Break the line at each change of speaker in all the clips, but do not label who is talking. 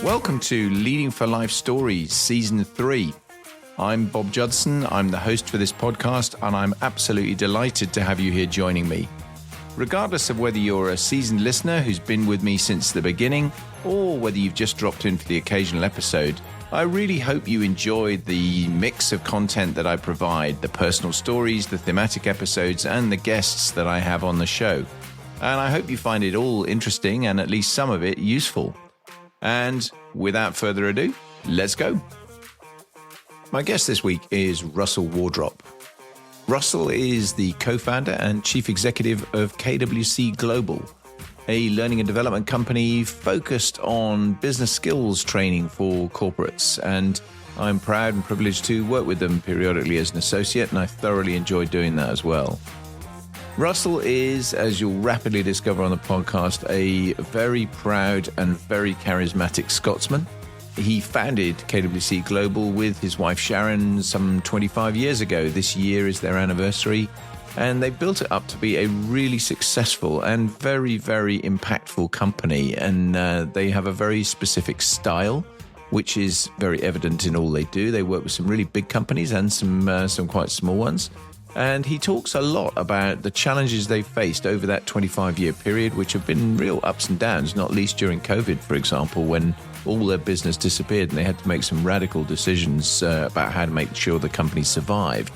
Welcome to Leading for Life Stories, Season 3. I'm Bob Judson, I'm the host for this podcast, and I'm absolutely delighted to have you here joining me. Regardless of whether you're a seasoned listener who's been with me since the beginning, or whether you've just dropped in for the occasional episode, I really hope you enjoyed the mix of content that I provide, the personal stories, the thematic episodes, and the guests that I have on the show. And I hope you find it all interesting and at least some of it useful. And without further ado, let's go. My guest this week is Russell Wardrop. Russell is the co-founder and chief executive of KWC Global, a learning and development company focused on business skills training for corporates. And I'm proud and privileged to work with them periodically as an associate, and I thoroughly enjoy doing that as well. Russell is, as you'll rapidly discover on the podcast, a very proud and very charismatic Scotsman. He founded KWC Global with his wife Sharon some 25 years ago. This year is their anniversary, and they built it up to be a really successful and very, very impactful company. And they have a very specific style, which is very evident in all they do. They work with some really big companies and some quite small ones. And he talks a lot about the challenges they've faced over that 25-year period, which have been real ups and downs, not least during COVID, for example, when all their business disappeared and they had to make some radical decisions about how to make sure the company survived.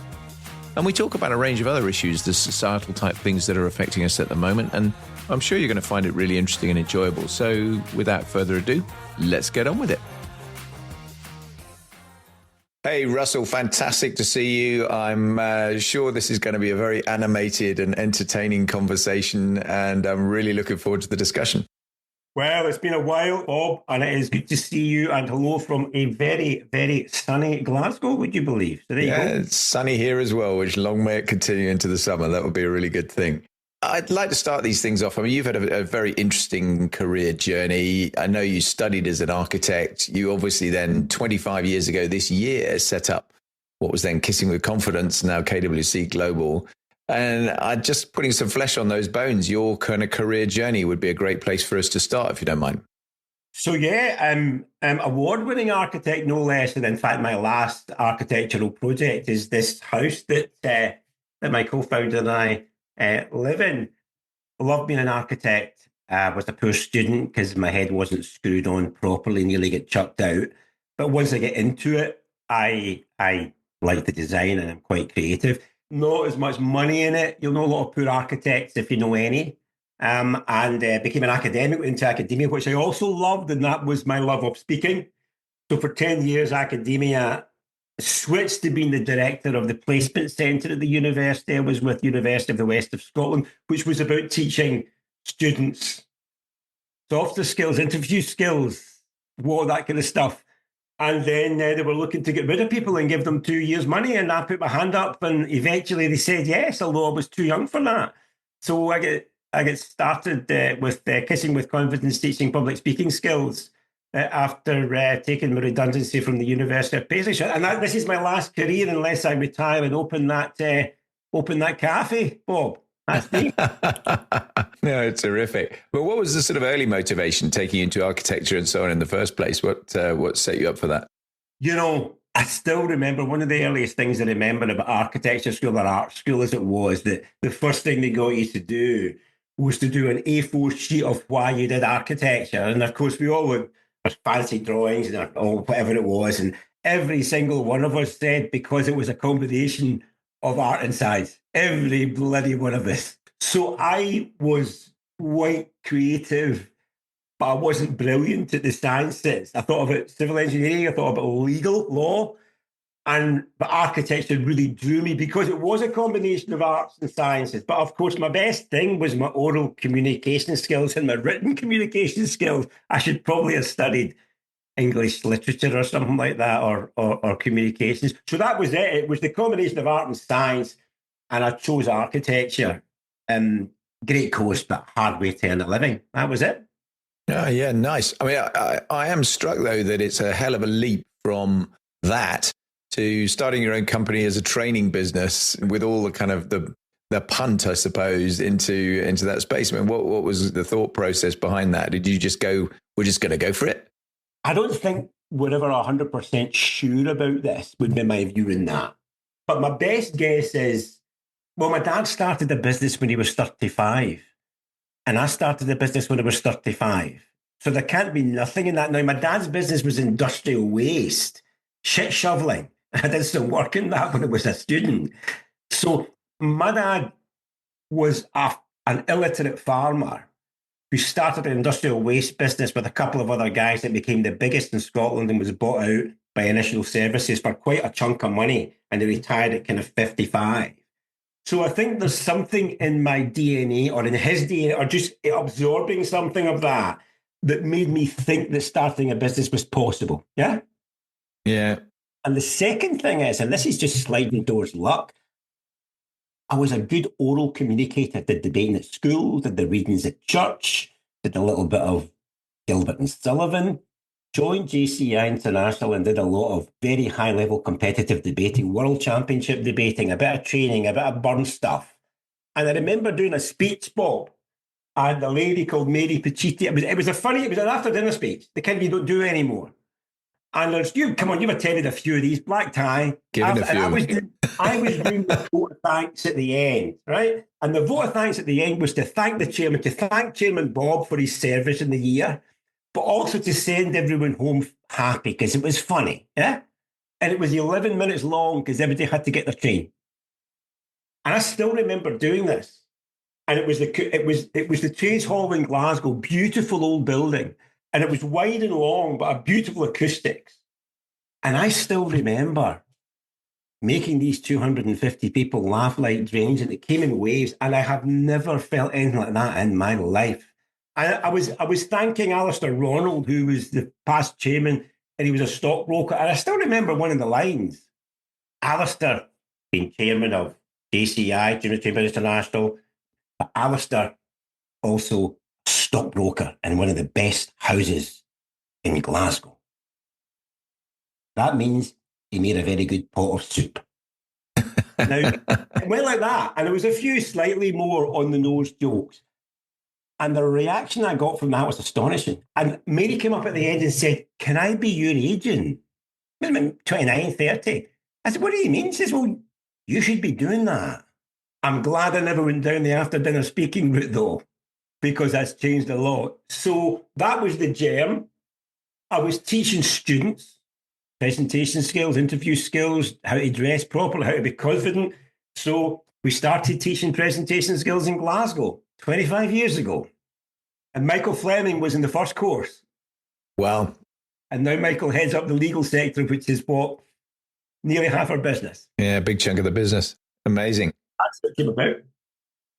And we talk about a range of other issues, the societal type things that are affecting us at the moment. And I'm sure you're going to find it really interesting and enjoyable. So without further ado, let's get on with it. Hey, Russell, fantastic to see you. I'm sure this is going to be a very animated and entertaining conversation, and I'm really looking forward to the discussion.
Well, it's been a while, Bob, and it is good to see you, and hello from a very, very sunny Glasgow, would you believe? So there you go.
It's sunny here as well, which long may it continue into the summer. That would be a really good thing. I'd like to start these things off. I mean, you've had a very interesting career journey. I know you studied as an architect. You obviously then 25 years ago this year set up what was then Kissing with Confidence, now KWC Global. And just putting some flesh on those bones, your kind of career journey would be a great place for us to start, if you don't mind.
So yeah, I'm award-winning architect, no less. And in fact, my last architectural project is this house that my co-founder and I live in. I love being an architect. I was a poor student because my head wasn't screwed on properly, nearly get chucked out. But once I get into it, I like the design and I'm quite creative. Not as much money in it. You'll know a lot of poor architects if you know any. And became an academic, went into academia, which I also loved, and that was my love of speaking. So for 10 years, academia, switched to being the director of the placement centre at the university. I was with University of the West of Scotland, which was about teaching students softer skills, interview skills, that kind of stuff. And then they were looking to get rid of people and give them 2 years' money. And I put my hand up, and eventually they said yes, although I was too young for that. So I get started with Kissing with Confidence, teaching public speaking skills. After taking my redundancy from the University of Paisley. And this is my last career unless I retire and open that cafe, Bob. That's me.
No, terrific. But what was the sort of early motivation taking you into architecture and so on in the first place? What set you up for that?
You know, I still remember one of the earliest things I remember about architecture school or art school as it was, that the first thing they got you to do was to do an A4 sheet of why you did architecture. And of course, we all would fancy drawings and whatever it was, and every single one of us said, because it was a combination of art and science, every bloody one of us. So I was quite creative, but I wasn't brilliant at the sciences. I thought about civil engineering, I thought about legal law, but architecture really drew me because it was a combination of arts and sciences. But of course, my best thing was my oral communication skills and my written communication skills. I should probably have studied English literature or something like that, or communications. So that was it. It was the combination of art and science, and I chose architecture. Great course, but hard way to earn a living. That was it.
Oh, yeah, nice. I mean, I am struck, though, that it's a hell of a leap from that to starting your own company as a training business with all the kind of the the punt, I suppose, into that space. I mean, what was the thought process behind that? Did you just go, we're just going to go for it?
I don't think we're ever 100% sure about this, would be my view in that. But my best guess is, well, my dad started a business when he was 35, and I started a business when I was 35. So there can't be nothing in that. Now, my dad's business was industrial waste, shit shoveling. I did some work in that when I was a student. So my dad was an illiterate farmer who started an industrial waste business with a couple of other guys that became the biggest in Scotland and was bought out by Initial Services for quite a chunk of money. And he retired at kind of 55. So I think there's something in my DNA or in his DNA or just absorbing something of that made me think that starting a business was possible. Yeah?
Yeah.
And the second thing is, and this is just sliding doors luck, I was a good oral communicator, did debating at school, did the readings at church, did a little bit of Gilbert and Sullivan, joined JCI International and did a lot of very high-level competitive debating, world championship debating, a bit of training, a bit of burn stuff. And I remember doing a speech, Bob, and a lady called Mary Pachiti. It was an after-dinner speech, the kind you don't do anymore. And there's, you've attended a few of these, black tie.
Given a few.
And I was doing the vote of thanks at the end, right? And the vote of thanks at the end was to thank the chairman, to thank Chairman Bob for his service in the year, but also to send everyone home happy because it was funny, yeah? And it was 11 minutes long because everybody had to get their train. And I still remember doing this. And it was the Trades Hall in Glasgow, beautiful old building. And it was wide and long, but a beautiful acoustics. And I still remember making these 250 people laugh like drains, and it came in waves. And I have never felt anything like that in my life. I was thanking Alistair Ronald, who was the past chairman, and he was a stockbroker. And I still remember one of the lines. Alistair, being chairman of JCI, Junior Chambers International, but Alistair also stockbroker in one of the best houses in Glasgow. That means he made a very good pot of soup. Now, it went like that, and there was a few slightly more on the nose jokes. And the reaction I got from that was astonishing. And Mary came up at the end and said, "Can I be your agent?" 29, 30. I said, "What do you mean?" She says, "Well, you should be doing that." I'm glad I never went down the after-dinner speaking route, though, because that's changed a lot. So that was the gem. I was teaching students presentation skills, interview skills, how to dress properly, how to be confident. So we started teaching presentation skills in Glasgow 25 years ago. And Michael Fleming was in the first course.
Wow.
And now Michael heads up the legal sector, which is what, nearly half our business.
Yeah, big chunk of the business. Amazing.
That's what it came about.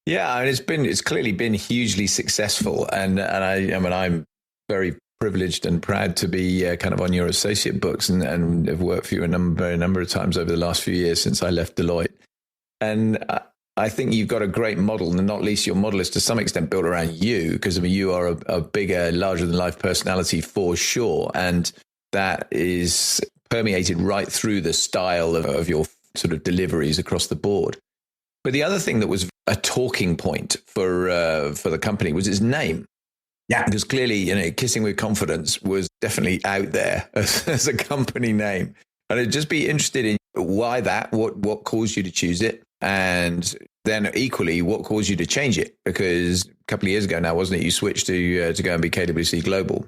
Yeah, and it's clearly been hugely successful, and I'm very privileged and proud to be kind of on your associate books, and have worked for you a number of times over the last few years since I left Deloitte. And I think you've got a great model, and not least your model is to some extent built around you, because you are a bigger, larger than life personality for sure, and that is permeated right through the style of your sort of deliveries across the board. But the other thing that was a talking point for the company was its name.
Yeah,
because clearly, Kissing with Confidence was definitely out there as a company name. And I'd just be interested in why that, what caused you to choose it, and then equally, what caused you to change it? Because a couple of years ago now, wasn't it, you switched to go and be KWC Global?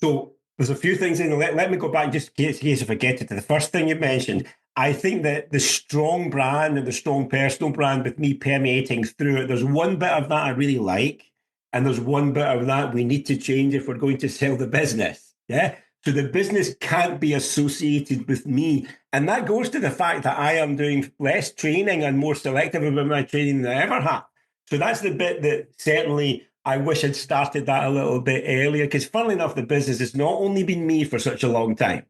So there's a few things in. Let me go back just in case I forget it. To the first thing you mentioned, I think that the strong brand and the strong personal brand with me permeating through it, there's one bit of that I really like, and there's one bit of that we need to change if we're going to sell the business. Yeah. So the business can't be associated with me. And that goes to the fact that I am doing less training and more selective about my training than I ever have. So that's the bit that certainly I wish I'd started that a little bit earlier, because funnily enough, the business has not only been me for such a long time,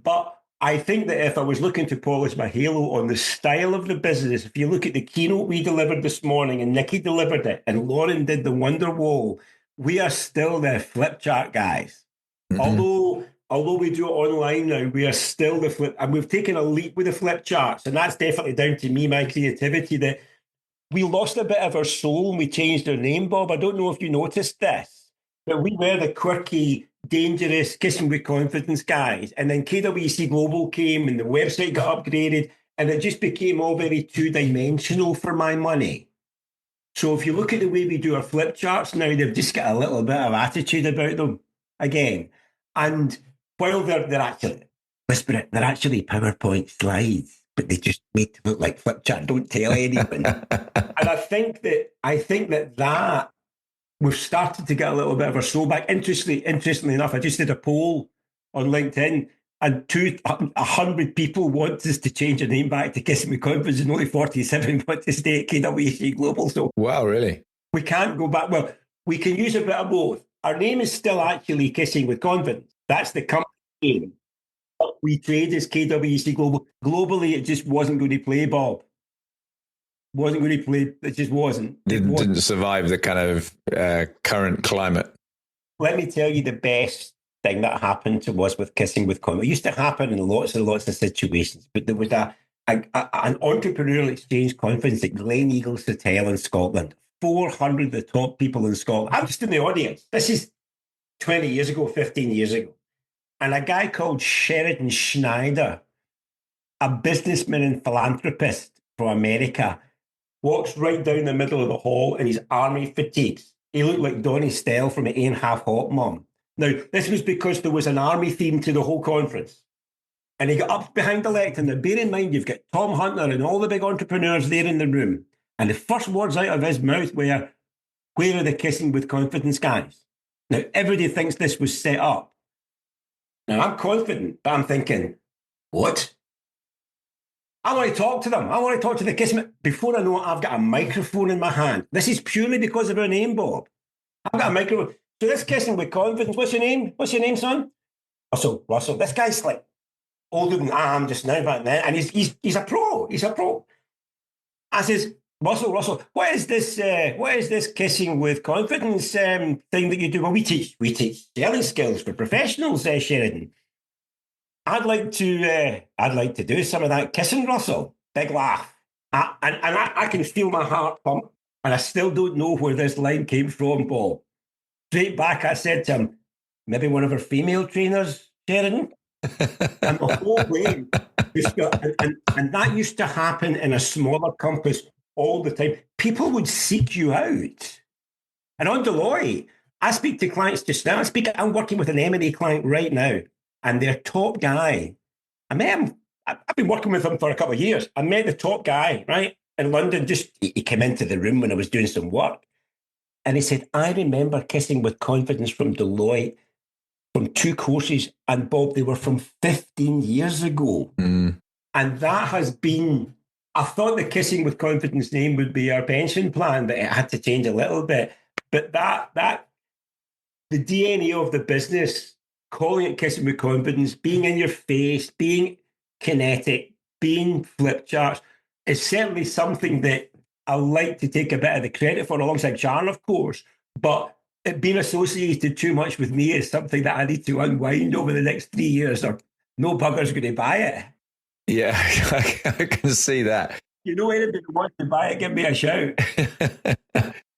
but I think that if I was looking to polish my halo on the style of the business, if you look at the keynote we delivered this morning, and Nikki delivered it, and Lauren did the Wonder Wall, we are still the flip chart guys. Mm-hmm. Although we do it online now, we are still the flip, and we've taken a leap with the flip charts, and that's definitely down to me, my creativity, that we lost a bit of our soul and we changed our name, Bob. I don't know if you noticed this, but we were the quirky, dangerous, kissing with confidence guys. And then KWC Global came and the website got upgraded and it just became all very two-dimensional for my money. So if you look at the way we do our flip charts now, they've just got a little bit of attitude about them again. And while they're actually, whisper it, they're actually PowerPoint slides, but they just make them look like flip chart. Don't tell anyone. And I think that we've started to get a little bit of our soul back. Interestingly enough, I just did a poll on LinkedIn, and 100 people want us to change our name back to Kissing with Confidence, and only 47 want to stay at KWC Global. So
wow, really?
We can't go back. Well, we can use a bit of both. Our name is still actually Kissing with Confidence. That's the company name. We trade as KWC Global. Globally, it just wasn't going to play, Bob. Wasn't going to play. It just wasn't.
Didn't survive the kind of current climate.
Let me tell you the best thing that happened to us with Kissing with Confidence. It used to happen in lots and lots of situations, but there was an entrepreneurial exchange conference at Gleneagles Hotel in Scotland. 400 of the top people in Scotland. I'm just in the audience. This is 20 years ago, 15 years ago. And a guy called Sheridan Schneider, a businessman and philanthropist from America, walks right down the middle of the hall in his army fatigues. He looked like Donnie Stell from 8.5 Hot Mum. Now, this was because there was an army theme to the whole conference. And he got up behind the lectern. Now, bear in mind, you've got Tom Hunter and all the big entrepreneurs there in the room. And the first words out of his mouth were, "Where are the Kissing with Confidence guys?" Now, everybody thinks this was set up. Now, I'm confident, but I'm thinking, what? I want to talk to them. I want to talk to the Kissing. Before I know it, I've got a microphone in my hand. This is purely because of our name, Bob. I've got a microphone. So this Kissing with Confidence, what's your name? What's your name, son? Russell. This guy's like older than I am just now, back then. And he's a pro. He's a pro. I says, Russell, what is this Kissing with Confidence thing that you do? Well, we teach selling skills for professionals, Sheridan. I'd like to do some of that kissing, Russell. Big laugh. I can feel my heart pump, and I still don't know where this line came from, Bob. Straight back, I said to him, maybe one of our female trainers, Sheridan. And the whole way, and that used to happen in a smaller compass all the time. People would seek you out. And on Deloitte, I speak to clients just now. I'm working with an M&A client right now, and their top guy, I met him. I've been working with him for a couple of years. I met the top guy, right, in London. He came into the room when I was doing some work. And he said, I remember Kissing with Confidence from Deloitte from 2 courses. And Bob, they were from 15 years ago. Mm. And that has been, I thought the Kissing with Confidence name would be our pension plan, but it had to change a little bit. But that the DNA of the business, calling it Kissing with Confidence, being in your face, being kinetic, being flip charts, is certainly something that I like to take a bit of the credit for, alongside Sharon, of course. But it being associated too much with me is something that I need to unwind over the next 3 years, or no bugger's going to buy it.
Yeah, I can see that.
You know, anybody who wants to buy it, give me a shout.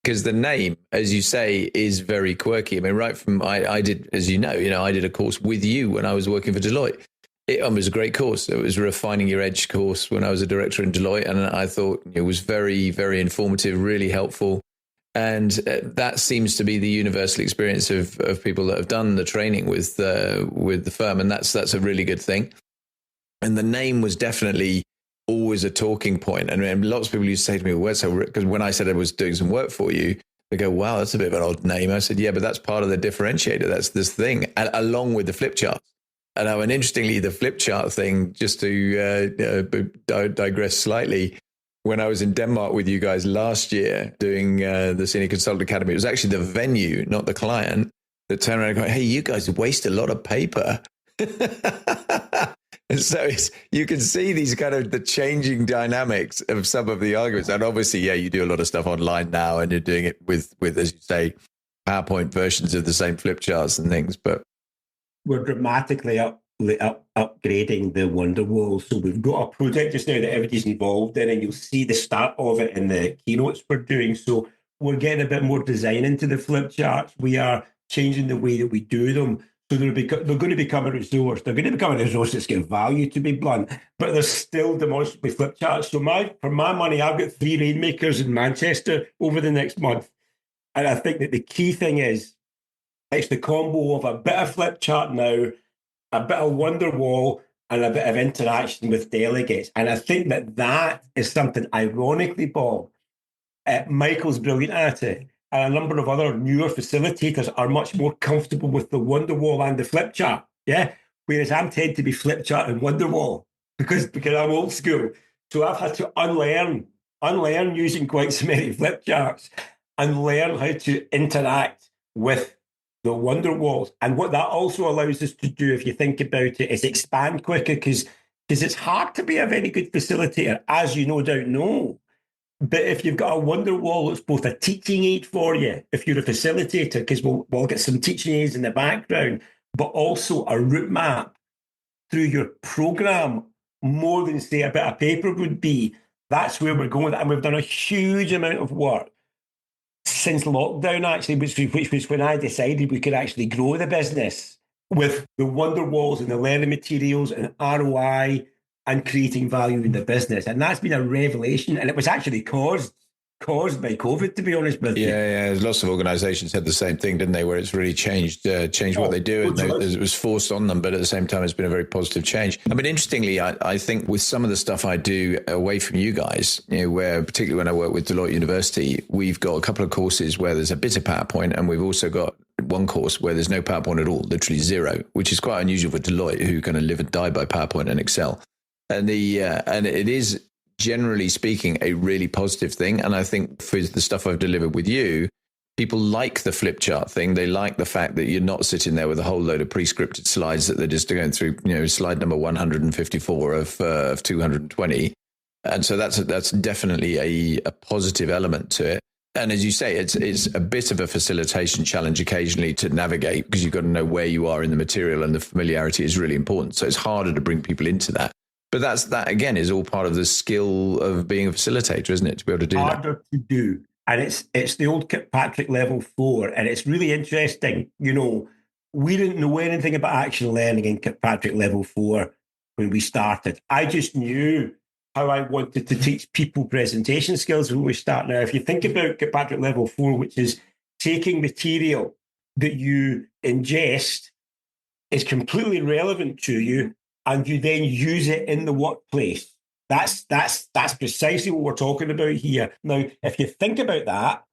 Because the name, as you say, is very quirky. I mean, right from, I did, as you know, I did a course with you when I was working for Deloitte. It was a great course. It was Refining Your Edge course when I was a director in Deloitte. And I thought it was very, very informative, really helpful. And that seems to be the universal experience of people that have done the training with the firm. And that's a really good thing. And the name was definitely always a talking point. And lots of people used to say to me, well, so, because when I said I was doing some work for you, they go, wow, that's a bit of an odd name. I said, yeah, but that's part of the differentiator. That's this thing, along with the flip charts. And interestingly, the flip chart thing, just to digress slightly, when I was in Denmark with you guys last year doing the Senior Consultant Academy, it was actually the venue, not the client, that turned around and go, hey, you guys waste a lot of paper. And so you can see these kind of the changing dynamics of some of the arguments. And obviously, yeah, you do a lot of stuff online now, and you're doing it with as you say, PowerPoint versions of the same flip charts and things. But
we're dramatically up upgrading the Wonderwall. So we've got a project just now that everybody's involved in, and you'll see the start of it in the keynotes we're doing. So we're getting a bit more design into the flip charts. We are changing the way that we do them. So they're going to become a resource. They're going to become a resource that's got value, to be blunt, but they're still demonstrably flip charts. So for my money, I've got 3 rainmakers in Manchester over the next month. And I think that the key thing is, it's the combo of a bit of flip chart now, a bit of Wonderwall, and a bit of interaction with delegates. And I think that is something, ironically, Bob, Michael's brilliant at it. And a number of other newer facilitators are much more comfortable with the Wonderwall and the flip chart. Yeah. Whereas I'm tend to be flip chart and Wonderwall because I'm old school. So I've had to unlearn using quite so many flip charts and learn how to interact with the Wonderwalls. And what that also allows us to do, if you think about it, is expand quicker because it's hard to be a very good facilitator, as you no doubt know. But if you've got a Wonderwall, it's both a teaching aid for you, if you're a facilitator, because we'll get some teaching aids in the background, but also a route map through your program, more than, say, a bit of paper would be. That's where we're going. And we've done a huge amount of work since lockdown, actually, which was when I decided we could actually grow the business with the Wonderwalls and the learning materials and ROI and creating value in the business. And that's been a revelation. And it was actually caused by COVID, to be honest with you.
Yeah. Lots of organizations had the same thing, didn't they? Where it's really changed what they do. And it was forced on them, but at the same time, it's been a very positive change. I mean, interestingly, I think with some of the stuff I do away from you guys, where particularly when I work with Deloitte University, we've got a couple of courses where there's a bit of PowerPoint, and we've also got one course where there's no PowerPoint at all, literally zero, which is quite unusual for Deloitte, who kind of live and die by PowerPoint and Excel. And and it is, generally speaking, a really positive thing. And I think for the stuff I've delivered with you, people like the flip chart thing. They like the fact that you're not sitting there with a whole load of pre-scripted slides that they're just going through, slide number 154 of 220. And so that's definitely a positive element to it. And as you say, it's a bit of a facilitation challenge occasionally to navigate, because you've got to know where you are in the material, and the familiarity is really important. So it's harder to bring people into that. But that again is all part of the skill of being a facilitator, isn't it? To be able to do that.
Harder to do. And it's the old Kirkpatrick level 4. And it's really interesting. We didn't know anything about action learning in Kirkpatrick level 4 when we started. I just knew how I wanted to teach people presentation skills when we start. Now, if you think about Kirkpatrick level 4, which is taking material that you ingest is completely relevant to you, and you then use it in the workplace. That's precisely what we're talking about here. Now, if you think about that,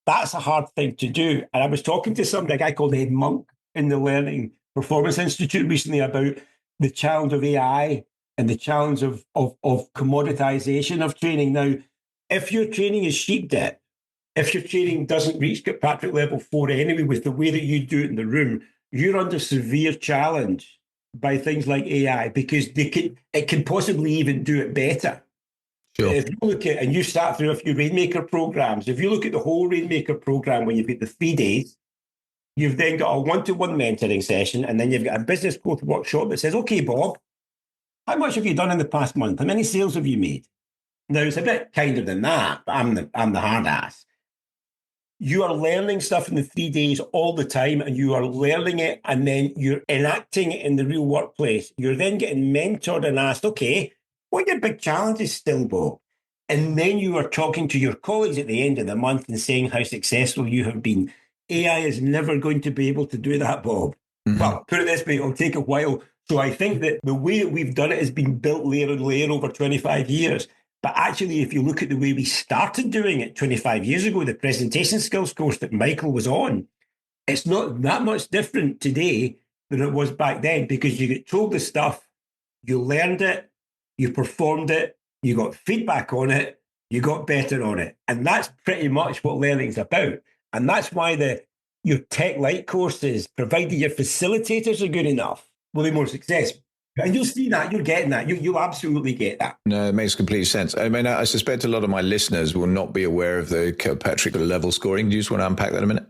that's a hard thing to do. And I was talking to a guy called Ed Monk in the Learning Performance Institute recently about the challenge of AI and the challenge of commoditization of training. Now, if your training is sheep debt, if your training doesn't reach Kirkpatrick level 4 anyway, with the way that you do it in the room, you're under severe challenge by things like AI, because it can possibly even do it better. Sure. If you look at, and you sat through a few Rainmaker programs, if you look at the whole Rainmaker program, when you've got the 3 days, you've then got a one-to-one mentoring session, and then you've got a business growth workshop that says, okay, Bob, how much have you done in the past month? How many sales have you made? Now, it's a bit kinder than that, but I'm the hard ass. You are learning stuff in the 3 days all the time, and you are learning it, and then you're enacting it in the real workplace. You're then getting mentored and asked, okay, what are your big challenges still, Bob? And then you are talking to your colleagues at the end of the month and saying how successful you have been. AI is never going to be able to do that, Bob. Mm-hmm. Well, put it this way, it'll take a while. So I think that the way that we've done it has been built layer on layer over 25 years. But actually, if you look at the way we started doing it 25 years ago, the presentation skills course that Michael was on, it's not that much different today than it was back then, because you get told the stuff, you learned it, you performed it, you got feedback on it, you got better on it. And that's pretty much what learning's about. And that's why your Tech Light courses, provided your facilitators are good enough, will be more successful. And you'll see that, you're getting that. You'll absolutely get that.
No, it makes complete sense. I mean, I suspect a lot of my listeners will not be aware of the Kirkpatrick level scoring. Do you just want to unpack that a minute?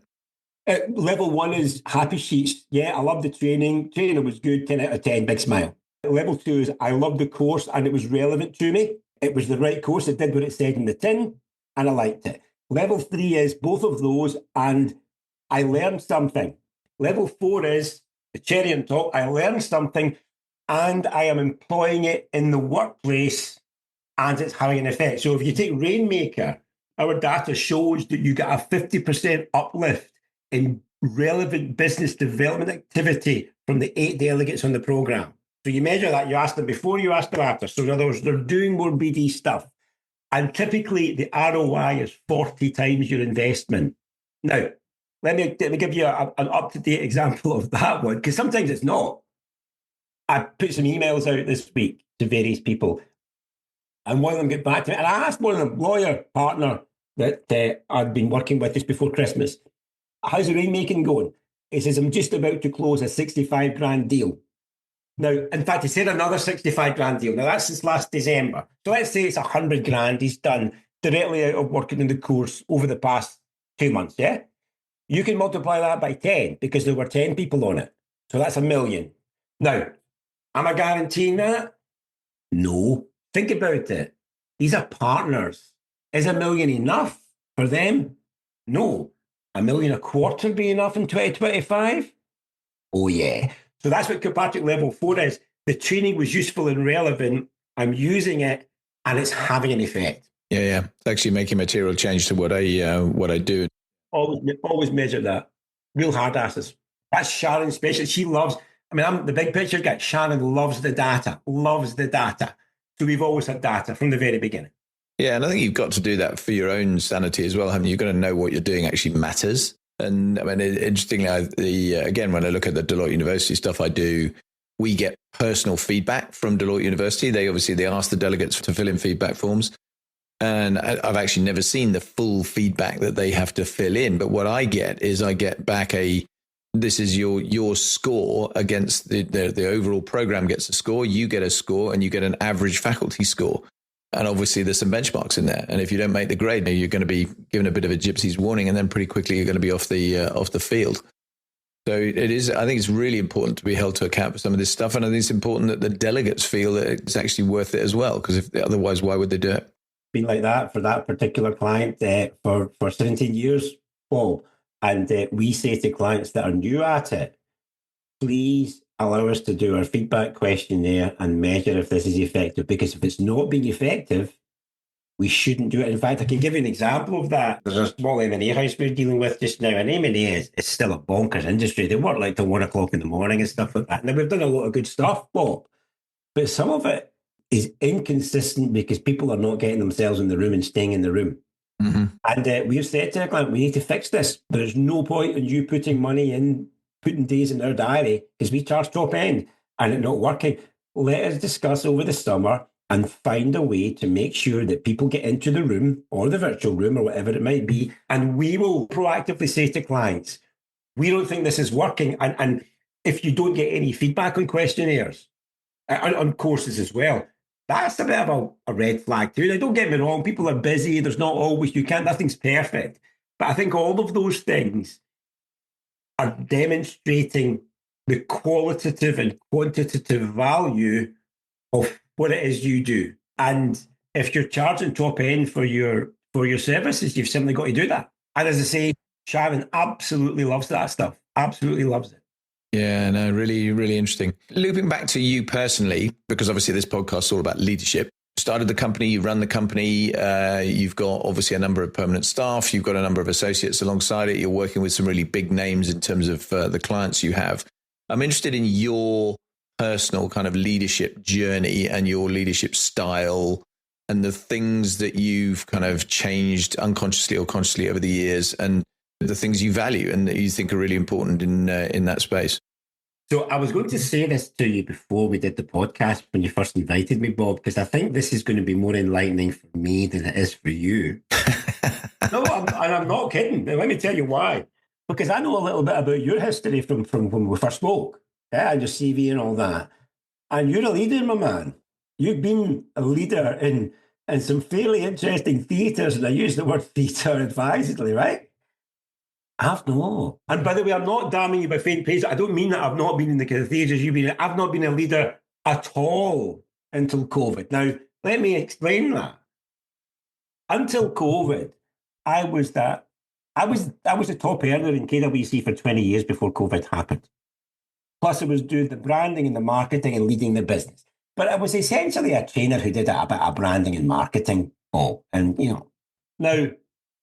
Level 1 is happy sheets. Yeah, I love the training. Training was good, 10 out of 10, big smile. Level 2 is I love the course and it was relevant to me. It was the right course. It did what it said in the tin and I liked it. Level 3 is both of those and I learned something. Level 4 is the cherry on top. I learned something and I am employing it in the workplace and it's having an effect. So if you take Rainmaker, our data shows that you get a 50% uplift in relevant business development activity from the 8 delegates on the program. So you measure that, you ask them before, you ask them after. So in other words, they're doing more BD stuff. And typically the ROI is 40 times your investment. Now, let me give you an up-to-date example of that one, because sometimes it's not. I put some emails out this week to various people, and one of them get back to me, and I asked one of them, lawyer partner that I'd been working with just before Christmas, how's the rainmaking going? He says, I'm just about to close a 65 grand deal. Now, in fact, he said another 65 grand deal. Now, that's since last December. So let's say it's 100 grand he's done directly out of working in the course over the past 2 months, yeah? You can multiply that by 10 because there were 10 people on it. So that's $1 million. Now, am I guaranteeing that? No. Think about it. These are partners. Is $1 million enough for them? No. $1 million a quarter be enough in 2025? Oh, yeah. So that's what Kilpatrick level 4 is. The training was useful and relevant. I'm using it and it's having an effect.
Yeah. It's actually making material change to what I do.
Always measure that. Real hard asses. That's Sharon's special. She loves, I'm the big picture guy. Sharon loves the data. So we've always had data from the very beginning.
Yeah, and I think you've got to do that for your own sanity as well, haven't you? You've got to know what you're doing actually matters. And interestingly, again, when I look at the Deloitte University stuff I do, we get personal feedback from Deloitte University. They ask the delegates to fill in feedback forms. And I've actually never seen the full feedback that they have to fill in. But what I get back this is your score against the overall program gets a score. You get a score and you get an average faculty score. And obviously there's some benchmarks in there. And if you don't make the grade, you're going to be given a bit of a gypsy's warning, and then pretty quickly you're going to be off the field. So it is. I think it's really important to be held to account for some of this stuff, and I think it's important that the delegates feel that it's actually worth it as well. Because otherwise, why would they do it?
Been like that for that particular client for 17 years, Bob. And we say to clients that are new at it, please allow us to do our feedback questionnaire and measure if this is effective. Because if it's not being effective, we shouldn't do it. In fact, I can give you an example of that. There's a small M&A house we're dealing with just now, and M&A is still a bonkers industry. They work like till 1 o'clock in the morning and stuff like that. Now, we've done a lot of good stuff, Bob, but some of it is inconsistent because people are not getting themselves in the room and staying in the room. Mm-hmm. And we've said to the client, we need to fix this. There's no point in you putting money in, putting days in their diary because we charge top end and it not working. Let us discuss over the summer and find a way to make sure that people get into the room or the virtual room or whatever it might be. And we will proactively say to clients, we don't think this is working. And if you don't get any feedback on questionnaires, on courses as well, that's a bit of a red flag too. Now, don't get me wrong, people are busy. There's not always, nothing's perfect. But I think all of those things are demonstrating the qualitative and quantitative value of what it is you do. And if you're charging top end for your services, you've simply got to do that. And as I say, Sharon absolutely loves that stuff. Absolutely loves it.
Yeah, no, really, really interesting. Looping back to you personally, because obviously this podcast is all about leadership. Started the company, you run the company, you've got obviously a number of permanent staff, you've got a number of associates alongside it, you're working with some really big names in terms of the clients you have. I'm interested in your personal kind of leadership journey and your leadership style and the things that you've kind of changed unconsciously or consciously over the years, and the things you value and that you think are really important in that space.
So I was going to say this to you before we did the podcast when you first invited me, Bob, because I think this is going to be more enlightening for me than it is for you. No, I'm not kidding. Now, let me tell you why. Because I know a little bit about your history from when we first spoke, and your CV and all that. And you're a leader, my man. You've been a leader in some fairly interesting theatres, and I use the word theatre advisedly, right? I've not. And by the way, I'm not damning you by faint praise. I don't mean that I've not been in the kind of stages you've been in. I've not been a leader at all until COVID. Now, let me explain that. Until COVID, I was the top earner in KWC for 20 years before COVID happened. Plus, I was doing the branding and the marketing and leading the business. But I was essentially a trainer who did a bit of branding and marketing. And now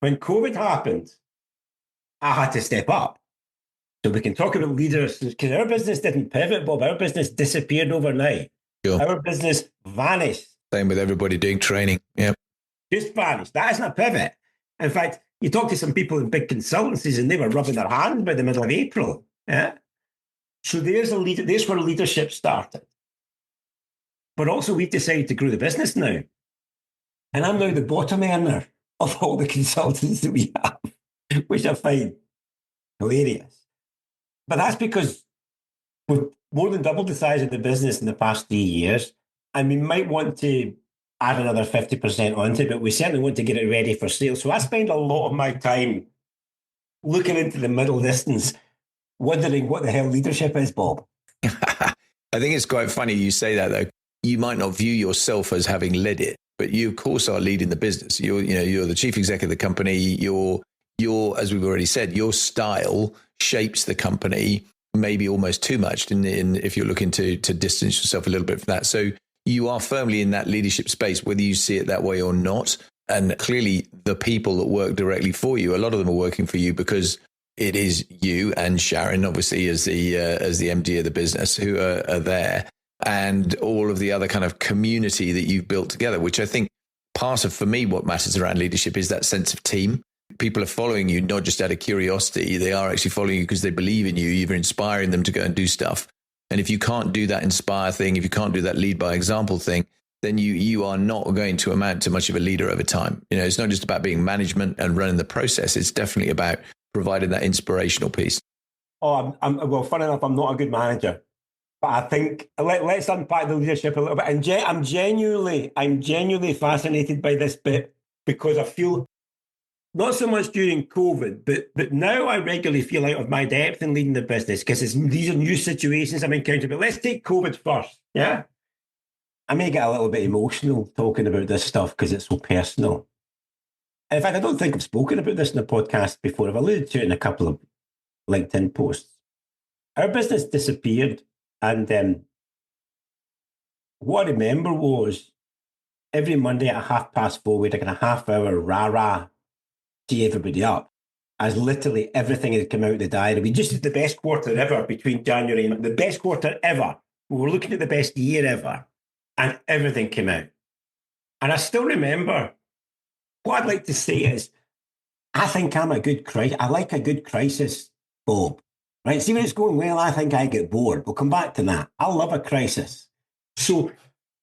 when COVID happened, I had to step up. So we can talk about leaders, because our business didn't pivot, Bob. Our business disappeared overnight.
Sure.
Our business vanished.
Same with everybody doing training. Yeah.
Just vanished. That isn't a pivot. In fact, you talk to some people in big consultancies and they were rubbing their hands by the middle of April. Yeah. So there's where leadership started. But also we've decided to grow the business now. And I'm now the bottom earner of all the consultants that we have, which I find hilarious. But that's because we've more than doubled the size of the business in the past 3 years. And we might want to add another 50% onto it, but we certainly want to get it ready for sale. So I spend a lot of my time looking into the middle distance, wondering what the hell leadership is, Bob.
I think it's quite funny you say that, though. You might not view yourself as having led it, but you, of course, are leading the business. You're the chief executive of the company. Your, as we've already said, your style shapes the company, maybe almost too much. If you're looking to distance yourself a little bit from that, so you are firmly in that leadership space, whether you see it that way or not. And clearly, the people that work directly for you, a lot of them are working for you because it is you and Sharon, obviously, as the MD of the business, who are there. And all of the other kind of community that you've built together, which I think part of, for me, what matters around leadership is that sense of team. People are following you, not just out of curiosity. They are actually following you because they believe in you. You're inspiring them to go and do stuff. And if you can't do that inspire thing, if you can't do that lead by example thing, then you are not going to amount to much of a leader over time. It's not just about being management and running the process. It's definitely about providing that inspirational piece.
Oh, well, fun enough, I'm not a good manager. But I think let's unpack the leadership a little bit. And I'm genuinely fascinated by this bit because I feel not so much during COVID, but now I regularly feel out of my depth in leading the business because these are new situations I'm encountering. But let's take COVID first. Yeah, I may get a little bit emotional talking about this stuff because it's so personal. In fact, I don't think I've spoken about this in the podcast before. I've alluded to it in a couple of LinkedIn posts. Our business disappeared. And what I remember was every Monday at 4:30, we'd like a half-hour rah-rah, see everybody up, as literally everything had come out of the diary. We just did the best quarter ever between January and the best quarter ever. We were looking at the best year ever, and everything came out. And I still remember, what I'd like to say is, I think I like a good crisis, Bob. Right, see when it's going well, I think I get bored. We'll come back to that. I love a crisis. So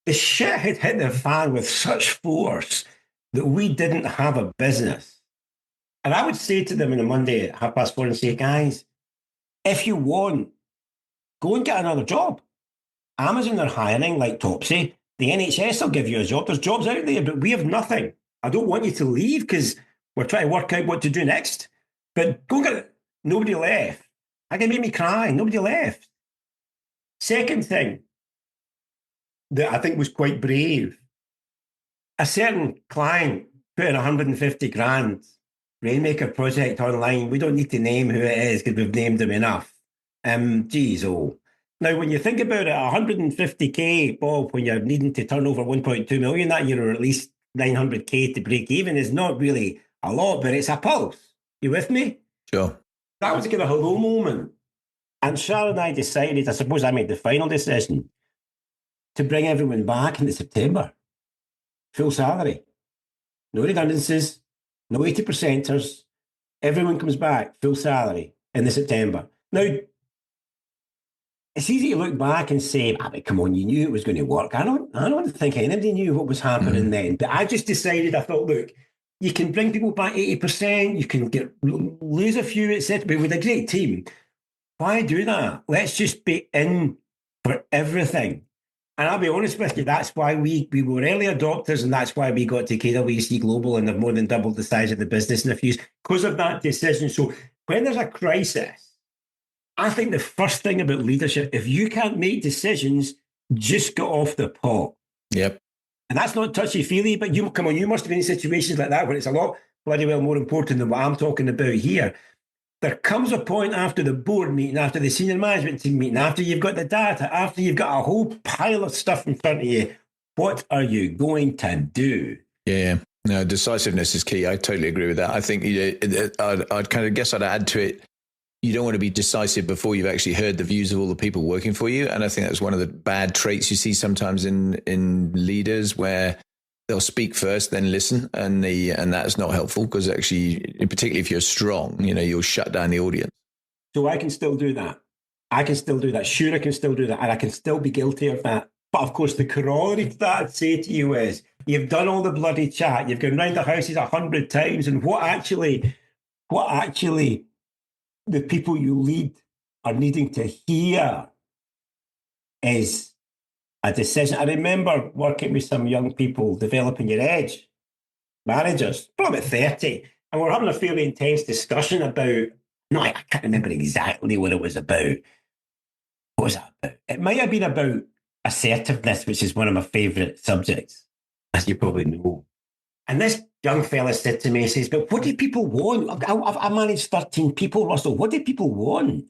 the shit had hit the fan with such force that we didn't have a business. And I would say to them on a Monday at 4:30 and say, guys, if you want, go and get another job. Amazon are hiring like Topsy. The NHS will give you a job. There's jobs out there, but we have nothing. I don't want you to leave because we're trying to work out what to do next. But go get it. Nobody left. That can make me cry. Nobody left. Second thing that I think was quite brave, a certain client put in 150 grand Rainmaker project online. We don't need to name who it is because we've named them enough. Now, when you think about it, 150k, Bob, when you're needing to turn over 1.2 million that year, or at least 900k to break even, is not really a lot, but it's a pulse. You with me?
Sure.
That was kind of a hello moment. And Sharon and I decided, I suppose I made the final decision, to bring everyone back into September. Full salary. No redundancies, no 80%ers. Everyone comes back, full salary in the September. Now, it's easy to look back and say, but come on, you knew it was going to work. I don't think anybody knew what was happening then. But I just decided, I thought, look, you can bring people back 80%, you can lose a few, etc. But with a great team, why do that? Let's just be in for everything. And I'll be honest with you, that's why we were early adopters, and that's why we got to KWC Global and have more than doubled the size of the business in a few years, because of that decision. So when there's a crisis, I think the first thing about leadership, if you can't make decisions, just get off the pot.
Yep.
And that's not touchy-feely, but you must have been in situations like that where it's a lot bloody well more important than what I'm talking about here. There comes a point after the board meeting, after the senior management team meeting, after you've got the data, after you've got a whole pile of stuff in front of you, what are you going to do?
Yeah. No, decisiveness is key. I totally agree with that. I think I'd kind of guess I'd add to it, you don't want to be decisive before you've actually heard the views of all the people working for you. And I think that's one of the bad traits you see sometimes in leaders, where they'll speak first, then listen. And that's not helpful, because actually, particularly if you're strong, you'll shut down the audience.
So I can still do that. Sure, I can still do that. And I can still be guilty of that. But of course, the corollary to that I'd say to you is, you've done all the bloody chat. You've gone round the houses 100 times. And what actually the people you lead are needing to hear is a decision. I remember working with some young people developing your edge, managers, probably about 30. And we're having a fairly intense discussion about, I can't remember exactly what it was about. What was that about? It might have been about assertiveness, which is one of my favourite subjects, as you probably know. And this young fella said to me, he says, but what do people want? I managed 13 people, Russell. What do people want?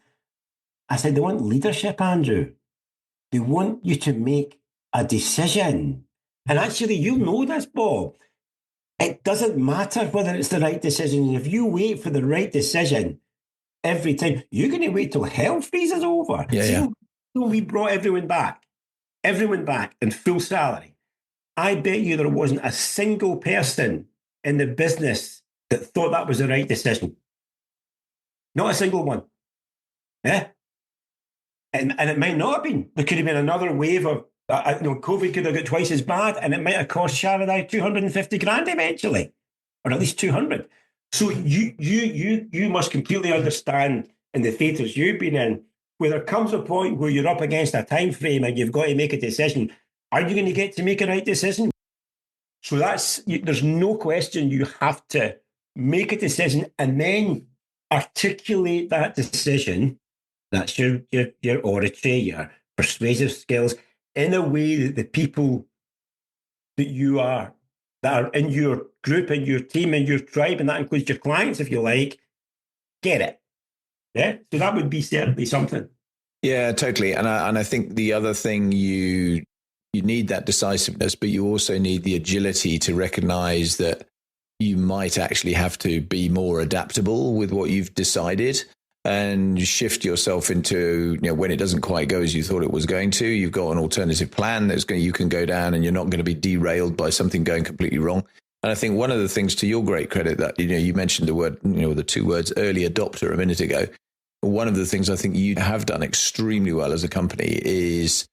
I said, they want leadership, Andrew. They want you to make a decision. And actually, you know this, Bob. It doesn't matter whether it's the right decision. If you wait for the right decision every time, you're going to wait till hell freezes over.
Yeah.
We brought everyone back in full salary. I bet you there wasn't a single person in the business that thought that was the right decision. Not a single one. Yeah. And it might not have been. There could have been another wave of, COVID could have got twice as bad, and it might have cost Sharon and I 250 grand eventually, or at least 200. So you must completely understand, in the theatres you've been in, where there comes a point where you're up against a time frame and you've got to make a decision. Are you going to get to make a right decision? So there's no question, you have to make a decision and then articulate that decision. That's your oratory, your persuasive skills, in a way that the people that are in your group, in your team, in your tribe, and that includes your clients, if you like, get it. Yeah, so that would be certainly something.
Yeah, totally. And I think the other thing, you need that decisiveness, but you also need the agility to recognize that you might actually have to be more adaptable with what you've decided, and shift yourself into, when it doesn't quite go as you thought it was going to, you've got an alternative plan you can go down, and you're not going to be derailed by something going completely wrong. And I think one of the things, to your great credit, that, you mentioned the word, the two words early adopter a minute ago. One of the things I think you have done extremely well as a company is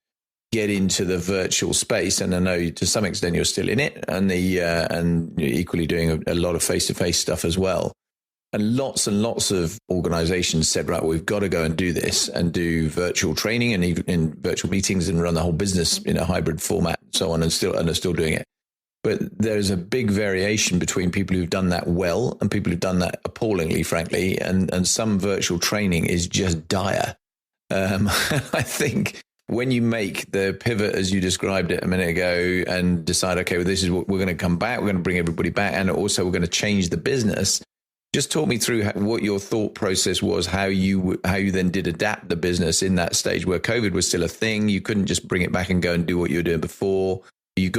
get into the virtual space. And I know to some extent you're still in it, and and you're equally doing a lot of face-to-face stuff as well. And lots of organizations said, right, we've got to go and do this and do virtual training and even in virtual meetings and run the whole business in a hybrid format and so on, and are still doing it. But there's a big variation between people who've done that well and people who've done that appallingly, frankly. And some virtual training is just dire. I think when you make the pivot, as you described it a minute ago, and decide, okay, well, this is what we're going to come back, we're going to bring everybody back, and also we're going to change the business. Just talk me through what your thought process was, how you then did adapt the business in that stage where COVID was still a thing. You couldn't just bring it back and go and do what you were doing before. You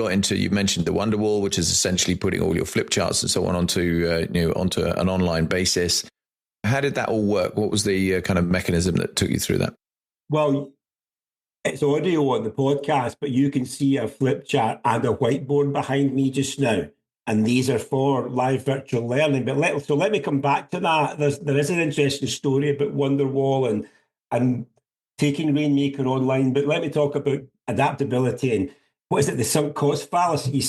mentioned the Wonderwall, which is essentially putting all your flip charts and so on onto an online basis. How did that all work? What was the kind of mechanism that took you through that?
Well, it's audio on the podcast, but you can see a flip chart and a whiteboard behind me just now. And these are for live virtual learning. But let me come back to that. There is an interesting story about Wonderwall and taking Rainmaker online. But let me talk about adaptability and what is it, the sunk cost fallacy. You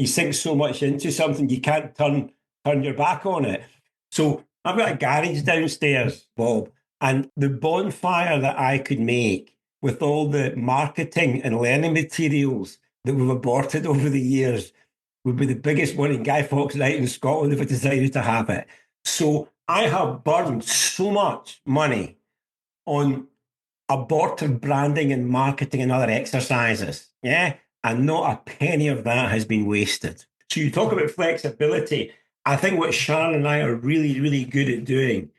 sink so much into something, you can't turn your back on it. So I've got a garage downstairs, Bob, and the bonfire that I could make with all the marketing and learning materials that we've aborted over the years would be the biggest one in Guy Fawkes Night in Scotland if I decided to have it. So I have burned so much money on abortive branding and marketing and other exercises. Yeah. And not a penny of that has been wasted. So you talk about flexibility. I think what Sharon and I are really, really good at doing,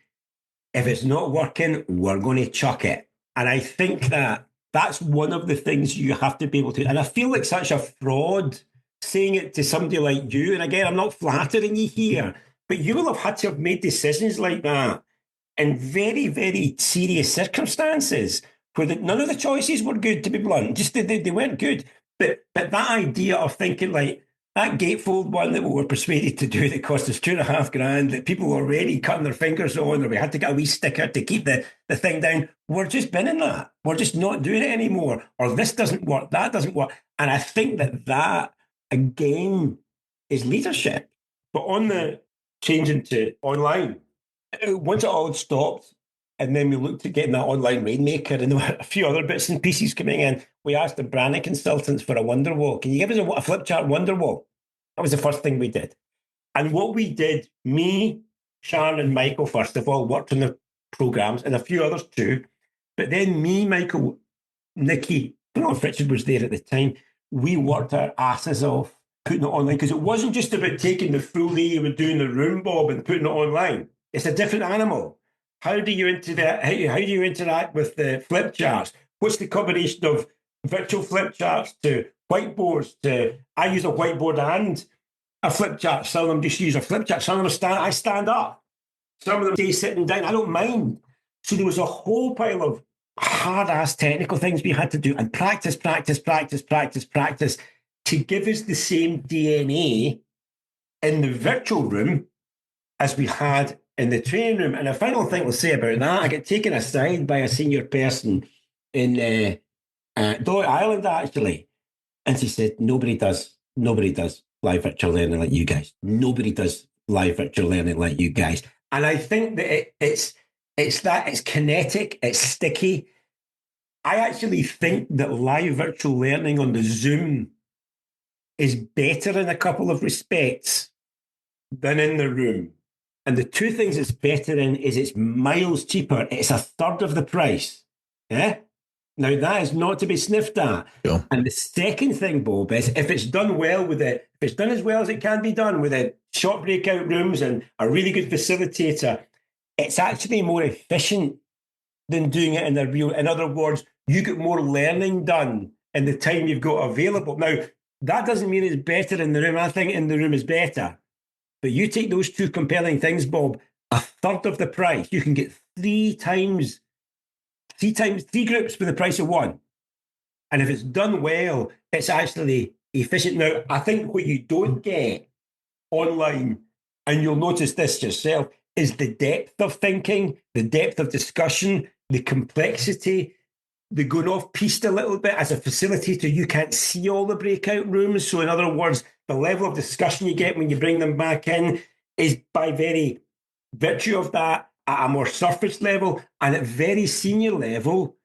if it's not working, we're going to chuck it. And I think that that's one of the things you have to be able to. And I feel like such a fraud saying it to somebody like you. And again, I'm not flattering you here, but you will have had to have made decisions like that in very, very serious circumstances where none of the choices were good, to be blunt. Just they weren't good. But that idea of thinking like that gatefold one that we were persuaded to do that cost us $2,500, that people were already cutting their fingers on, or we had to get a wee sticker to keep the thing down. We're just binning that. We're just not doing it anymore. Or this doesn't work, that doesn't work. And I think that again is leadership. But on the changing to online, once it all had stopped, and then we looked at getting that online rainmaker, and there were a few other bits and pieces coming in. We asked the branding consultants for a wonder wall. Can you give us a flip chart wonder wall? That was the first thing we did. And what we did, me, Sharon and Michael, first of all, worked on the programs, and a few others too. But then me, Michael, Nikki, I don't know if Richard was there at the time, we worked our asses off putting it online, because it wasn't just about taking the full day you were doing the room, Bob, and putting it online. It's a different animal. How do you interact with the flip charts? What's the combination of virtual flip charts to whiteboards? I use a whiteboard and a flip chart. Some of them just use a flip chart. Some of them I stand up. Some of them stay sitting down. I don't mind. So there was a whole pile of hard-ass technical things we had to do, and practice to give us the same DNA in the virtual room as we had in the training room. And a final thing we'll say about that, I got taken aside by a senior person in Deloitte Ireland, actually. And she said, nobody does live virtual learning like you guys. Nobody does live virtual learning like you guys. And I think that it's kinetic, it's sticky. I actually think that live virtual learning on the Zoom is better in a couple of respects than in the room. And the two things it's better in is it's miles cheaper. It's a third of the price. Yeah. Now that is not to be sniffed at. Sure. And the second thing, Bob, is if it's done well if it's done as well as it can be done with a short breakout rooms and a really good facilitator, it's actually more efficient than doing it in the real. In other words, you get more learning done in the time you've got available. Now, that doesn't mean it's better in the room. I think in the room is better. But you take those two compelling things, Bob, a third of the price. You can get three groups for the price of one. And if it's done well, it's actually efficient. Now, I think what you don't get online, and you'll notice this yourself, is the depth of thinking, the depth of discussion, the complexity, the going off piste a little bit. As a facilitator, you can't see all the breakout rooms. So in other words, the level of discussion you get when you bring them back in is by very virtue of that at a more surface level. And at very senior level,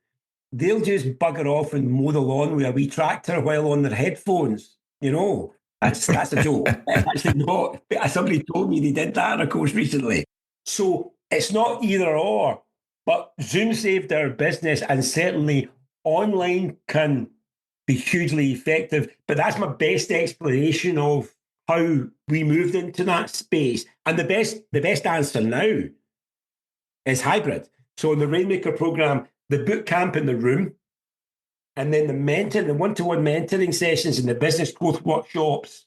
they'll just bugger off and mow the lawn with a wee tractor while on their headphones. You know, that's a joke. It's actually not. Somebody told me they did that in a course recently. So it's not either or. But Zoom saved our business, and certainly online can be hugely effective. But that's my best explanation of how we moved into that space. And the best answer now is hybrid. So in the Rainmaker program, the boot camp in the room, and then the one-to-one mentoring sessions and the business growth workshops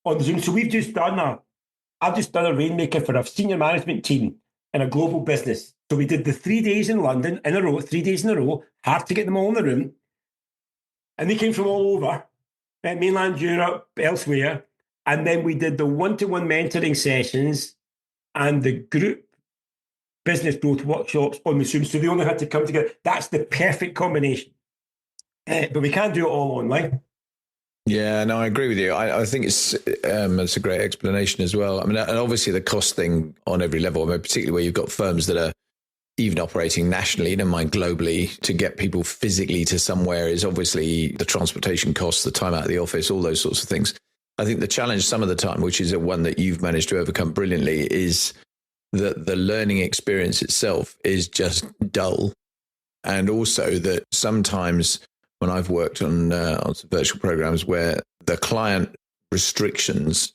on the Zoom. So I've just done a Rainmaker for a senior management team in a global business. So we did the 3 days in London in a row, 3 days in a row, hard to get them all in the room. And they came from all over, mainland Europe, elsewhere. And then we did the one-to-one mentoring sessions and the group business growth workshops on the Zoom. So they only had to come together. That's the perfect combination. But we can't do it all online.
Yeah, no, I agree with you. I think it's a great explanation as well. I mean, and obviously the cost thing on every level, I mean, particularly where you've got firms that are even operating nationally, never mind globally, to get people physically to somewhere is obviously the transportation costs, the time out of the office, all those sorts of things. I think the challenge some of the time, which is one that you've managed to overcome brilliantly, is that the learning experience itself is just dull. And also that sometimes when I've worked on some virtual programs where the client restrictions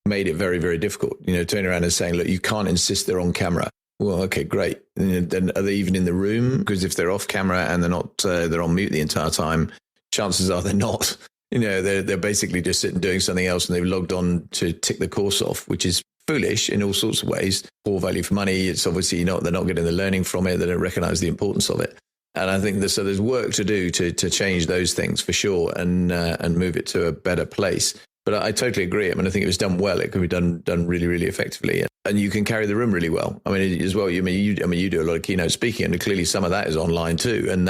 made it very, very difficult, turning around and saying, look, you can't insist they're on camera. Well, okay, great. And then are they even in the room? Because if they're off camera and they're not, they're on mute the entire time, chances are they're not. They're basically just sitting doing something else and they've logged on to tick the course off, which is foolish in all sorts of ways. Poor value for money. It's obviously they're not getting the learning from it. They don't recognize the importance of it. And I think there's work to do to change those things for sure and move it to a better place. But I totally agree. I mean, I think it was done well. It could be done really, really effectively, and you can carry the room really well. I mean, as well. You do a lot of keynote speaking, and clearly some of that is online too. And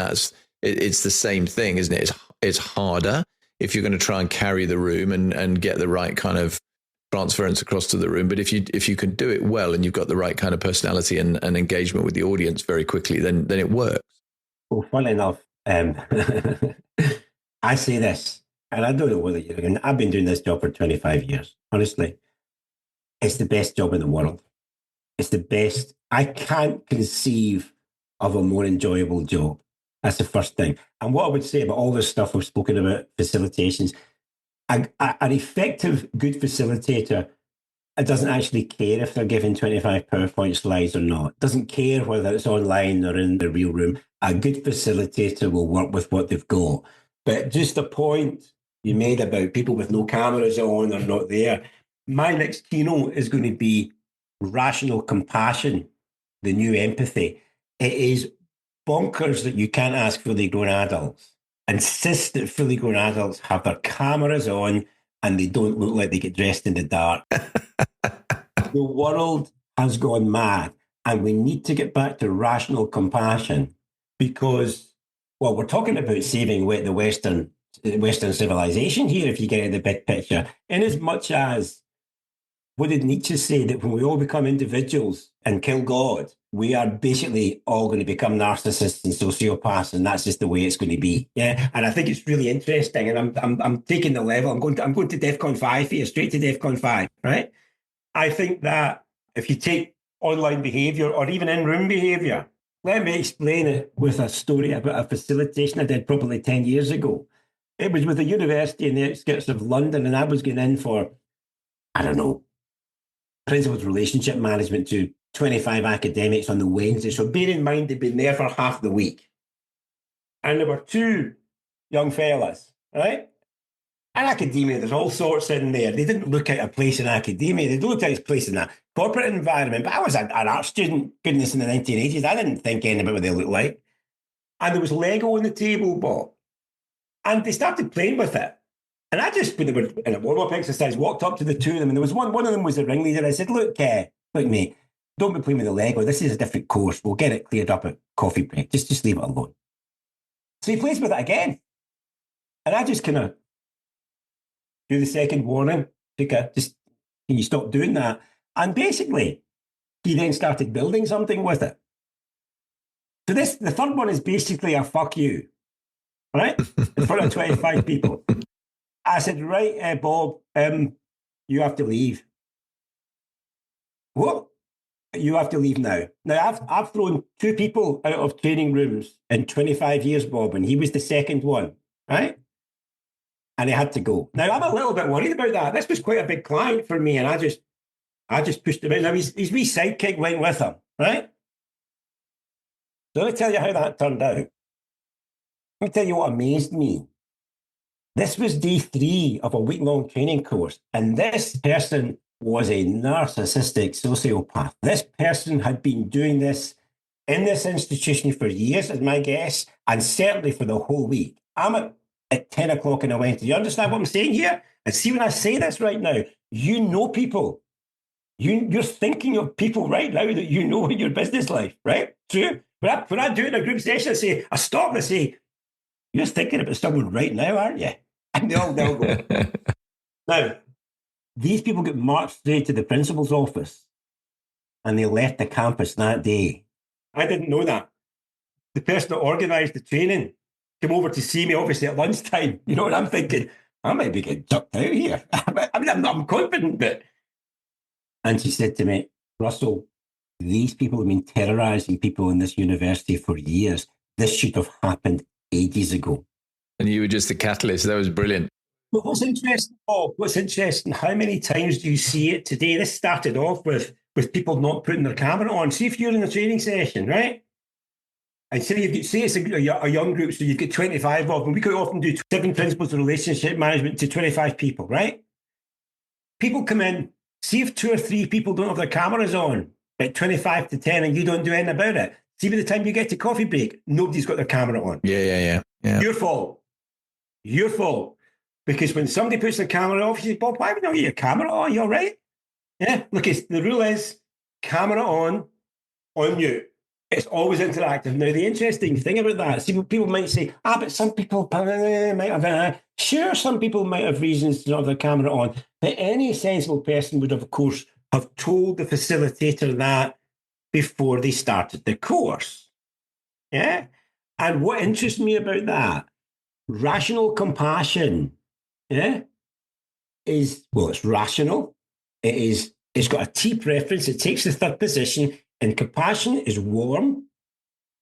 it's the same thing, isn't it? It's harder if you're going to try and carry the room and get the right kind of transference across to the room. But if you can do it well and you've got the right kind of personality and engagement with the audience very quickly, then it works.
Well, funny enough, I say this. And I don't know whether I've been doing this job for 25 years. Honestly, it's the best job in the world. It's the best. I can't conceive of a more enjoyable job. That's the first thing. And what I would say about all this stuff we've spoken about, facilitations, an effective, good facilitator doesn't actually care if they're given 25 PowerPoint slides or not. Doesn't care whether it's online or in the real room. A good facilitator will work with what they've got. But just the point you made about people with no cameras on or not there. My next keynote is going to be rational compassion, the new empathy. It is bonkers that you can't ask fully grown adults. Insist that fully grown adults have their cameras on and they don't look like they get dressed in the dark. The world has gone mad and we need to get back to rational compassion because, well, we're talking about saving the Western civilization here, if you get in the big picture, in as much as, what did Nietzsche say, that when we all become individuals and kill God, we are basically all going to become narcissists and sociopaths, and that's just the way it's going to be. Yeah, and I think it's really interesting, and I'm taking the level. I'm going to DEFCON 5 here, straight to DEFCON 5. Right? I think that if you take online behaviour or even in-room behaviour, let me explain it with a story about a facilitation I did probably 10 years ago. It was with a university in the outskirts of London, and I was going in for, I don't know, principles relationship management to 25 academics on the Wednesday. So bear in mind, they'd been there for half the week. And there were two young fellas, right? And academia, there's all sorts in there. They didn't look at a place in academia. They looked at a place in a corporate environment. But I was an art student, goodness, in the 1980s. I didn't think anything about what they looked like. And there was Lego on the table, Bob. And they started playing with it. And I just, when they were in a warm-up exercise, walked up to the two of them. And there was one of them was the ringleader. I said, look, mate, don't be playing with the Lego. This is a different course. We'll get it cleared up at coffee break. Just leave it alone. So he plays with it again. And I just kind of do the second warning. Can you stop doing that? And basically, he then started building something with it. So the third one is basically a fuck you, right? In front of 25 people. I said, right, Bob, you have to leave. What? You have to leave now. Now, I've thrown two people out of training rooms in 25 years, Bob, and he was the second one, right? And he had to go. Now, I'm a little bit worried about that. This was quite a big client for me, and I just pushed him out. Now, his wee sidekick went with him, right? So let me tell you how that turned out. Let me tell you what amazed me. This was day 3 of a week-long training course, and this person was a narcissistic sociopath. This person had been doing this in this institution for years, as my guess, and certainly for the whole week. I'm at 10 o'clock on a Wednesday. You understand what I'm saying here? And see, when I say this right now, you know people. You're thinking of people right now that you know in your business life, right? True. When I do it in a group session, I stop and I say, you're thinking about someone right now, aren't you? And they'll go. Now, these people get marched straight to the principal's office and they left the campus that day. I didn't know that. The person that organised the training came over to see me, obviously, at lunchtime. You know what I'm thinking? I might be getting chucked out here. I mean, I'm confident, but... And she said to me, Russell, these people have been terrorising people in this university for years. This should have happened ages ago.
And you were just the catalyst. That was brilliant.
But what's interesting, Bob, how many times do you see it today? This started off with people not putting their camera on. See if you're in a training session, right? And say it's a young group, so you've got 25 of them. We could often do 7 principles of relationship management to 25 people, right? People come in, see if 2 or 3 people don't have their cameras on, at 25 to 10, and you don't do anything about it. See, by the time you get to coffee break, nobody's got their camera on.
Yeah.
Your fault. Because when somebody puts their camera off, you say, Bob, why would you not get your camera on? You all right? Yeah, look, the rule is camera on mute. It's always interactive. Now, the interesting thing about that, see, people might say, but some people might have, sure, some people might have reasons to not have their camera on, but any sensible person would, of course, have told the facilitator that before they started the course. Yeah? And what interests me about that, rational compassion, yeah, it's rational. It's got a T preference. It takes the third position. And compassion is warm,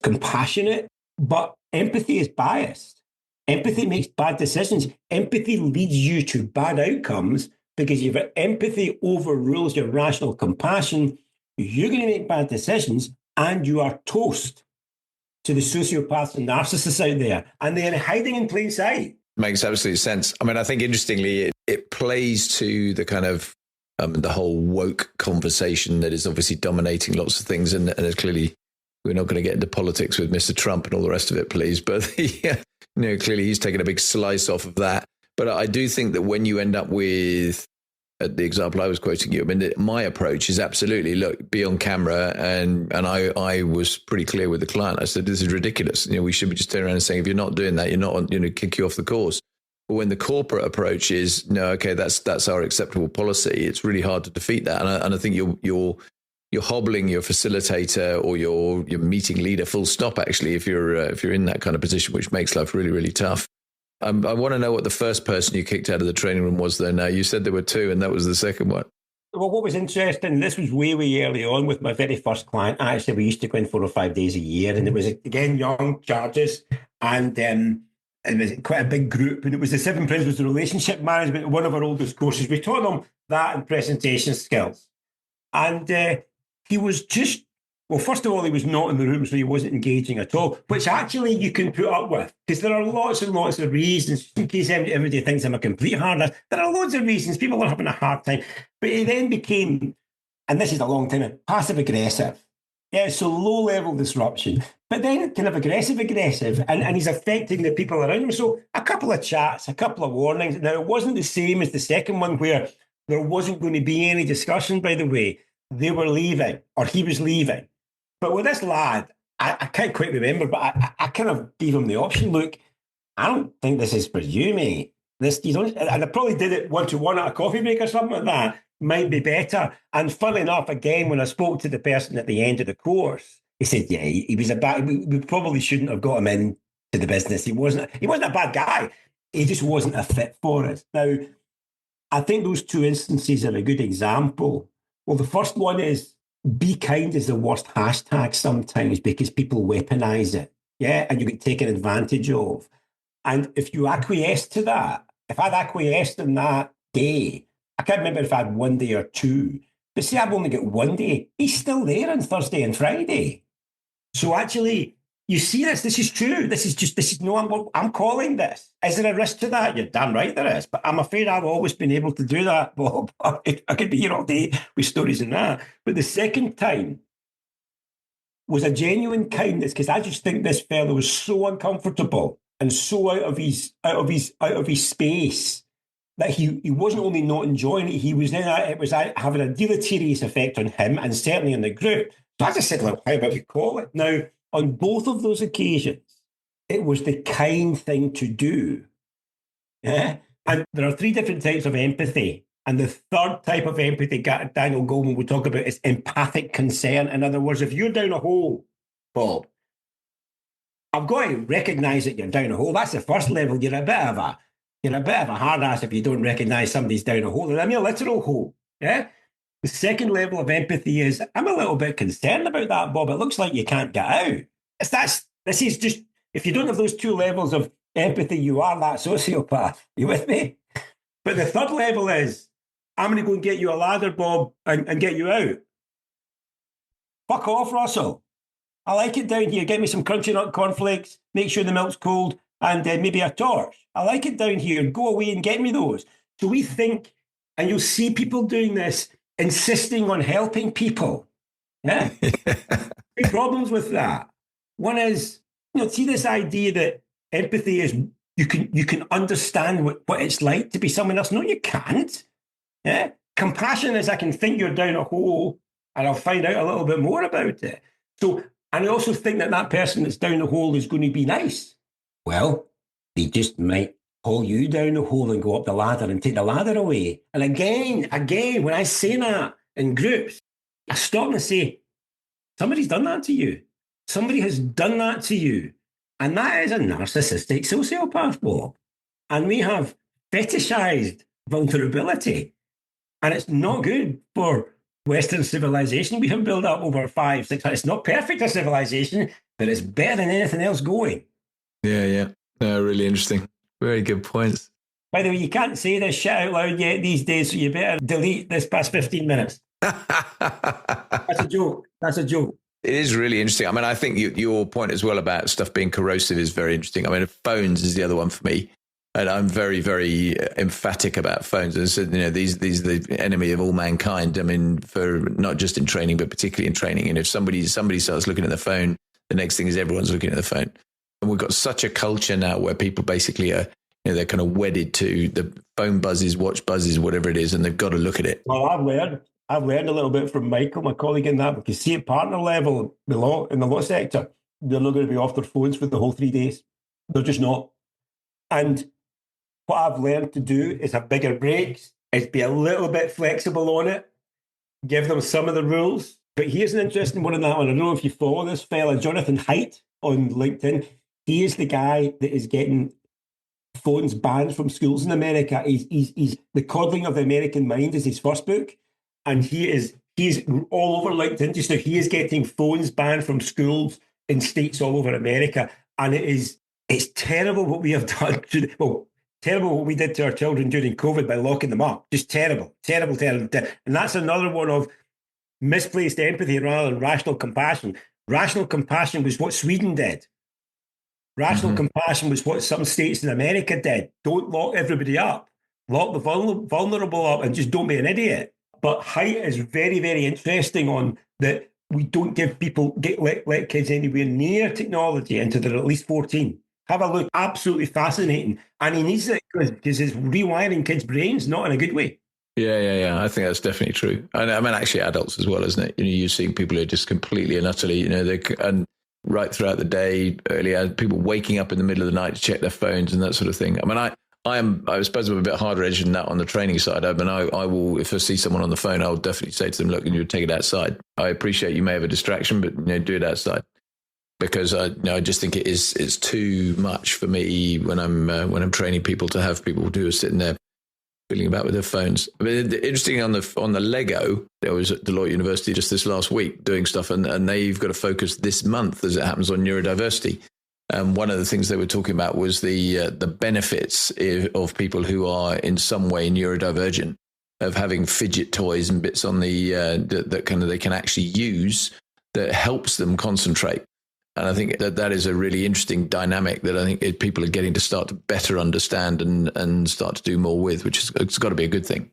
compassionate, but empathy is biased. Empathy makes bad decisions. Empathy leads you to bad outcomes because if empathy overrules your rational compassion, you're going to make bad decisions and you are toast to the sociopaths and narcissists out there. And they're hiding in plain sight.
Makes absolute sense. I mean, I think interestingly, it plays to the kind of the whole woke conversation that is obviously dominating lots of things. And clearly, we're not going to get into politics with Mr. Trump and all the rest of it, please. But clearly he's taken a big slice off of that. But I do think that when you end up with the example I was quoting you, I mean, my approach is absolutely, look, be on camera. And I was pretty clear with the client. I said, this is ridiculous. We should be just turning around and saying, if you're not doing that, you're not on, kick you off the course. But when the corporate approach is, no, okay, that's our acceptable policy, it's really hard to defeat that. And I think you're hobbling your facilitator or your meeting leader full stop, actually, if you're in that kind of position, which makes life really, really tough. I want to know what the first person you kicked out of the training room was there now. You said there were 2 and that was the second one.
Well, what was interesting, this was way early on with my very first client. Actually, we used to go in 4 or 5 days a year, and it was, again, young charges, and it was quite a big group, and it was the 7 principles of relationship management, one of our oldest courses. We taught them that and presentation skills. And he was just, well, first of all, he was not in the room, so he wasn't engaging at all, which actually you can put up with, because there are lots and lots of reasons, in case everybody thinks I'm a complete hard ass. There are loads of reasons. People are having a hard time. But he then became, and this is a long time, passive-aggressive. Yeah, so low-level disruption. But then kind of aggressive, and he's affecting the people around him. So a couple of chats, a couple of warnings. Now, it wasn't the same as the second one where there wasn't going to be any discussion, by the way. They were leaving, or he was leaving. But with this lad, I can't quite remember, but I kind of gave him the option, look, I don't think this is for you, mate. And I probably did it 1-to-1 at a coffee break or something like that. Might be better. And funnily enough, again, when I spoke to the person at the end of the course, he said, yeah, he was we probably shouldn't have got him into the business. He wasn't a bad guy. He just wasn't a fit for it. Now, I think those 2 instances are a good example. Well, the first one is be kind is the worst hashtag sometimes because people weaponize it. Yeah. And you get taken advantage of. And if you acquiesce to that, if I'd acquiesced in that day, I can't remember if I had 1 day or 2, but say I've only got 1 day, he's still there on Thursday and Friday. So actually, you see this is true. I'm calling this. Is there a risk to that? You're damn right there is. But I'm afraid I've always been able to do that, Bob. I could be here all day with stories and that. But the second time was a genuine kindness because I just think this fellow was so uncomfortable and so out of his space that he wasn't only not enjoying it, it was having a deleterious effect on him and certainly on the group. So I just said, look, how about we call it? Now, on both of those occasions, it was the kind thing to do. Yeah? And there are 3 different types of empathy. And the third type of empathy Daniel Goleman will talk about is empathic concern. In other words, if you're down a hole, Bob, I've got to recognise that you're down a hole. That's the first level. You're a bit of a hard ass if you don't recognise somebody's down a hole. And I mean a literal hole. Yeah. The second level of empathy is, I'm a little bit concerned about that, Bob. It looks like you can't get out. This is just, if you don't have those two levels of empathy, you are that sociopath. You with me? But the third level is, I'm going to go and get you a ladder, Bob, and get you out. Fuck off, Russell. I like it down here. Get me some crunchy nut cornflakes, make sure the milk's cold, and maybe a torch. I like it down here. Go away and get me those. So we think, and you'll see people doing this, insisting on helping people. Yeah. Big problems with that. One is, see this idea that empathy is you can understand what it's like to be someone else. No, you can't. Yeah. Compassion is I can think you're down a hole and I'll find out a little bit more about it. So, and I also think that person that's down the hole is going to be nice. Well, they just might pull you down the hole and go up the ladder and take the ladder away. And again, when I say that in groups, I stop and say, somebody's done that to you. Somebody has done that to you. And that is a narcissistic sociopath, Bob. And we have fetishized vulnerability. And it's not good for Western civilization we have built up over 500-600. It's not perfect a civilization, but it's better than anything else going.
Yeah. No, really interesting. Very good points.
By the way, you can't say this shit out loud yet these days, so you better delete this past 15 minutes. That's a joke.
It is really interesting. I mean, I think your point as well about stuff being corrosive is very interesting. I mean, phones is the other one for me. And I'm very, very emphatic about phones. And so, these are the enemy of all mankind. I mean, for not just in training, but particularly in training. And if somebody starts looking at the phone, the next thing is everyone's looking at the phone. And we've got such a culture now where people basically are, they're kind of wedded to the phone buzzes, watch buzzes, whatever it is, and they've got to look at it.
Well, I've learned a little bit from Michael, my colleague, in that, because see at partner level, in the law sector, they're not going to be off their phones for the whole 3 days. They're just not. And what I've learned to do is have bigger breaks, is be a little bit flexible on it, give them some of the rules. But here's an interesting one on that one. I don't know if you follow this fella, Jonathan Haidt on LinkedIn. He is the guy that is getting phones banned from schools in America. He's The Coddling of the American Mind is his first book. And he's all over LinkedIn just now. He is getting phones banned from schools in states all over America. And it's terrible what we have done. Terrible what we did to our children during COVID by locking them up. Just terrible. And that's another one of misplaced empathy rather than rational compassion. Rational compassion was what Sweden did. Rational compassion was what some states in America did. Don't lock everybody up. Lock the vulnerable up and just don't be an idiot. But Haidt is very, very interesting on that we don't give people, let kids anywhere near technology until they're at least 14. Have a look. Absolutely fascinating. And he needs it because it's rewiring kids' brains, not in a good way.
Yeah. I think that's definitely true. And I mean, actually adults as well, isn't it? You're seeing people who are just completely and utterly, and right throughout the day, earlier, people waking up in the middle of the night to check their phones and that sort of thing. I mean, I suppose I'm a bit harder edged than that on the training side. I mean, I will, if I see someone on the phone, I'll definitely say to them, look, you take it outside. I appreciate you may have a distraction, but do it outside. Because I just think it's too much for me when I'm training people to have people who are sitting there fiddling about with their phones. I mean, interesting on the Lego, I was at Deloitte University just this last week doing stuff, and they've got to focus this month, as it happens, on neurodiversity. One of the things they were talking about was the benefits of people who are in some way neurodivergent, of having fidget toys and bits on that kind of they can actually use that helps them concentrate. And I think that is a really interesting dynamic that I think people are getting to start to better understand and start to do more with, which it's got to be a good thing.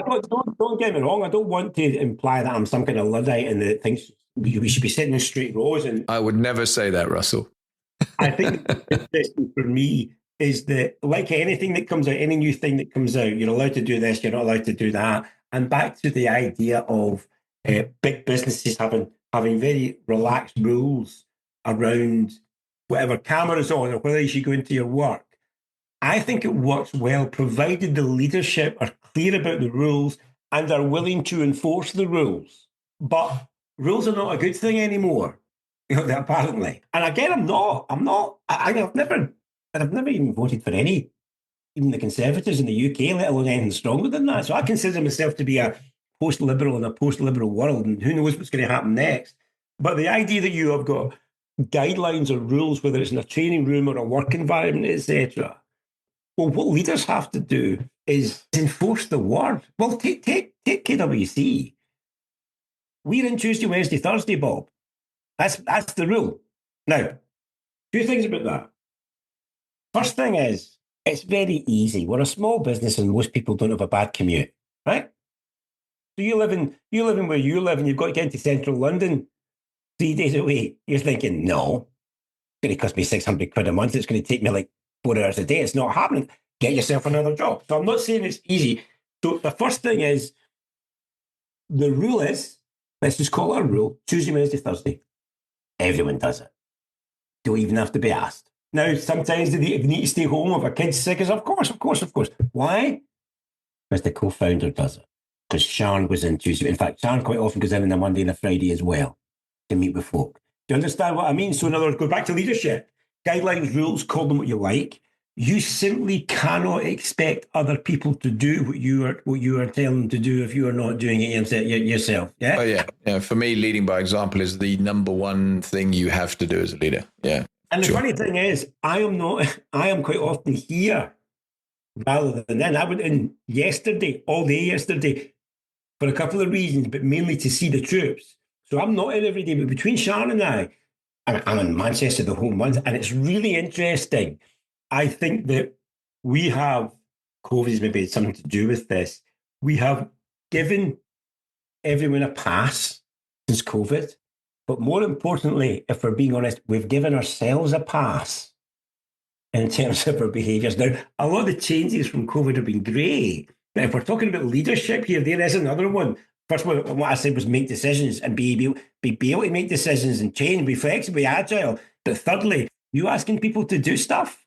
Don't get me wrong. I don't want to imply that I'm some kind of Luddite and that thinks we should be sitting in straight rows. And
I would never say that, Russell.
I think the interesting for me is that, like anything that comes out, any new thing that comes out, you're allowed to do this, you're not allowed to do that. And back to the idea of big businesses having very relaxed rules around whatever camera's on or whether you should go into your work. I think it works well, provided the leadership are clear about the rules and are willing to enforce the rules. But rules are not a good thing anymore, apparently. And again, I've never even voted for any, even the Conservatives in the UK, let alone anything stronger than that. So I consider myself to be a post-liberal in a post-liberal world, and who knows what's going to happen next. But the idea that you have got guidelines or rules, whether it's in a training room or a work environment, etc. Well, what leaders have to do is enforce the word. Well, take KWC. We're in Tuesday, Wednesday, Thursday, Bob. That's the rule. Now, two things about that. First thing is, it's very easy. We're a small business and most people don't have a bad commute, right? So you live in where you live and you've got to get into central London 3 days a week. You're thinking, no, it's going to cost me 600 quid a month. It's going to take me like 4 hours a day. It's not happening. Get yourself another job. So I'm not saying it's easy. So the first thing is, the rule is, let's just call it a rule, Tuesday, Wednesday, Thursday. Everyone does it. Don't even have to be asked. Now, sometimes they need to stay home if a kid's sick. Of course. Why? Because the co-founder does it. Because Sean goes in Tuesday. In fact, Sean quite often goes in on a Monday and a Friday as well to meet with folk. Do you understand what I mean? So in other words, go back to leadership. Guidelines, rules, call them what you like. You simply cannot expect other people to do what you are telling them to do if you are not doing it yourself. Yeah.
Oh yeah. For me, leading by example is the number one thing you have to do as a leader. Yeah.
And the funny thing is, I am quite often here rather than then. I went in all day yesterday, for a couple of reasons, but mainly to see the troops. So I'm not in every day, but between Sharon and I'm in Manchester the whole month, and it's really interesting. I think that COVID's maybe something to do with this. We have given everyone a pass since COVID. But more importantly, if we're being honest, we've given ourselves a pass in terms of our behaviours. Now, a lot of the changes from COVID have been great. But if we're talking about leadership here, there is another one. First one, what I said was make decisions and be able to make decisions and change, be flexible, be agile. But thirdly, you asking people to do stuff,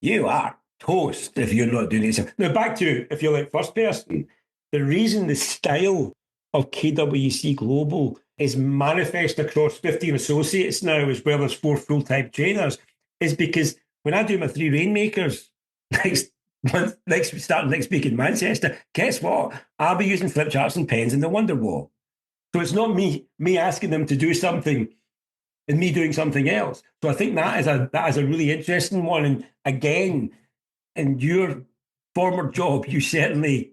you are toast if you're not doing it. Now, back to, if you're like first person, the reason the style of KWC Global is manifest across 15 associates now, as well as 4 full-time trainers, is because when I do my 3 Rainmakers next week in Manchester, guess what? I'll be using flip charts and pens in the Wonderwall. So it's not me asking them to do something and me doing something else. So I think that is a really interesting one. And again, in your former job, you certainly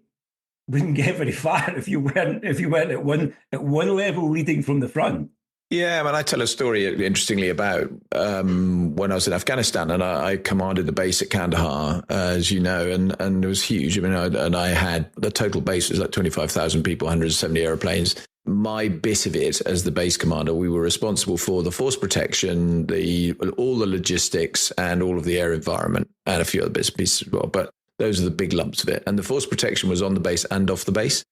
wouldn't get very far if you weren't at one level leading from the front.
Yeah, I tell a story, interestingly, about when I was in Afghanistan, and I commanded the base at Kandahar, as you know, and it was huge. I mean, I had the total base was like 25,000 people, 170 airplanes. My bit of it as the base commander, we were responsible for the force protection, all the logistics, and all of the air environment, and a few other bits and pieces as well. But those are the big lumps of it. And the force protection was on the base and off the base.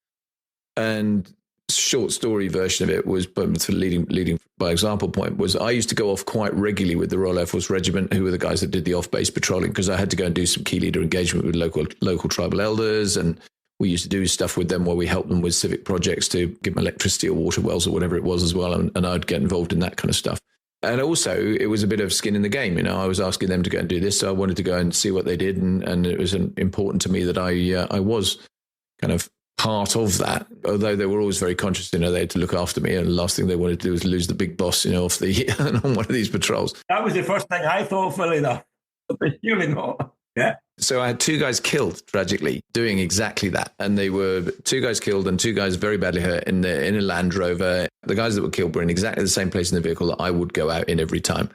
And short story version of it was, but for leading by example point, was I used to go off quite regularly with the Royal Air Force Regiment, who were the guys that did the off-base patrolling, because I had to go and do some key leader engagement with local tribal elders. And we used to do stuff with them where we helped them with civic projects to give them electricity or water wells or whatever it was as well. And I'd get involved in that kind of stuff. And also, it was a bit of skin in the game. You know, I was asking them to go and do this, so I wanted to go and see what they did, and it was important to me that I was kind of part of that. Although they were always very conscious, they had to look after me, and the last thing they wanted to do was lose the big boss, off on one of these patrols.
That was the first thing I thought, funnily enough, but surely not. Yeah.
So I had 2 guys killed, tragically, doing exactly that. And they were 2 guys killed and 2 guys very badly hurt in a Land Rover. The guys that were killed were in exactly the same place in the vehicle that I would go out in every time.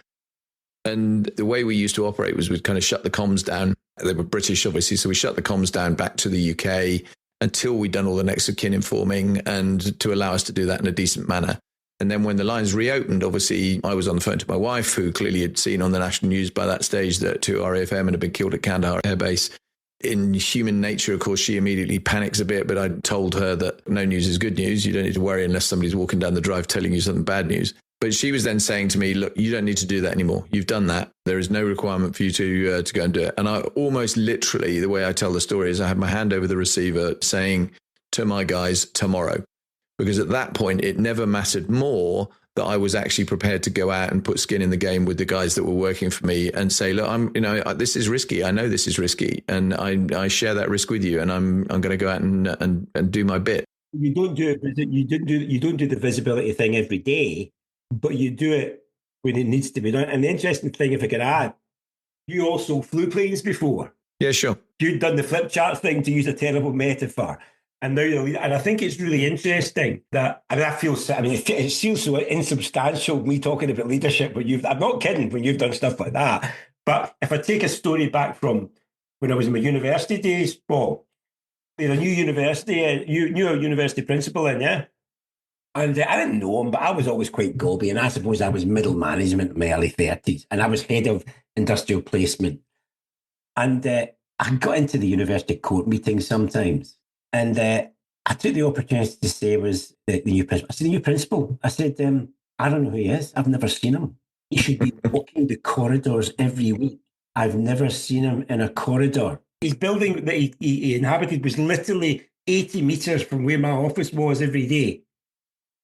And the way we used to operate was we'd kind of shut the comms down. They were British, obviously, so we shut the comms down back to the UK until we'd done all the next of kin informing, and to allow us to do that in a decent manner. And then when the lines reopened, obviously, I was on the phone to my wife, who clearly had seen on the national news by that stage that 2 RAF airmen had been killed at Kandahar Air Base. In human nature, of course, she immediately panics a bit, but I told her that no news is good news. You don't need to worry unless somebody's walking down the drive telling you something bad news. But she was then saying to me, look, you don't need to do that anymore. You've done that. There is no requirement for you to go and do it. And I almost literally, the way I tell the story is I had my hand over the receiver saying to my guys, tomorrow. Because at that point, it never mattered more that I was actually prepared to go out and put skin in the game with the guys that were working for me and say, look, this is risky. I know this is risky, and I share that risk with you, and I'm going to go out and do my bit.
you don't do it. You don't do the visibility thing every day, but you do it when it needs to be done. And the interesting thing, if I could add, you also flew planes before.
Yeah, sure.
You'd done the flip chart thing, to use a terrible metaphor. And now you're leading. And I think it's really interesting that, it feels so insubstantial, me talking about leadership, but I'm not kidding when you've done stuff like that. But if I take a story back from when I was in my university days, Paul, we had a new university, you knew a university principal in, yeah? And I didn't know him, but I was always quite gobby. And I suppose I was middle management in my early 30s. And I was head of industrial placement. And I got into the university court meetings sometimes. And I took the opportunity to say, was the new principal. I said, the new principal. I said, I don't know who he is. I've never seen him. He should be walking the corridors every week. I've never seen him in a corridor. His building that he inhabited was literally 80 metres from where my office was every day.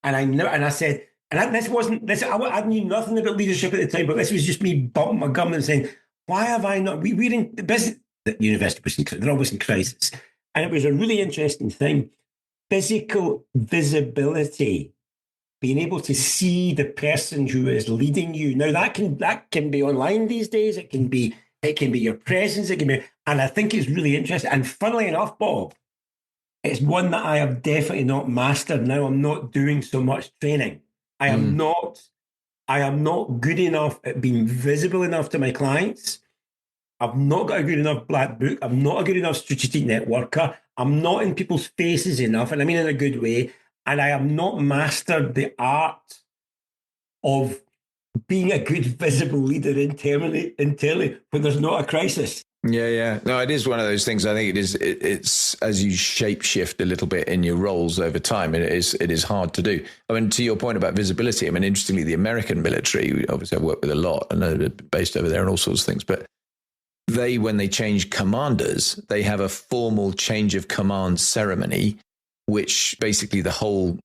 And I said, I knew nothing about leadership at the time, but this was just me bumping my gum and saying, why have I not? We're in the business. The university they're always in crisis. And it was a really interesting thing. Physical visibility, being able to see the person who is leading you. Now that can be online these days. It can be your presence. And I think it's really interesting. And funnily enough, Bob, it's one that I have definitely not mastered. Now I'm not doing so much training. I am not good enough at being visible enough to my clients. I've not got a good enough black book. I'm not a good enough strategic networker. I'm not in people's faces enough, and I mean in a good way. And I have not mastered the art of being a good visible leader internally when there's not a crisis.
Yeah. No, it is one of those things. I think it's as you shape shift a little bit in your roles over time, it is hard to do. I mean, to your point about visibility, I mean, interestingly, the American military, obviously I've worked with a lot, and they're based over there and all sorts of things, but when they change commanders, they have a formal change of command ceremony, which basically the whole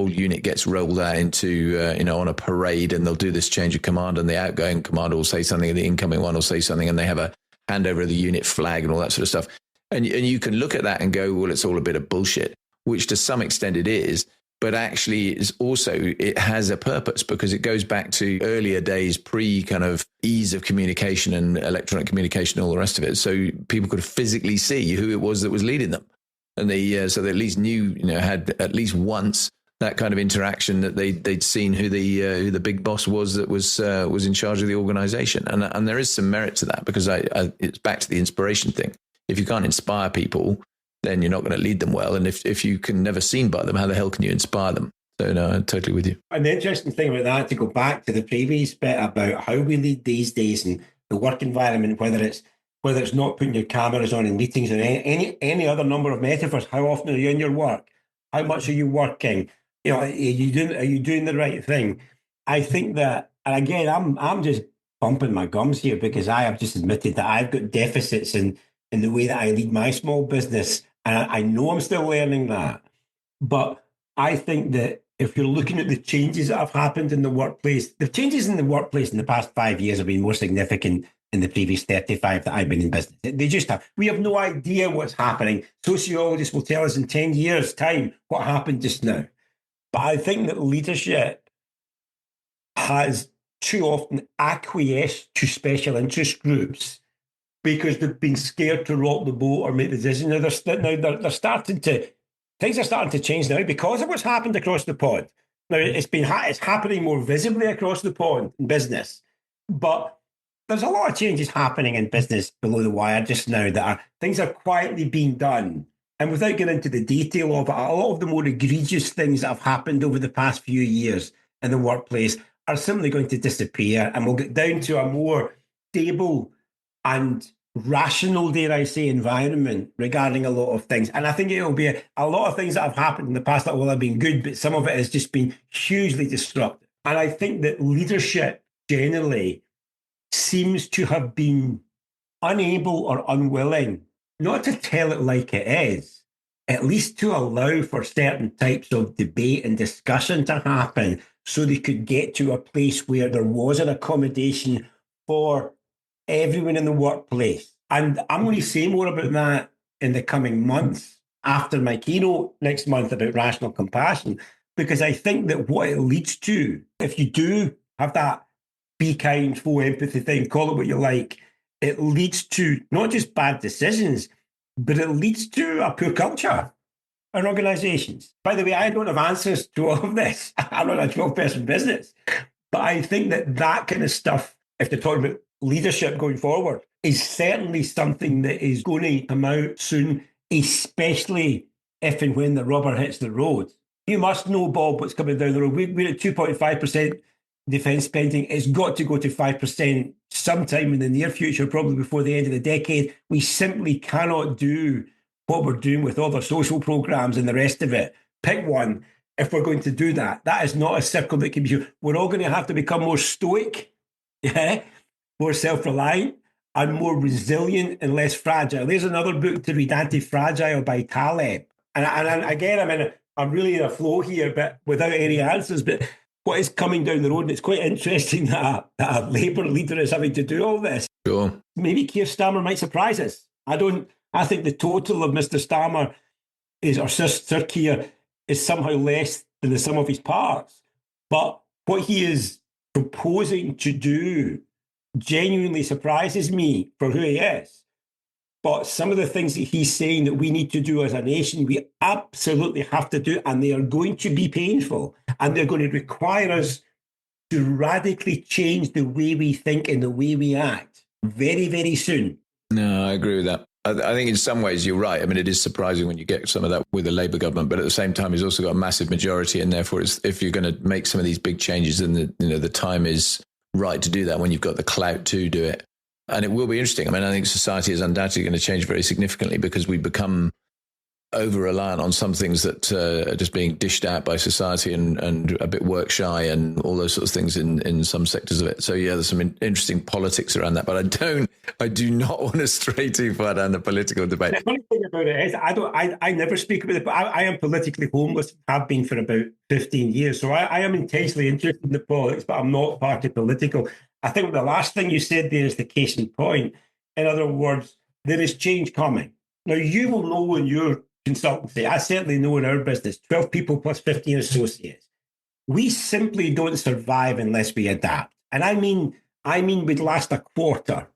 unit gets rolled out into, on a parade, and they'll do this change of command, and the outgoing commander will say something and the incoming one will say something, and they have a handover of the unit flag and all that sort of stuff. And you can look at that and go, well, it's all a bit of bullshit, which to some extent it is. But actually, it has a purpose, because it goes back to earlier days, pre kind of ease of communication and electronic communication and all the rest of it. So people could physically see who it was that was leading them. And so they at least knew, had at least once that kind of interaction, that they'd seen who the big boss was that was in charge of the organization. And there is some merit to that, because it's back to the inspiration thing. If you can't inspire people, then you're not going to lead them well. And if you can never seen by them, how the hell can you inspire them? So no, I'm totally with you.
And the interesting thing about that, to go back to the previous bit about how we lead these days and the work environment, whether it's not putting your cameras on in meetings or any other number of metaphors, how often are you in your work? How much are you working? Are you doing the right thing? I think that, and again, I'm just bumping my gums here, because I have just admitted that I've got deficits in the way that I lead my small business. And I know I'm still learning that. But I think that if you're looking at the changes that have happened in the workplace, the changes in the workplace in the past 5 years have been more significant in the previous 35 that I've been in business. They just have. We have no idea what's happening. Sociologists will tell us in 10 years' time what happened just now. But I think that leadership has too often acquiesced to special interest groups, because they've been scared to rock the boat or make the decision. Now they're starting to, things are starting to change now because of what's happened across the pond. Now it's happening more visibly across the pond in business, but there's a lot of changes happening in business below the wire just now things are quietly being done. And without getting into the detail of it, a lot of the more egregious things that have happened over the past few years in the workplace are simply going to disappear, and we'll get down to a more stable and rational, dare I say, environment regarding a lot of things. And I think it'll be a lot of things that have happened in the past that will have been good, but some of it has just been hugely disruptive. And I think that leadership generally seems to have been unable or unwilling not to tell it like it is, at least to allow for certain types of debate and discussion to happen, so they could get to a place where there was an accommodation for everyone in the workplace. And I'm going to say more about that in the coming months. after my keynote next month about rational compassion, because I think that what it leads to, if you do have that be kind, full empathy thing, call it what you like, it leads to not just bad decisions, but it leads to a poor culture in organizations. By the way, I don't have answers to all of this. I'm not a 12-person business. But I think that that kind of stuff, if they're talking about leadership going forward, is certainly something that is going to come out soon, especially if and when the rubber hits the road. You must know, Bob, what's coming down the road. We're at 2.5% defence spending. It's got to go to 5% sometime in the near future, probably before the end of the decade. We simply cannot do what we're doing with all the social programmes and the rest of it. Pick one. If we're going to do that, that is not a circle that can be. We're all going to have to become more stoic, more self-reliant, and more resilient and less fragile. There's another book to read, Anti-Fragile by Taleb. And again, I'm really in a flow here, but without any answers. But what is coming down the road, and it's quite interesting that a Labour leader is having to do all this.
Sure.
Maybe Keir Starmer might surprise us. I think the total of Mr. Starmer or Sir Keir is somehow less than the sum of his parts. But what he is proposing to do genuinely surprises me for who he is. But some of the things that he's saying that we need to do as a nation, we absolutely have to do, and they are going to be painful, and they're going to require us to radically change the way we think and the way we act very, very soon.
No, I agree with that. I think in some ways you're right. I mean, it is surprising when you get some of that with the Labour government, but at the same time, he's also got a massive majority, and therefore, if you're going to make some of these big changes, then the time is right to do that when you've got the clout to do it. And it will be interesting. I mean, I think society is undoubtedly going to change very significantly because we become over-reliant on some things that are just being dished out by society and a bit work shy and all those sorts of things in some sectors of it. So yeah, there's some interesting politics around that, but I do not want to stray too far down the political debate.
The funny thing about it is I never speak about it, but I am politically homeless, have been for about 15 years. So I am intensely interested in the politics, but I'm not party political. I think the last thing you said there is the case in point. In other words, there is change coming. Now, you will know in your consultancy, I certainly know in our business, 12 people plus 15 associates. We simply don't survive unless we adapt. And I mean we'd last a quarter.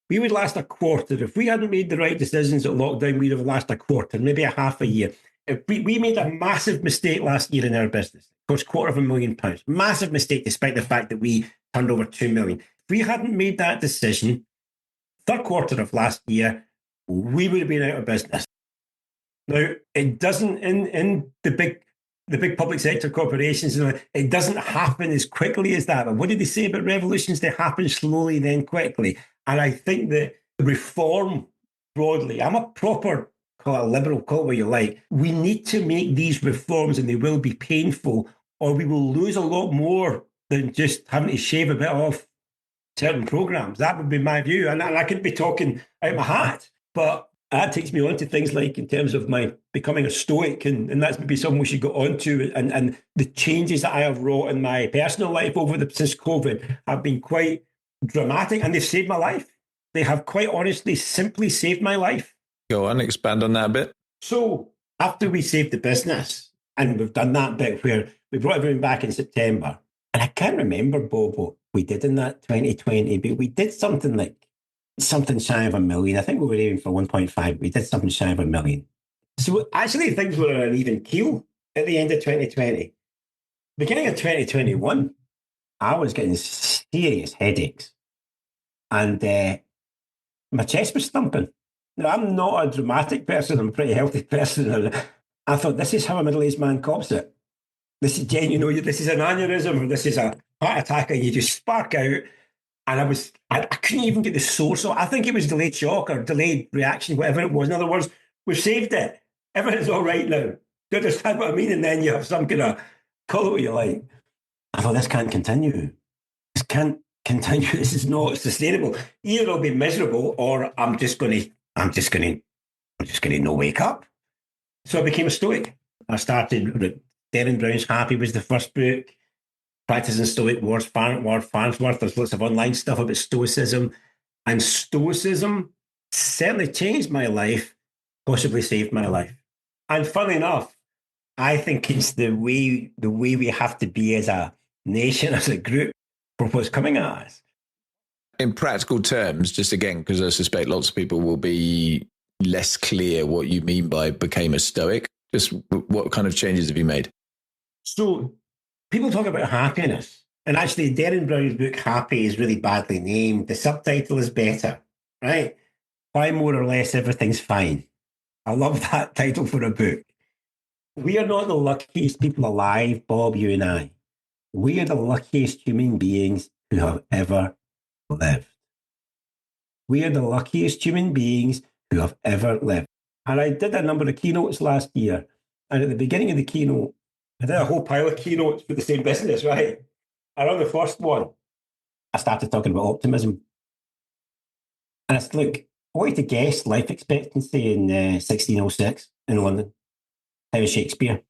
We would last a quarter. If we hadn't made the right decisions at lockdown, we'd have lasted a quarter, maybe a half a year. If we made a massive mistake last year in our business. It cost £250,000. Massive mistake, despite the fact that we turned over 2 million. If we hadn't made that decision, third quarter of last year, we would have been out of business. Now, it doesn't in the big public sector corporations, it doesn't happen as quickly as that. But what did they say about revolutions? They happen slowly, then quickly. And I think that reform broadly, I'm a proper, call it a liberal, call it what you like. We need to make these reforms, and they will be painful, or we will lose a lot more than just having to shave a bit off certain programs. That would be my view. And I could be talking out my hat, but that takes me on to things like in terms of my becoming a stoic, and that's maybe something we should go on to. And the changes that I have wrought in my personal life since COVID have been quite dramatic, and they've saved my life. They have quite honestly simply saved my life.
Go on, expand on that a bit.
So after we saved the business, and we've done that bit where we brought everything back in September, and I can't remember, Bob, what we did in that 2020, but we did something shy of 1 million. I think we were aiming for 1.5. We did something shy of 1 million. So actually things were on an even keel at the end of 2020. Beginning of 2021, I was getting serious headaches, and my chest was thumping. Now, I'm not a dramatic person. I'm a pretty healthy person. I thought, this is how a middle-aged man cops it. This is genuine, this is an aneurysm, or this is a heart attack, and you just spark out. And I couldn't even get the source. So I think it was delayed shock or delayed reaction, whatever it was. In other words, we've saved it. Everything's all right now. Do you understand what I mean? And then you have some kind of, call it what you like. I thought, this can't continue. This can't continue. This is not sustainable. Either I'll be miserable, or I'm just going to not wake up. So I became a stoic. I started, Derren Brown's Happy was the first book. Practicing Stoic Ward Farnsworth. There's lots of online stuff about Stoicism. And Stoicism certainly changed my life, possibly saved my life. And funnily enough, I think it's the way we have to be as a nation, as a group, for what's coming at us.
In practical terms, just again, because I suspect lots of people will be less clear what you mean by became a stoic, just what kind of changes have you made?
So people talk about happiness. And actually, Derren Brown's book, Happy, is really badly named. The subtitle is better, right? Why more or less everything's fine. I love that title for a book. We are not the luckiest people alive, Bob, you and I. We are the luckiest human beings who have ever lived. We are the luckiest human beings who have ever lived. And I did a number of keynotes last year. And at the beginning of the keynote, I did a whole pile of keynotes for the same business, right? And on the first one, I started talking about optimism. And it's like, I want you to guess life expectancy in 1606 in London. How was Shakespeare?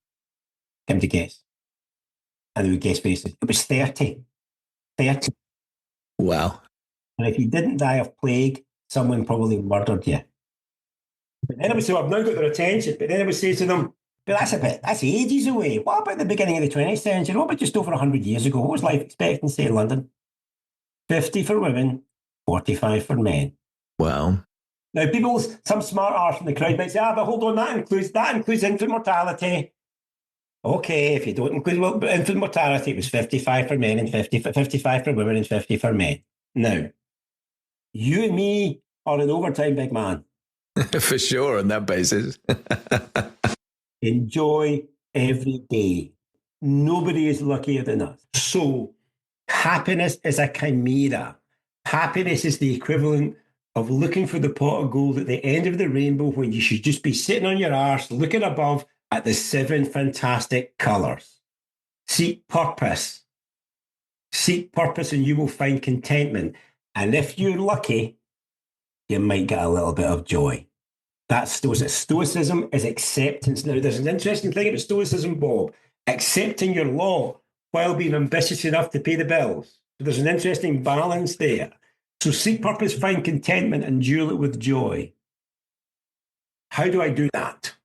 Come to guess. And they would guess faces. It was 30. 30.
Wow.
And if you didn't die of plague, someone probably murdered you. But then I would say, well, I've now got their attention. But then I would say to them, but that's ages away. What about the beginning of the 20th century? What about just over 100 years ago? What was life expectancy in London? 50 for women, 45 for men.
Wow.
Now, some smart arse in the crowd might say, but hold on, that includes infant mortality. Okay, if you don't include infant mortality, it was 55 for men and 55 for women and 50 for men. Now, you and me are in overtime, big man.
For sure, on that basis.
Enjoy every day. Nobody is luckier than us. So, happiness is a chimera. Happiness is the equivalent of looking for the pot of gold at the end of the rainbow when you should just be sitting on your arse, looking above at the 7 fantastic colours. Seek purpose. Seek purpose and you will find contentment. And if you're lucky, you might get a little bit of joy. That's Stoicism. Stoicism is acceptance. Now, there's an interesting thing about Stoicism, Bob. Accepting your lot while being ambitious enough to pay the bills. So there's an interesting balance there. So seek purpose, find contentment, and duel it with joy. How do I do that?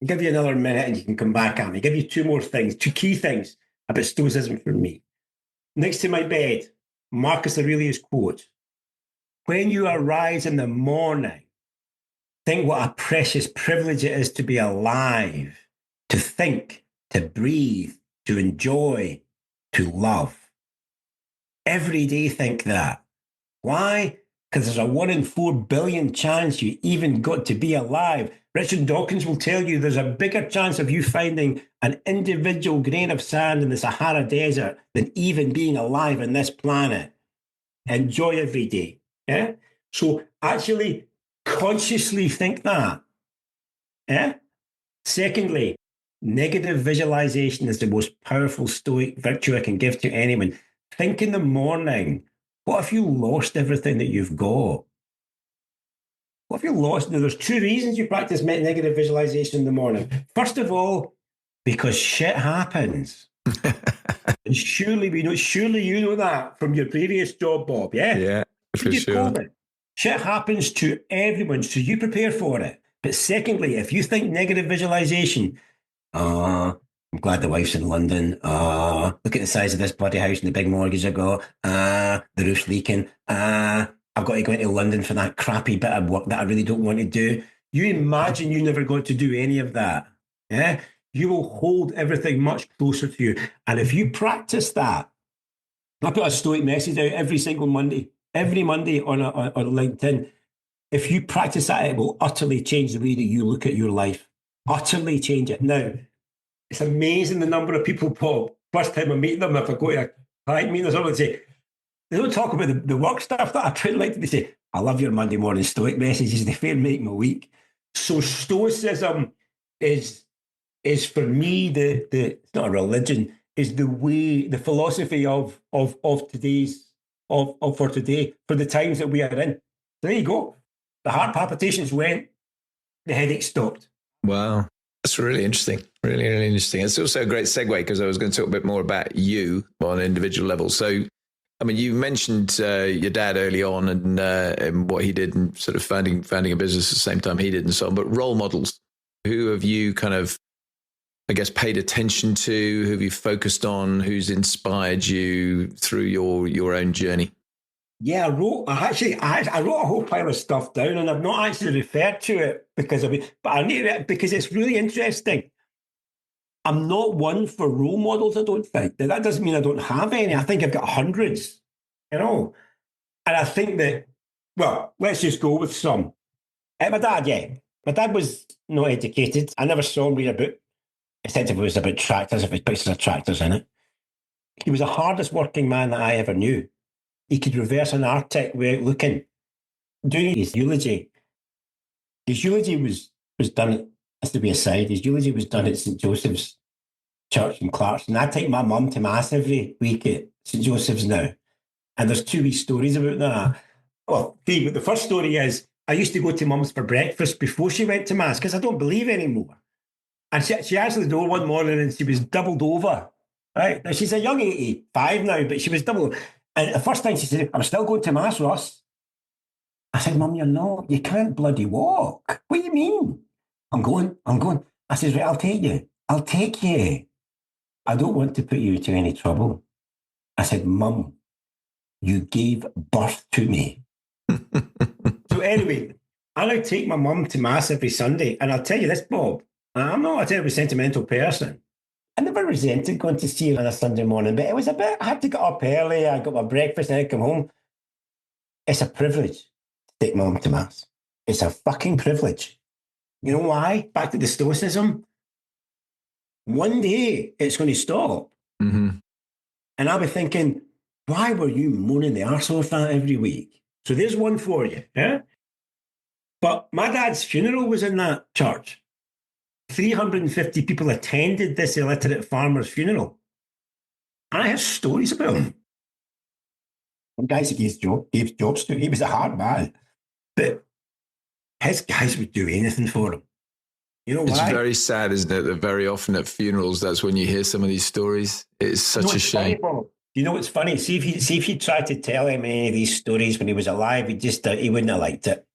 I'll give you another minute and you can come back at me. I'll give you 2 more things, 2 key things about Stoicism for me. Next to my bed, Marcus Aurelius quote, when you arise in the morning, think what a precious privilege it is to be alive, to think, to breathe, to enjoy, to love. Every day think that. Why? Because there's a 1 in 4 billion chance you even got to be alive. Richard Dawkins will tell you there's a bigger chance of you finding an individual grain of sand in the Sahara Desert than even being alive on this planet. Enjoy every day. Yeah? So actually consciously think that. Yeah? Secondly, negative visualization is the most powerful stoic virtue I can give to anyone. Think in the morning, what if you lost everything that you've got? What if you lost? Now, there's 2 reasons you practice negative visualization in the morning. First of all, because shit happens. And surely you know that from your previous job, Bob, yeah?
Yeah, for sure.
COVID. Shit happens to everyone, so you prepare for it. But secondly, if you think negative visualization, I'm glad the wife's in London. Look at the size of this bloody house and the big mortgage I got. The roof's leaking. I've got to go into London for that crappy bit of work that I really don't want to do. You imagine you never got to do any of that. Yeah? You will hold everything much closer to you. And if you practice that, I put a stoic message out every single Monday. Every Monday on LinkedIn. If you practice that, it will utterly change the way that you look at your life. Utterly change it. Now, it's amazing the number of people, Bob, first time I meet them, if I go to a client meeting or something, they don't talk about the work stuff that I pretty like. They say, I love your Monday morning stoic messages. They fair make my week. So Stoicism is for me, it's not a religion, is the way, the philosophy of today's, for today, for the times that we are in. So there you go. The heart palpitations went, the headache stopped.
Wow. That's really interesting. Really, really interesting. It's also a great segue because I was going to talk a bit more about you on an individual level. So, I mean, you mentioned your dad early on and what he did and sort of founding a business at the same time he did and so on, but role models. Who have you kind of, I guess, paid attention to? Who have you focused on? Who's inspired you through your own journey?
Yeah, I wrote a whole pile of stuff down, and I've not actually referred to it but I need it because it's really interesting. I'm not one for role models, I don't think. Now, that doesn't mean I don't have any. I think I've got hundreds, you know. And I think that, well, let's just go with some. My dad, yeah. My dad was not educated. I never saw him read a book, except if it was about tractors, if it was pictures of tractors in it. He was the hardest working man that I ever knew. He could reverse an Arctic without looking. Doing his eulogy was done, as to be aside, his eulogy was done at St. Joseph's Church in Clarkson. I take my mum to Mass every week at St. Joseph's now. And there's two wee stories about that. Well, the first story is I used to go to Mum's for breakfast before she went to Mass because I don't believe anymore. And she answered the door one morning and she was doubled over. Right? Now, she's a young 85 now, but she was doubled. And the first time she said, I'm still going to Mass, Ross. I said, Mum, you're not. You can't bloody walk. What do you mean? I'm going. I said, right, I'll take you. I'll take you. I don't want to put you to any trouble. I said, Mum, you gave birth to me. So anyway, I now take my mum to Mass every Sunday. And I'll tell you this, Bob, I'm not a terribly sentimental person. I never resented going to see her on a Sunday morning, but it was a bit, I had to get up early. I got my breakfast and I come home. It's a privilege to take my mum to Mass. It's a fucking privilege. You know why? Back to the Stoicism. One day it's going to stop.
Mm-hmm.
And I'll be thinking, why were you moaning the arse off that every week? So there's one for you. Yeah? But my dad's funeral was in that church. 350 people attended this illiterate farmer's funeral. And I have stories about him. Some guys he gave jobs to. He was a hard man. But his guys would do anything for him. You know why?
It's very sad, isn't it, that very often at funerals, that's when you hear some of these stories. It's such a shame.
You know what's funny? See if you tried to tell him any of these stories when he was alive, he wouldn't have liked it.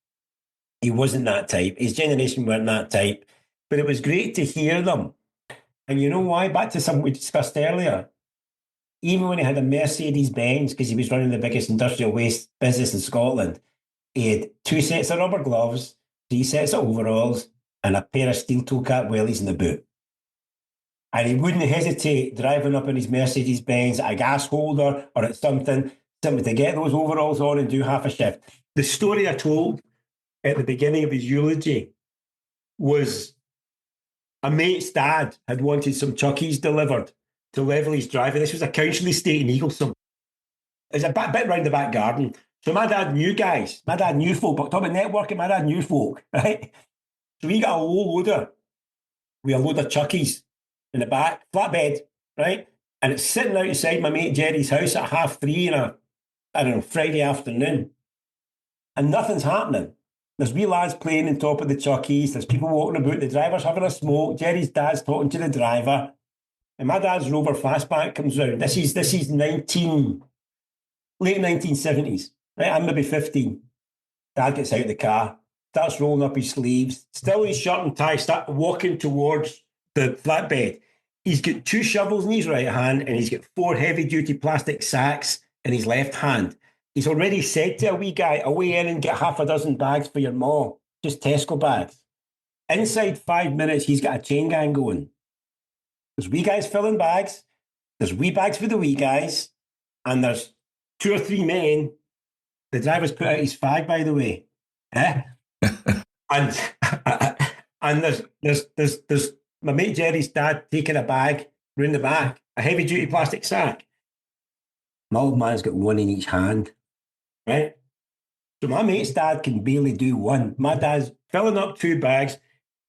He wasn't that type. His generation weren't that type. But it was great to hear them. And you know why? Back to something we discussed earlier. Even when he had a Mercedes-Benz, because he was running the biggest industrial waste business in Scotland, he had 2 sets of rubber gloves, 3 sets of overalls, and a pair of steel-toe cap wellies in the boot. And he wouldn't hesitate driving up in his Mercedes-Benz at a gas holder or at something to get those overalls on and do half a shift. The story I told at the beginning of his eulogy was a mate's dad had wanted some chuckies delivered to level his driveway. This was a council estate in Eaglesham. It's a bit round the back garden. So my dad knew guys. My dad knew folk. But talking about networking, my dad knew folk, right? So we got a low loader with a load of chuckies in the back, flatbed, right? And it's sitting outside my mate Jerry's house at 3:30 on a Friday afternoon. And nothing's happening. There's wee lads playing on top of the chuckies. There's people walking about. The driver's having a smoke. Jerry's dad's talking to the driver. And my dad's Rover fastback comes round. This is late 1970s. Right? I'm maybe 15. Dad gets out of the car, starts rolling up his sleeves, still in his shirt and tie, start walking towards the flatbed. He's got 2 shovels in his right hand and he's got 4 heavy-duty plastic sacks in his left hand. He's already said to a wee guy, away in and get half a dozen bags for your ma, just Tesco bags. Inside 5 minutes, he's got a chain gang going. There's wee guys filling bags, there's wee bags for the wee guys, and there's 2 or 3 men. The driver's put out his fag, by the way. Eh? and there's my mate Jerry's dad taking a bag round the back, a heavy-duty plastic sack. My old man's got one in each hand, right? So my mate's dad can barely do one. My dad's filling up 2 bags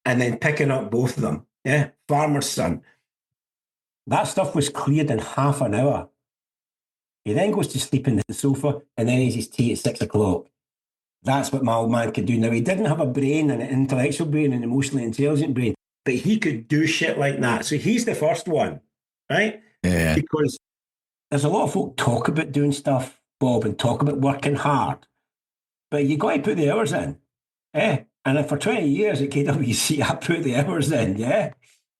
and then picking up both of them. Yeah, farmer's son. That stuff was cleared in half an hour. He then goes to sleep in the sofa and then has his tea at 6 o'clock. That's what my old man could do. Now, he didn't have a brain, an intellectual brain, an emotionally intelligent brain, but he could do shit like that. So he's the first one, right?
Yeah.
Because there's a lot of folk talk about doing stuff, Bob, and talk about working hard. But you got to put the hours in. And for 20 years at KWC, I put the hours in, yeah.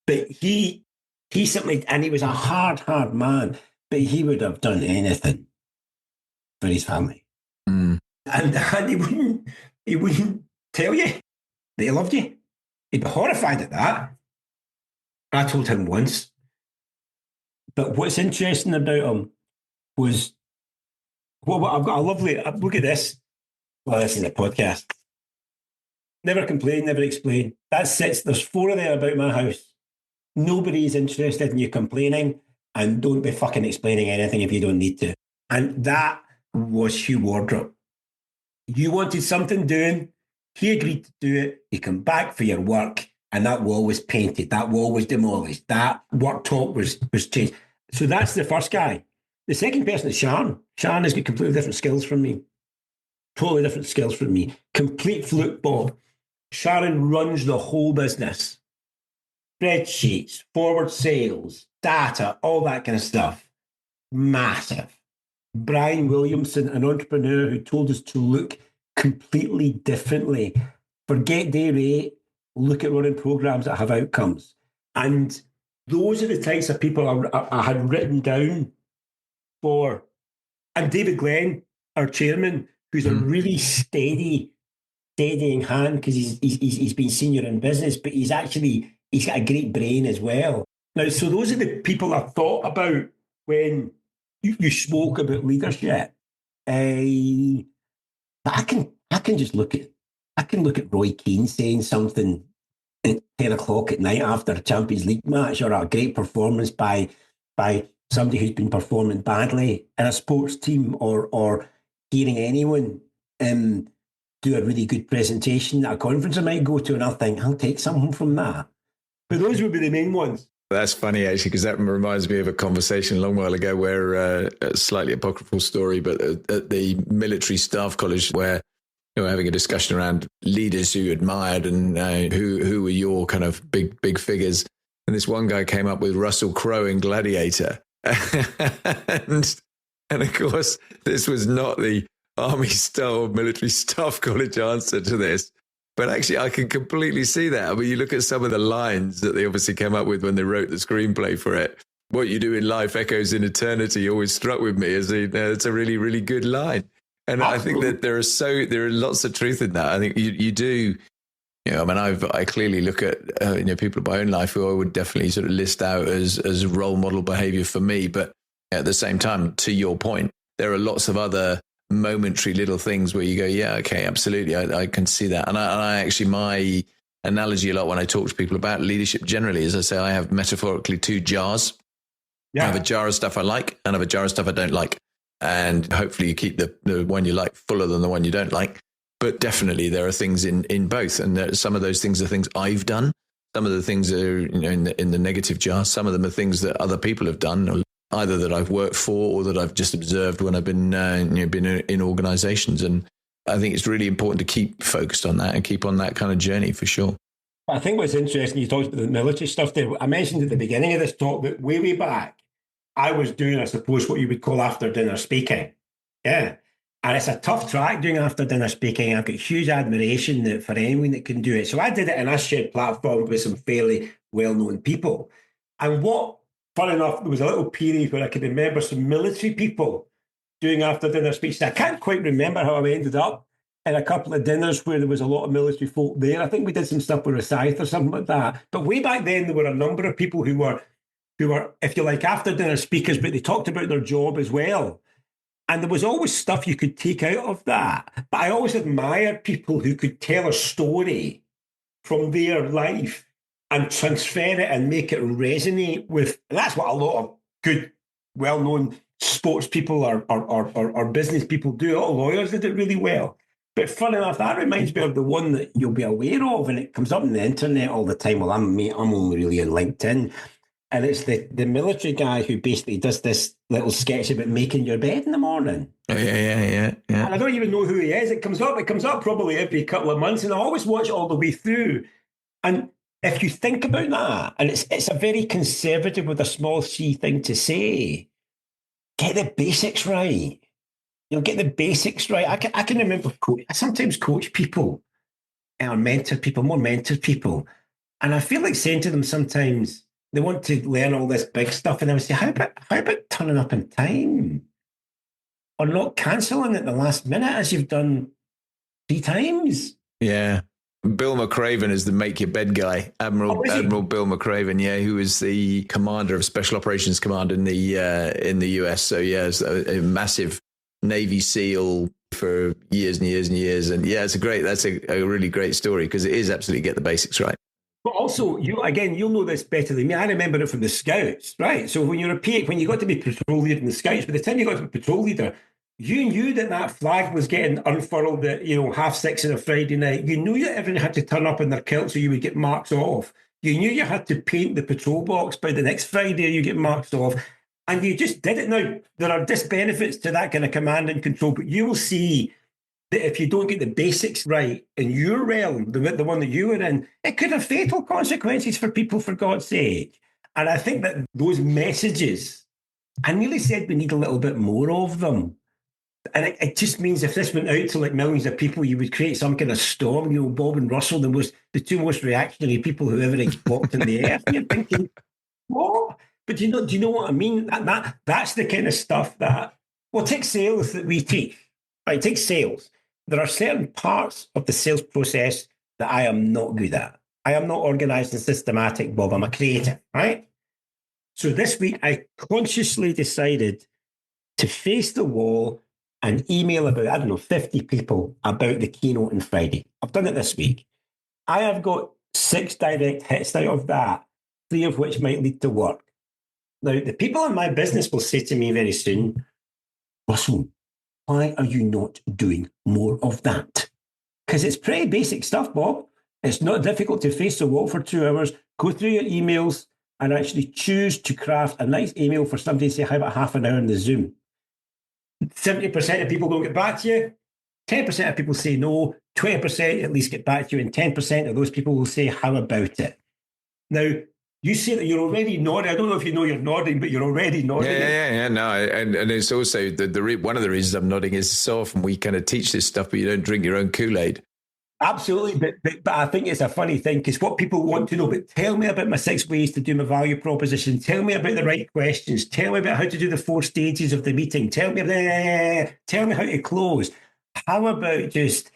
But he simply, and he was a hard man, but he would have done anything for his family.
Mm.
And he wouldn't tell you that he loved you. He'd be horrified at that. I told him once. But what's interesting about him was, well, I've got a lovely, look at this. Well, this is a podcast. Never complain, never explain. That's it. There's 4 of them about my house. Nobody's interested in you complaining, and don't be fucking explaining anything if you don't need to. And that was Hugh Wardrop. You wanted something doing, he agreed to do it, you come back for your work, and that wall was painted, that wall was demolished, that worktop was changed. So that's the first guy. The second person is Sharon. Sharon has got completely different skills from me. Totally different skills from me. Complete fluke, Bob. Sharon runs the whole business. Spreadsheets, forward sales, data, all that kind of stuff. Massive. Brian Williamson, an entrepreneur who told us to look completely differently. Forget day rate, look at running programs that have outcomes. And those are the types of people I had written down for. And David Glenn, our chairman, who's a really steadying hand because he's been senior in business, but he's got a great brain as well. Now, so those are the people I thought about when you spoke about leadership. I can look at Roy Keane saying something at 10 o'clock at night after a Champions League match, or a great performance by somebody who's been performing badly in a sports team, or hearing anyone do a really good presentation at a conference I might go to, and I'll think, I'll take something from that. But those would be the main ones.
That's funny, actually, because that reminds me of a conversation a long while ago where a slightly apocryphal story, but at the military staff college, where we were having a discussion around leaders who you admired and who were your kind of big figures. And this one guy came up with Russell Crowe in Gladiator. and of course, this was not the army style military staff college answer to this. But actually, I can completely see that. I mean, you look at some of the lines that they obviously came up with when they wrote the screenplay for it. What you do in life echoes in eternity always struck with me as it's a really, really good line. And absolutely. I think that there are lots of truth in that. I think you do, I mean, I clearly look at, people in my own life who I would definitely sort of list out as role model behavior for me. But at the same time, to your point, there are lots of other momentary little things where you go, yeah, okay, absolutely, I can see that. And I actually, my analogy a lot when I talk to people about leadership generally is I say I have metaphorically 2 jars. Yeah. I have a jar of stuff I like and I have a jar of stuff I don't like. And hopefully you keep the one you like fuller than the one you don't like. But definitely there are things in both. And some of those things are things I've done. Some of the things are in the negative jar. Some of them are things that other people have done, either that I've worked for or that I've just observed when I've been in organizations. And I think it's really important to keep focused on that and keep on that kind of journey for sure.
I think what's interesting, you talked about the military stuff there. I mentioned at the beginning of this talk that way back, I was doing, I suppose, what you would call after dinner speaking. Yeah. And it's a tough track doing after dinner speaking. I've got huge admiration for anyone that can do it. So I did it in a shared platform with some fairly well-known people. And fun enough, there was a little period where I could remember some military people doing after dinner speeches. I can't quite remember how I ended up in a couple of dinners where there was a lot of military folk there. I think we did some stuff with Rosyth or something like that. But way back then, there were a number of people who were, if you like, after dinner speakers, but they talked about their job as well. And there was always stuff you could take out of that. But I always admired people who could tell a story from their life and transfer it and make it resonate with. And that's what a lot of good, well-known sports people or business people do. A lot of lawyers did it really well. But fun enough, that reminds me of the one that you'll be aware of, and it comes up on the internet all the time. Well, I'm only really on LinkedIn. And it's the military guy who basically does this little sketch about making your bed in the morning.
Yeah.
And I don't even know who he is. It comes up probably every couple of months, and I always watch it all the way through. And if you think about that, and it's a very conservative with a small c thing to say, get the basics right. Get the basics right. I can remember I sometimes coach people, or mentor people, more mentor people. And I feel like saying to them sometimes they want to learn all this big stuff, and I would say, how about turning up in time or not cancelling at the last minute as you've done 3 times?
Yeah. Bill McRaven is the make your bed guy. Admiral Bill McRaven, who is the commander of Special Operations Command in the US. So it's a massive Navy SEAL for years and years and years. And that's a really great story, because it is absolutely get the basics right.
But also, you'll know this better than me. I remember it from the Scouts, right? So when when you got to be patrol leader in the Scouts, by the time you got to be patrol leader, you knew that flag was getting unfurled at 6:30 on a Friday night. You knew that everyone had to turn up in their kilt so you would get marks off. You knew you had to paint the patrol box by the next Friday or you get marks off. And you just did it. Now, there are disbenefits to that kind of command and control, but you will see that if you don't get the basics right in your realm, the one that you were in, it could have fatal consequences for people, for God's sake. And I think that those messages, I nearly said we need a little bit more of them. And it just means if this went out to like millions of people, you would create some kind of storm. Bob and Russell, the two most reactionary people who ever walked in the earth. And you're thinking, what? But do you know what I mean? That's the kind of stuff that, take sales that we teach. Right, take sales. There are certain parts of the sales process that I am not good at. I am not organized and systematic, Bob. I'm a creative, right? So this week, I consciously decided to face the wall and email about, 50 people about the keynote on Friday. I've done it this week. I have got 6 direct hits out of that, 3 of which might lead to work. Now, the people in my business will say to me very soon, Russell, why are you not doing more of that? Because it's pretty basic stuff, Bob. It's not difficult to face the wall for 2 hours, go through your emails, and actually choose to craft a nice email for somebody to say, how about half an hour in the Zoom? 70% of people don't get back to you. 10% of people say no. 20% at least get back to you. And 10% of those people will say, how about it? Now, you say that you're already nodding. I don't know if you know you're nodding, but you're already nodding.
Yeah. No, and it's also one of the reasons I'm nodding is so often we kind of teach this stuff, but you don't drink your own Kool-Aid.
Absolutely, but I think it's a funny thing because what people want to know, but tell me about my 6 ways to do my value proposition. Tell me about the right questions. Tell me about how to do the 4 stages of the meeting. Tell me how to close. How about just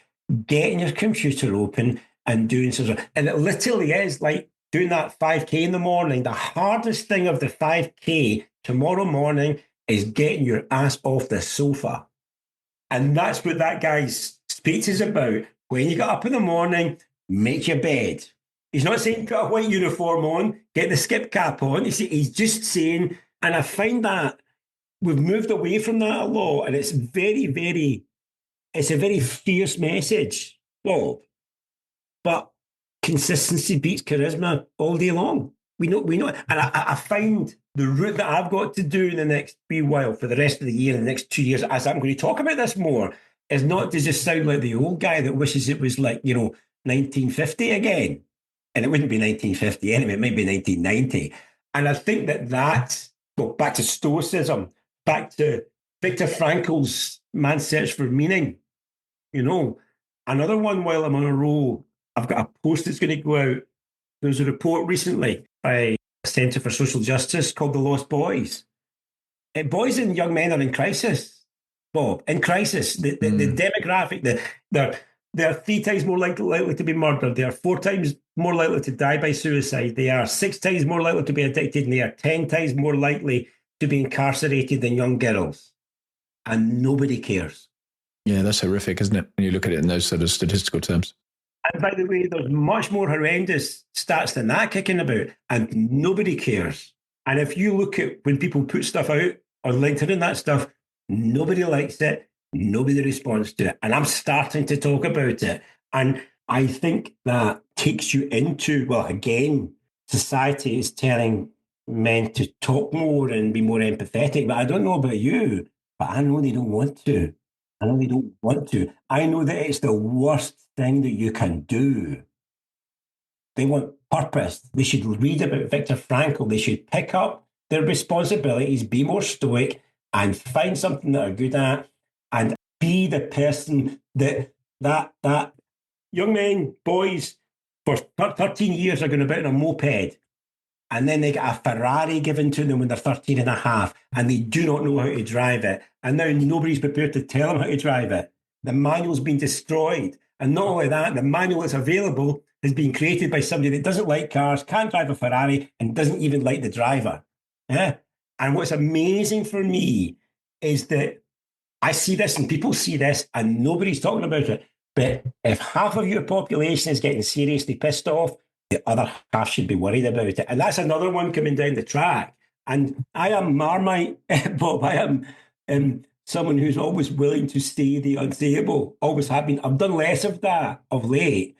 getting your computer open and doing something? And it literally is like doing that 5K in the morning. The hardest thing of the 5K tomorrow morning is getting your ass off the sofa. And that's what that guy's speech is about. When you get up in the morning, make your bed. He's not saying put a white uniform on, get the skip cap on. He's just saying, and I find that we've moved away from that a lot, and it's it's a very fierce message, Bob. But consistency beats charisma all day long. We know, and I find the route that I've got to do in the next wee while for the rest of the year, in the next 2 years, as I'm going to talk about this more, is not to just sound like the old guy that wishes it was like, 1950 again. And it wouldn't be 1950 anyway, it might be 1990. And I think that's, back to Stoicism, back to Viktor Frankl's Man's Search for Meaning. Another one while I'm on a roll, I've got a post that's going to go out. There was a report recently by Centre for Social Justice called The Lost Boys. Boys and young men are in crisis. Bob, in crisis, the demographic, they're 3 times more likely to be murdered. They are 4 times more likely to die by suicide. They are 6 times more likely to be addicted, and they are 10 times more likely to be incarcerated than young girls. And nobody cares.
Yeah, that's horrific, isn't it? When you look at it in those sort of statistical terms.
And by the way, there's much more horrendous stats than that kicking about, and nobody cares. And if you look at when people put stuff out on LinkedIn and that stuff, nobody likes it. Nobody responds to it. And I'm starting to talk about it. And I think that takes you into, again, society is telling men to talk more and be more empathetic. But I don't know about you, but I know they don't want to. I know that it's the worst thing that you can do. They want purpose. They should read about Viktor Frankl. They should pick up their responsibilities, be more stoic, and find something that they're good at, and be the person that young men, boys, for 13 years are going about in a moped, and then they get a Ferrari given to them when they're 13 and a half, and they do not know how to drive it. And now nobody's prepared to tell them how to drive it. The manual's been destroyed. And not only that, the manual that's available has been created by somebody that doesn't like cars, can't drive a Ferrari, and doesn't even like the driver. Yeah. And what's amazing for me is that I see this and people see this and nobody's talking about it. But if half of your population is getting seriously pissed off, the other half should be worried about it. And that's another one coming down the track. And I am Marmite, Bob. I am someone who's always willing to say the unsayable, always have been. I've done less of that of late.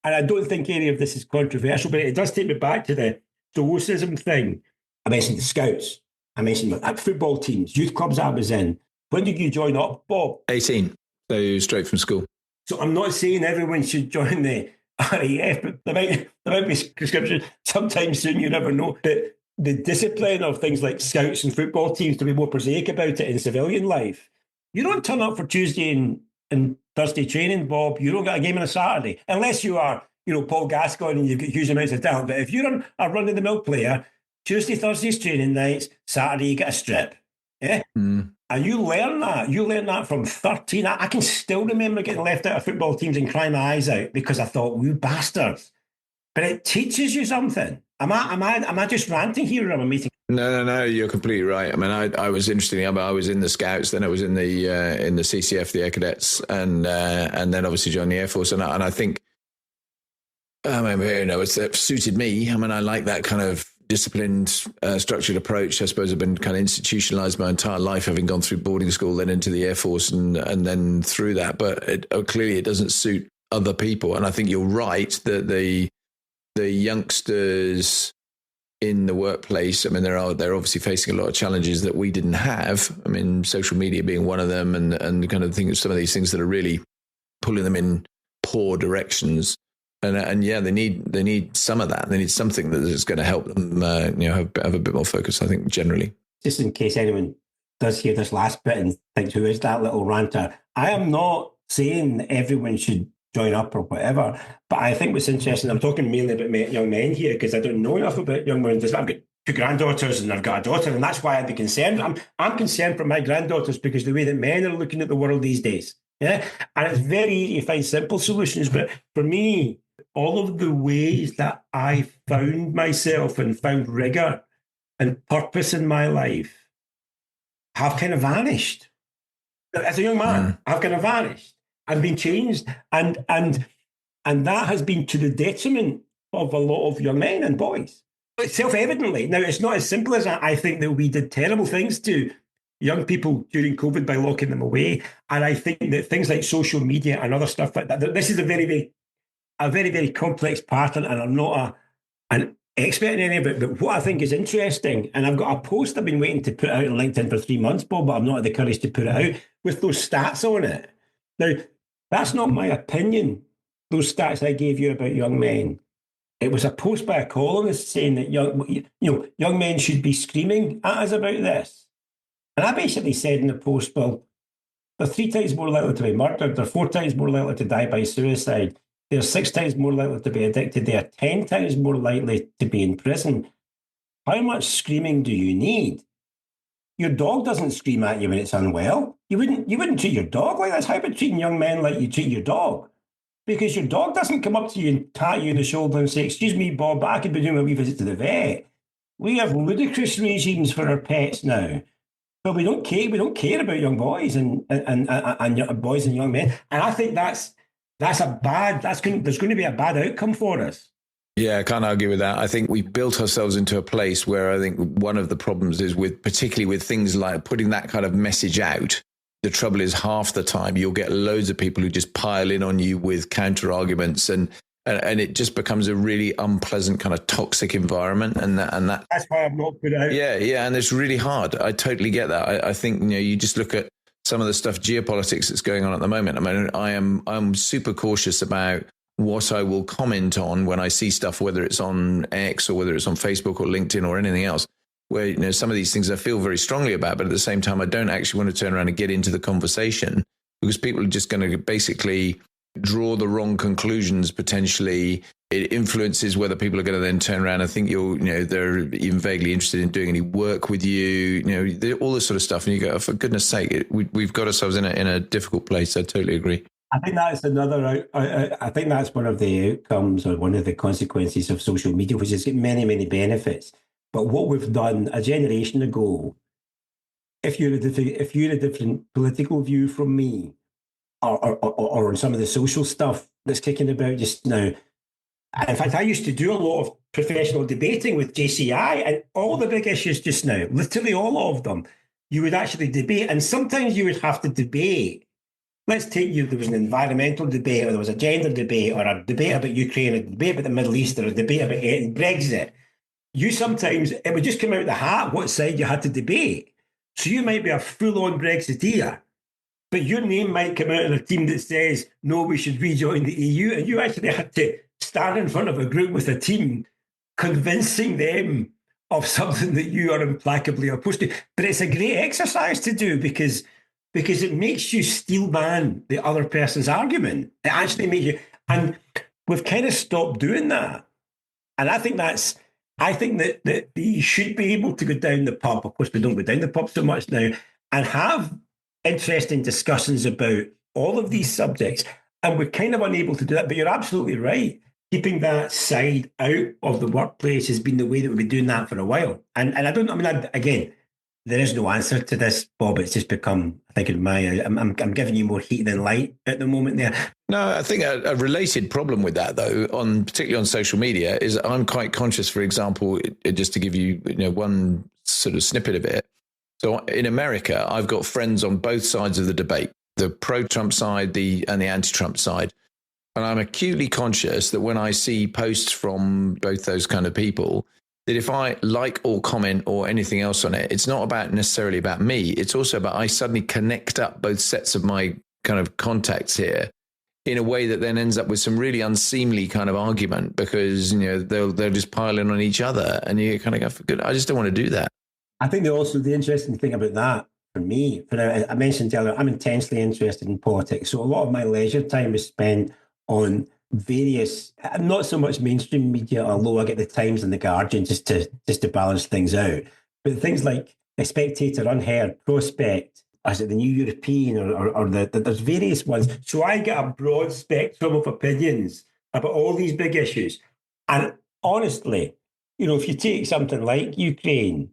And I don't think any of this is controversial, but it does take me back to the stoicism thing. I mentioned the Scouts. I mentioned football teams, youth clubs I was in. When did you join up, Bob?
18, so straight from school.
So I'm not saying everyone should join the RAF, but there might be prescription sometime soon, you never know. But the discipline of things like Scouts and football teams, to be more prosaic about it in civilian life, you don't turn up for Tuesday and Thursday training, Bob. You don't get a game on a Saturday, unless you are, Paul Gascoigne and you've got huge amounts of talent. But if you're a run-of-the-mill player, Tuesday, Thursday's training nights, Saturday you get a strip. Yeah? Mm. And you learn that. You learn that from 13. I can still remember getting left out of football teams and crying my eyes out because I thought, you bastards. But it teaches you something. Am I just ranting here or am I meeting?
No, you're completely right. I mean, I was interesting. I was in the Scouts, then I was in the CCF, the Air Cadets, and then obviously joined the Air Force. And I think, it suited me. I mean, I like that kind of disciplined, structured approach. I suppose I've been kind of institutionalized my entire life, having gone through boarding school, then into the Air Force, and then through that. But clearly, it doesn't suit other people. And I think you're right that the youngsters in the workplace, I mean, they're obviously facing a lot of challenges that we didn't have. I mean, social media being one of them, and kind of think of some of these things that are really pulling them in poor directions. And yeah, they need some of that. They need something that is going to help them, have a bit more focus, I think, generally.
Just in case anyone does hear this last bit and thinks, who is that little ranter? I am not saying that everyone should join up or whatever, but I think what's interesting, I'm talking mainly about young men here because I don't know enough about young men. I've got two granddaughters and I've got a daughter, and that's why I'd be concerned. I'm concerned for my granddaughters because the way that men are looking at the world these days. Yeah. And it's very easy to find simple solutions, but for me, all of the ways that I found myself and found rigor and purpose in my life have kind of vanished. As a young man, I've kind of vanished. I've been changed. And that has been to the detriment of a lot of young men and boys. Self-evidently. Now, it's not as simple as that. I think that we did terrible things to young people during COVID by locking them away. And I think that things like social media and other stuff like that, this is a very, very complex pattern, and I'm not an expert in any of it, but what I think is interesting, and I've got a post I've been waiting to put out on LinkedIn for 3 months, Bob, but I've not had the courage to put it out, with those stats on it. Now, that's not my opinion, those stats I gave you about young men. It was a post by a columnist saying that young men should be screaming at us about this. And I basically said in the post, well, they're 3 times more likely to be murdered, they're 4 times more likely to die by suicide, they're 6 times more likely to be addicted. They are 10 times more likely to be in prison. How much screaming do you need? Your dog doesn't scream at you when it's unwell. You wouldn't treat your dog like this. How about treating young men like you treat your dog? Because your dog doesn't come up to you and pat you on the shoulder and say, "Excuse me, Bob, but I could be doing a wee visit to the vet." We have ludicrous regimes for our pets now. But we don't care. We don't care about young boys and boys and young men. And I think there's going to be a bad outcome for us.
Yeah, I can't argue with that. I think we built ourselves into a place where I think one of the problems is particularly with things like putting that kind of message out. The trouble is half the time you'll get loads of people who just pile in on you with counter arguments, and it just becomes a really unpleasant kind of toxic environment. And that's
why I've not put it out.
Yeah. And it's really hard. I totally get that. I think, you just look at some of the stuff, geopolitics that's going on at the moment. I mean, I'm super cautious about what I will comment on when I see stuff, whether it's on X or whether it's on Facebook or LinkedIn or anything else, where, some of these things I feel very strongly about, but at the same time, I don't actually want to turn around and get into the conversation because people are just going to basically draw the wrong conclusions potentially. It influences whether people are going to then turn around and think they're even vaguely interested in doing any work with you, all this sort of stuff. And you go, oh, for goodness sake, we've got ourselves in a difficult place. I totally agree.
I think that's I think that's one of the outcomes or one of the consequences of social media, which has got many, many benefits. But what we've done a generation ago, if you're a different political view from me, or on some of the social stuff that's kicking about just now. In fact, I used to do a lot of professional debating with JCI, and all the big issues just now, literally all of them, you would actually debate. And sometimes you would have to debate. Let's take there was an environmental debate, or there was a gender debate, or a debate about Ukraine, a debate about the Middle East, or a debate about Brexit. It would just come out of the hat what side you had to debate. So you might be a full-on Brexiteer, but your name might come out in a team that says, no, we should rejoin the EU. And you actually had to stand in front of a group with a team, convincing them of something that you are implacably opposed to. But it's a great exercise to do because it makes you steelman the other person's argument. It actually makes you, and we've kind of stopped doing that. And I think that you should be able to go down the pub. Of course, we don't go down the pub so much now, and have interesting discussions about all of these subjects. And we're kind of unable to do that. But you're absolutely right. Keeping that side out of the workplace has been the way that we've been doing that for a while. And again, there is no answer to this, Bob. It's just become, I think, I'm giving you more heat than light at the moment there.
No, I think a related problem with that, though, particularly on social media, is I'm quite conscious, for example, just to give you one sort of snippet of it. So in America, I've got friends on both sides of the debate, the pro-Trump side and the anti-Trump side. And I'm acutely conscious that when I see posts from both those kind of people, that if I like or comment or anything else on it, it's not necessarily about me. It's also about I suddenly connect up both sets of my kind of contacts here in a way that then ends up with some really unseemly kind of argument because, they'll just pile in on each other. And you kind of go, for good, I just don't want to do that.
I think the interesting thing about that for me, I mentioned earlier, I'm intensely interested in politics. So a lot of my leisure time is spent on various, not so much mainstream media, although I get the Times and the Guardian just to balance things out. But things like The Spectator, Unheard, Prospect, is it the New European, or there's various ones. So I get a broad spectrum of opinions about all these big issues. And honestly, if you take something like Ukraine,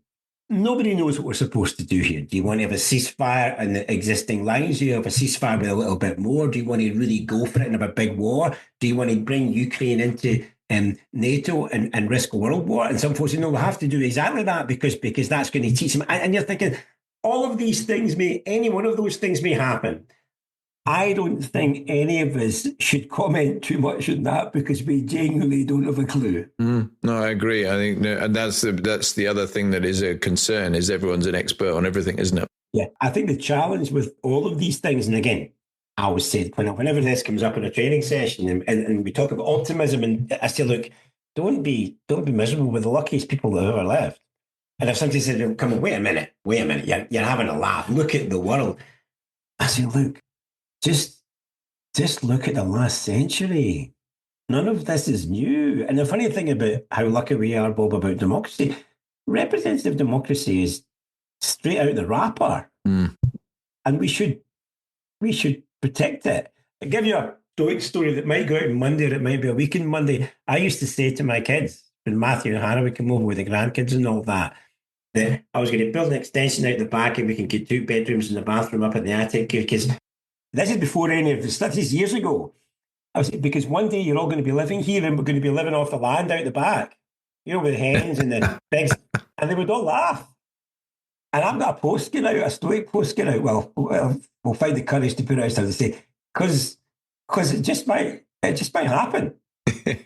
nobody knows what we're supposed to do here. Do you want to have a ceasefire on the existing lines? Do you have a ceasefire with a little bit more? Do you want to really go for it and have a big war? Do you want to bring Ukraine into NATO and risk a world war? And some folks say, no, we'll have to do exactly that because that's going to teach them. And you're thinking, all of these things any one of those things may happen. I don't think any of us should comment too much on that because we genuinely don't have a clue.
No, I agree. I think, and that's the other thing that is a concern is everyone's an expert on everything, isn't it?
Yeah, I think the challenge with all of these things, and again, I always say whenever this comes up in a training session and we talk about optimism, and I say, look, don't be miserable. We're the luckiest people that ever lived. And if somebody said, come on, wait a minute, you're having a laugh. Look at the world. I say, look. Just look at the last century. None of this is new. And the funny thing about how lucky we are, Bob, about democracy, representative democracy is straight out the wrapper. And we should protect it. I'll give you a Stoic story that might go out on Monday, or it might be a weekend Monday. I used to say to my kids, when Matthew and Hannah would come over with the grandkids and all that I was going to build an extension out the back and we can get 2 bedrooms and a bathroom up in the attic because this is before any of this. This is years ago. I was because one day you're all going to be living here and we're going to be living off the land out the back, with the hens and the pigs, and they would all laugh. And I've got a post going out, a Stoic post going out. Well, we'll find the courage to put it out to say because it just might happen.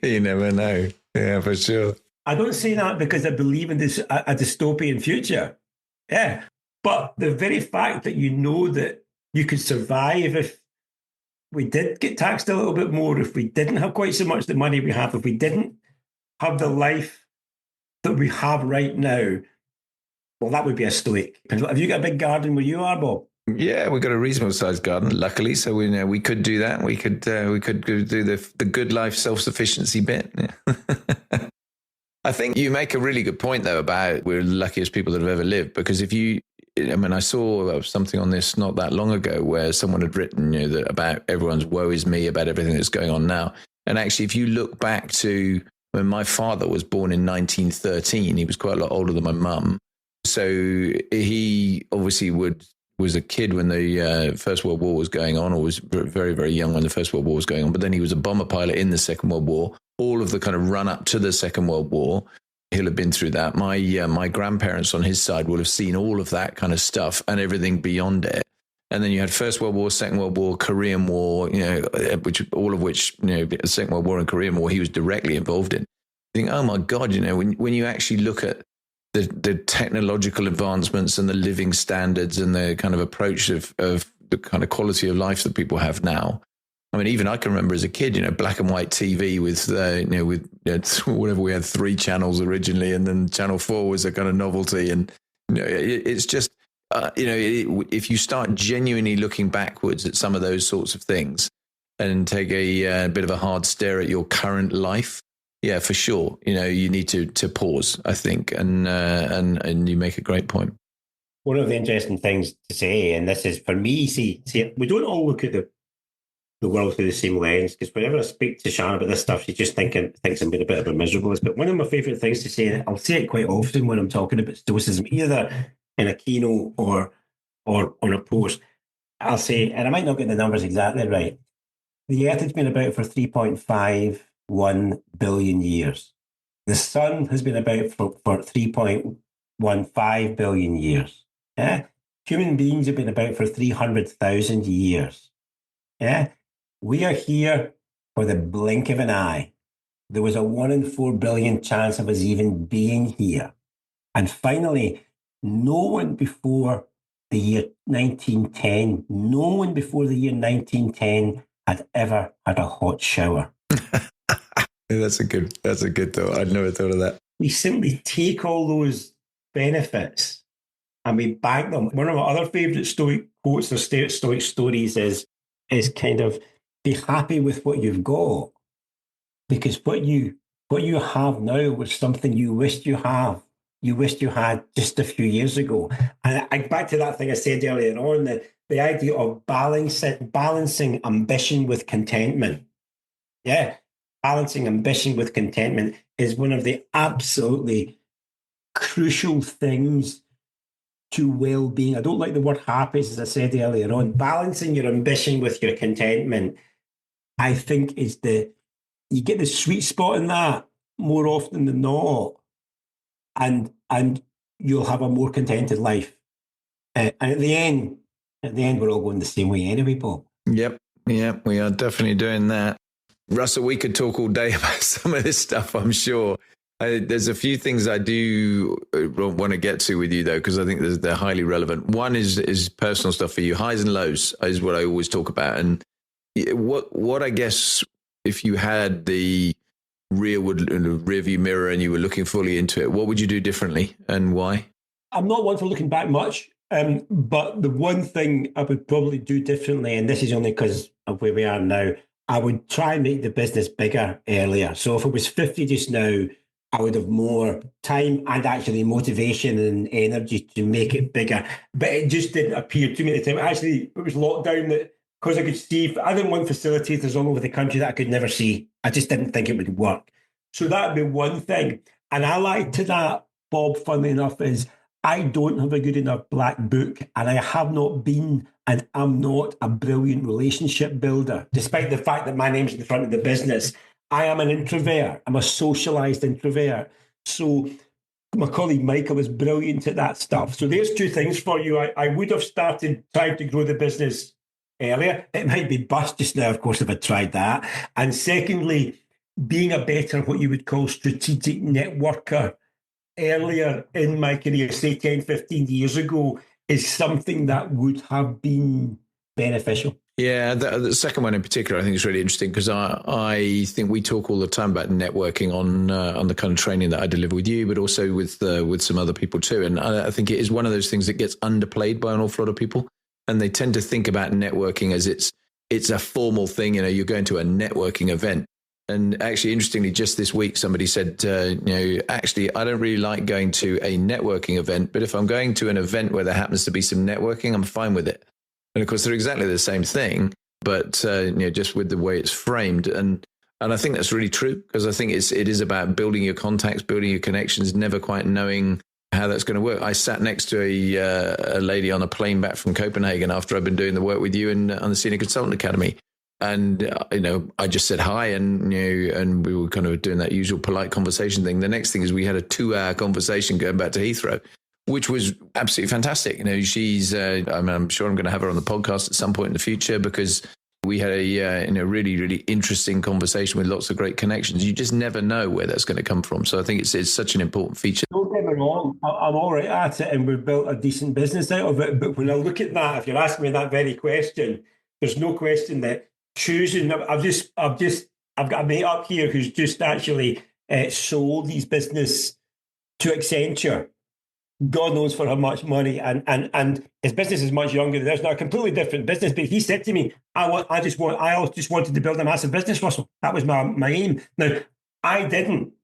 You never know. Yeah, for sure.
I don't say that because I believe in this a dystopian future. Yeah, but the very fact that that you could survive if we did get taxed a little bit more, if we didn't have quite so much the money we have, if we didn't have the life that we have right now, well, that would be a Stoic. Have you got a big garden where you are, Bob?
Yeah, we've got a reasonable sized garden, luckily. So we could do that. We could do the good life self-sufficiency bit. Yeah. I think you make a really good point, though, about we're the luckiest people that have ever lived. Because I saw something on this not that long ago where someone had written, that about everyone's woe is me, about everything that's going on now. And actually, if you look back to when my father was born in 1913, he was quite a lot older than my mum. So he obviously was a kid when the First World War was going on, or was very, very young when the First World War was going on. But then he was a bomber pilot in the Second World War. All of the kind of run up to the Second World War, he'll have been through that. My grandparents on his side will have seen all of that kind of stuff and everything beyond it. And then you had First World War, Second World War, Korean War, which Second World War and Korean War, he was directly involved in. You think, oh my God, when you actually look at the technological advancements and the living standards and the kind of approach of the kind of quality of life that people have now. I mean, even I can remember as a kid, black and white TV with whatever, we had 3 channels originally, and then Channel 4 was a kind of novelty. And it's just, if you start genuinely looking backwards at some of those sorts of things and take a bit of a hard stare at your current life, yeah, for sure. You need to pause, I think, and you make a great point.
One of the interesting things to say, and this is for me, see, we don't all look at the world through the same lens, because whenever I speak to Shannon about this stuff, she's just thinks I'm being a bit of a miserabilist. But one of my favourite things to say, and I'll say it quite often when I'm talking about stoicism, either in a keynote or on a post, I'll say, and I might not get the numbers exactly right, the Earth has been about for 3.51 billion years. The sun has been about for 3.15 billion years. Yeah? Human beings have been about for 300,000 years. Yeah? We are here for the blink of an eye. There was a 1 in 4 billion chance of us even being here. And finally, no one before the year 1910 had ever had a hot shower.
That's a good thought. I'd never thought of that.
We simply take all those benefits and we bank them. One of my other favourite Stoic quotes or Stoic stories is kind of, be happy with what you've got, because what you have now was something you wished you had just a few years ago. And back to that thing I said earlier on, the idea of balancing ambition with contentment. Yeah, balancing ambition with contentment is one of the absolutely crucial things to well-being. I don't like the word happy, as I said earlier on. Balancing your ambition with your contentment, I think, is you get the sweet spot in that more often than not, and you'll have a more contented life. And at the end, we're all going the same way anyway, Paul.
Yep, we are definitely doing that. Russell, we could talk all day about some of this stuff, I'm sure. There's a few things I do want to get to with you, though, because I think they're highly relevant. One is personal stuff for you. Highs and lows is what I always talk about. And what I guess, if you had the rearview mirror and you were looking fully into it, what would you do differently and why?
I'm not one for looking back much, but the one thing I would probably do differently, and this is only because of where we are now, I would try and make the business bigger earlier. So if it was 50 just now, I would have more time and actually motivation and energy to make it bigger. But it just didn't appear to me at the time. Actually, it was lockdown that, because I could see, I didn't want facilitators all over the country that I could never see. I just didn't think it would work. So that would be one thing. And I like to that, Bob, funnily enough, is I don't have a good enough black book, and I have not been and am not a brilliant relationship builder, despite the fact that my name's at the front of the business. I am an introvert. I'm a socialized introvert. So my colleague Michael is brilliant at that stuff. So there's two things for you. I would have started trying to grow the business earlier. It might be bust just now, of course, if I tried that. And secondly, being a better, what you would call strategic networker earlier in my career, say 10, 15 years ago, is something that would have been beneficial.
Yeah, the second one in particular, I think is really interesting, because I think we talk all the time about networking on the kind of training that I deliver with you, but also with some other people too. And I think it is one of those things that gets underplayed by an awful lot of people. And they tend to think about networking as it's a formal thing. You're going to a networking event. And actually, interestingly, just this week, somebody said, actually, I don't really like going to a networking event, but if I'm going to an event where there happens to be some networking, I'm fine with it. And of course, they're exactly the same thing, but just with the way it's framed. And I think that's really true, because I think it is about building your contacts, building your connections, never quite knowing how that's going to work. I sat next to a lady on a plane back from Copenhagen after I've been doing the work with you on the Senior Consultant Academy. And, I just said hi, and and we were kind of doing that usual polite conversation thing. The next thing is we had a 2-hour conversation going back to Heathrow, which was absolutely fantastic. She's, I'm sure I'm going to have her on the podcast at some point in the future, because we had a really, really interesting conversation with lots of great connections. You just never know where that's going to come from. So I think it's such an important feature.
Don't get me wrong, I'm all right at it, and we've built a decent business out of it. But when I look at that, if you're asking me that very question, there's no question that choosing. I've got a mate up here who's just actually sold his business to Accenture. God knows for how much money, and his business is much younger than theirs. Now, a completely different business. But he said to me, I just wanted to build a massive business, Russell. That was my aim. Now, I didn't.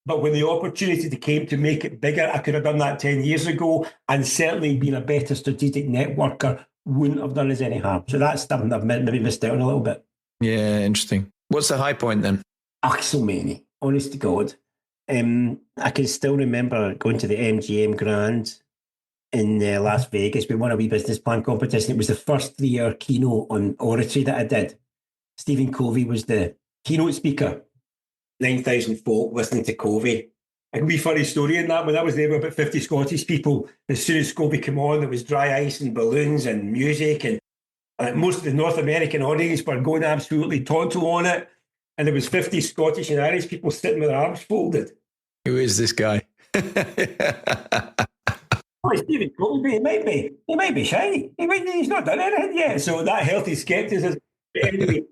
But when the opportunity came to make it bigger, I could have done that 10 years ago, and certainly been a better strategic networker wouldn't have done us any harm. So that's something I've maybe missed out on a little bit.
Yeah, interesting. What's the high point then?
So many. Honest to God. I can still remember going to the MGM Grand in Las Vegas. We won a wee business plan competition. It was the first 3-year keynote on oratory that I did. Stephen Covey was the keynote speaker. 9,000 folk listening to Covey. A wee funny story in that, when I was there with about 50 Scottish people, as soon as Covey came on, there was dry ice and balloons and music, and most of the North American audience were going absolutely tonto on it. And there was 50 Scottish and Irish people sitting with their arms folded.
Who is this guy?
Stephen Covey. He might be shy. He's not done anything yet. So that healthy skepticism. Anyway,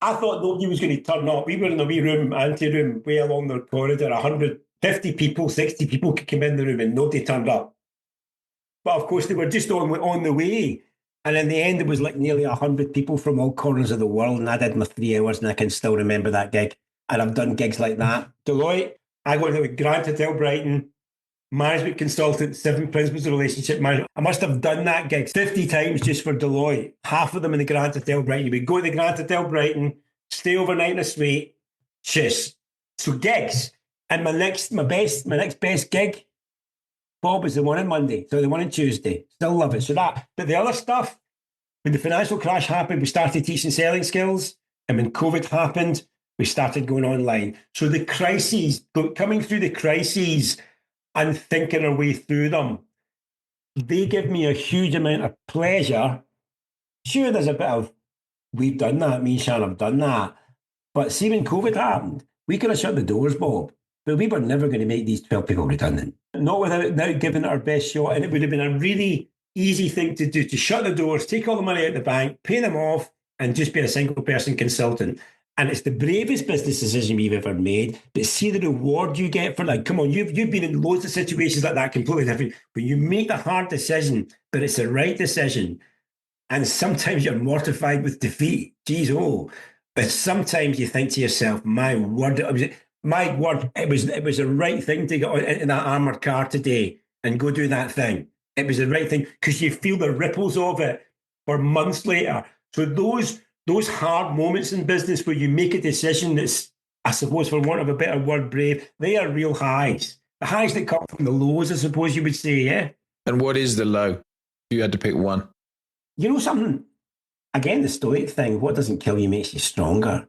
I thought nobody was going to turn up. We were in a wee room, ante-room, way along the corridor. 150 people, 60 people could come in the room, and nobody turned up. But of course, they were just on the way. And in the end, it was like nearly 100 people from all corners of the world. And I did my 3 hours, and I can still remember that gig. And I've done gigs like that. Deloitte, I got into Grand Hotel Brighton, management consultant, 7 principles of relationship management. I must have done that gig 50 times just for Deloitte, half of them in the Grand Hotel Brighton. You would go to the Grand Hotel Brighton, stay overnight in a suite, just. So gigs. And my next best gig, Bob, was the one on Monday. So the one on Tuesday. Still love it. So that, but the other stuff, when the financial crash happened, we started teaching selling skills. And when COVID happened, we started going online. So the crises, coming through the crises and thinking our way through them, they give me a huge amount of pleasure. Sure, there's a bit of, we've done that, me and Shan have done that. But see, when COVID happened, we could have shut the doors, Bob. But we were never going to make these 12 people redundant. Not without giving it our best shot. And it would have been a really easy thing to do, to shut the doors, take all the money out of the bank, pay them off, and just be a single person consultant. And it's the bravest business decision we've ever made. But see the reward you get for that. Come on, you've been in loads of situations like that, completely different. But you make the hard decision, but it's the right decision. And sometimes you're mortified with defeat. Geez, oh. But sometimes you think to yourself, my word, it was the right thing to get into that armoured car today and go do that thing. It was the right thing, because you feel the ripples of it for months later. So those hard moments in business where you make a decision that's, I suppose, for want of a better word, brave, they are real highs. The highs that come from the lows, I suppose you would say, yeah?
And what is the low? If you had to pick one.
You know something? Again, the Stoic thing, what doesn't kill you makes you stronger.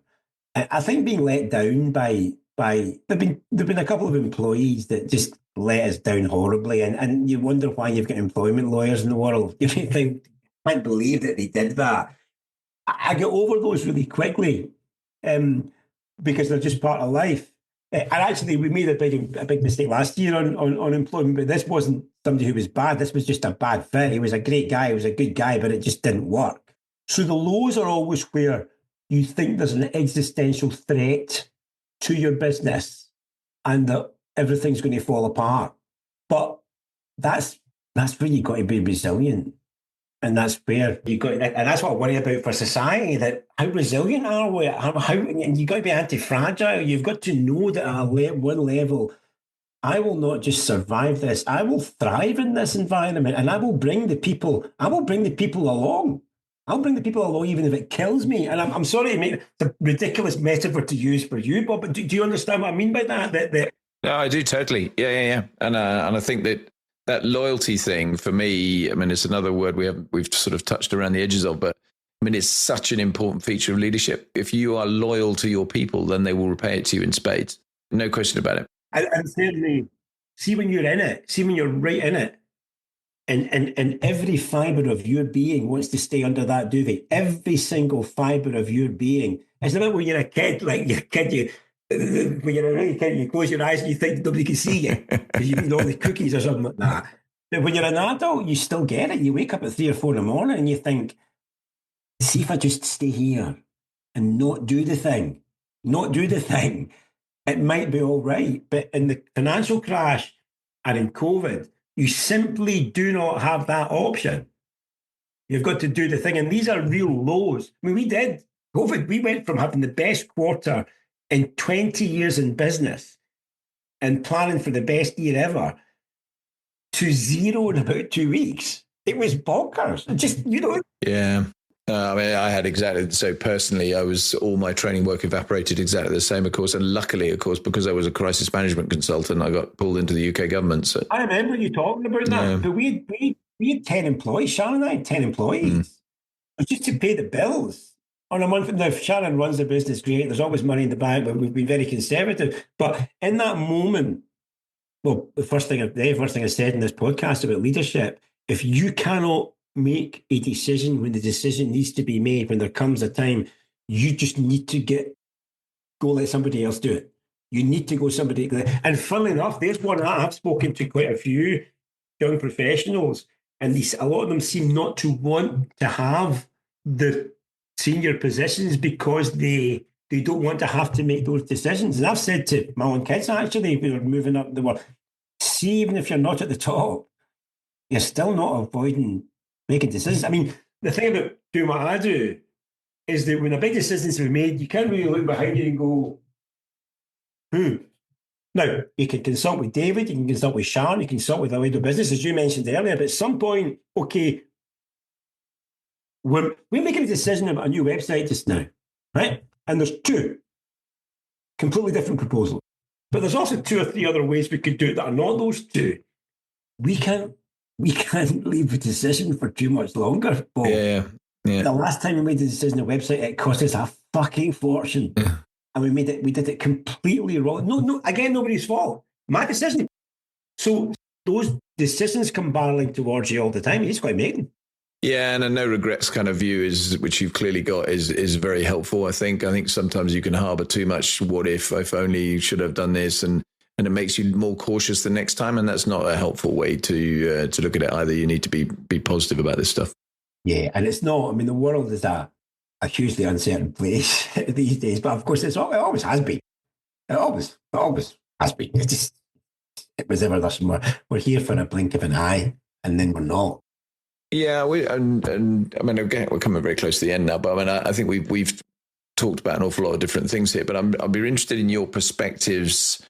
I think being let down by there've been a couple of employees that just let us down horribly, and you wonder why you've got employment lawyers in the world. You think, I can't believe that they did that. I get over those really quickly because they're just part of life. And actually, we made a big mistake last year on employment, but this wasn't somebody who was bad. This was just a bad fit. He was a great guy. He was a good guy, but it just didn't work. So the lows are always where you think there's an existential threat to your business and that everything's going to fall apart. But that's That's where you've got to be resilient. And that's where you got, and that's what I worry about for society. That how resilient are we? And you got to be anti-fragile. You've got to know that at one level, I will not just survive this. I will thrive in this environment, and I will bring the people. I will bring the people along. I'll bring the people along, even if it kills me. And I'm sorry to make it's a ridiculous metaphor to use for you, Bob. But do you understand what I mean by that? That
No, I do totally. Yeah. And I think that loyalty thing for me, I mean, it's another word we've sort of touched around the edges of, but I mean, it's such an important feature of leadership. If you are loyal to your people, then they will repay it to you in spades. No question about it.
and certainly, see when you're in it, see when you're right in it, and every fibre of your being wants to stay under that duvet. Every single fibre of your being. It's not when you're a kid, like you're a kid, when you're a really kid, you close your eyes and you think nobody can see you because you've eaten all the cookies or something like that. But when you're an adult, you still get it. You wake up at 3 or 4 in the morning and you think, see if I just stay here and not do the thing, it might be all right. But in the financial crash and in COVID, you simply do not have that option. You've got to do the thing. And these are real lows. I mean, we did COVID. We went from having the best quarter in 20 years in business and planning for the best year ever to zero in about 2 weeks. It was bonkers. Just,
Yeah. I mean, I had exactly, so personally, all my training work evaporated exactly the same, of course. And luckily, of course, because I was a crisis management consultant, I got pulled into the UK government. So
I remember you talking about that.
Yeah.
But we had 10 employees. Sharon and I had 10 employees. It was just to pay the bills on a month. Now, if Sharon runs the business great, there's always money in the bank, but we've been very conservative. But in that moment, well, the first thing I said in this podcast about leadership, if you cannot make a decision when the decision needs to be made, when there comes a time, you just need to go let somebody else do it. You need to go somebody. And funnily enough, there's one I've spoken to quite a few young professionals, and a lot of them seem not to want to have the senior positions because they don't want to have to make those decisions. And I've said to my own kids, actually, who are moving up the world, see, even if you're not at the top, you're still not avoiding making decisions. I mean, the thing about doing what I do is that when a big decision's been made, you can't really look behind you and go, Now, you can consult with David, you can consult with Sharon, you can consult with the wider business, as you mentioned earlier, but at some point, okay, we're making a decision about a new website just now, right? And there's 2 completely different proposals. But there's also 2 or 3 other ways we could do it that are not those 2. We can't leave the decision for too much longer. Bob.
Yeah.
The last time we made the decision on the website, it cost us a fucking fortune. And we did it completely wrong. No, again, nobody's fault. My decision. So those decisions come barreling towards you all the time. You just got to make them.
Yeah, and a no regrets kind of view which you've clearly got is very helpful. I think sometimes you can harbour too much. What if only you should have done this, and it makes you more cautious the next time, and that's not a helpful way to look at it either. You need to be positive about this stuff.
Yeah, and it's not. I mean, the world is a hugely uncertain place these days, but of course, it always has been. It always has been. It was ever thus. We're here for a blink of an eye, and then we're not.
Yeah, and I mean, again, we're coming very close to the end now, but I mean, I think we've talked about an awful lot of different things here, but I'd be interested in your perspectives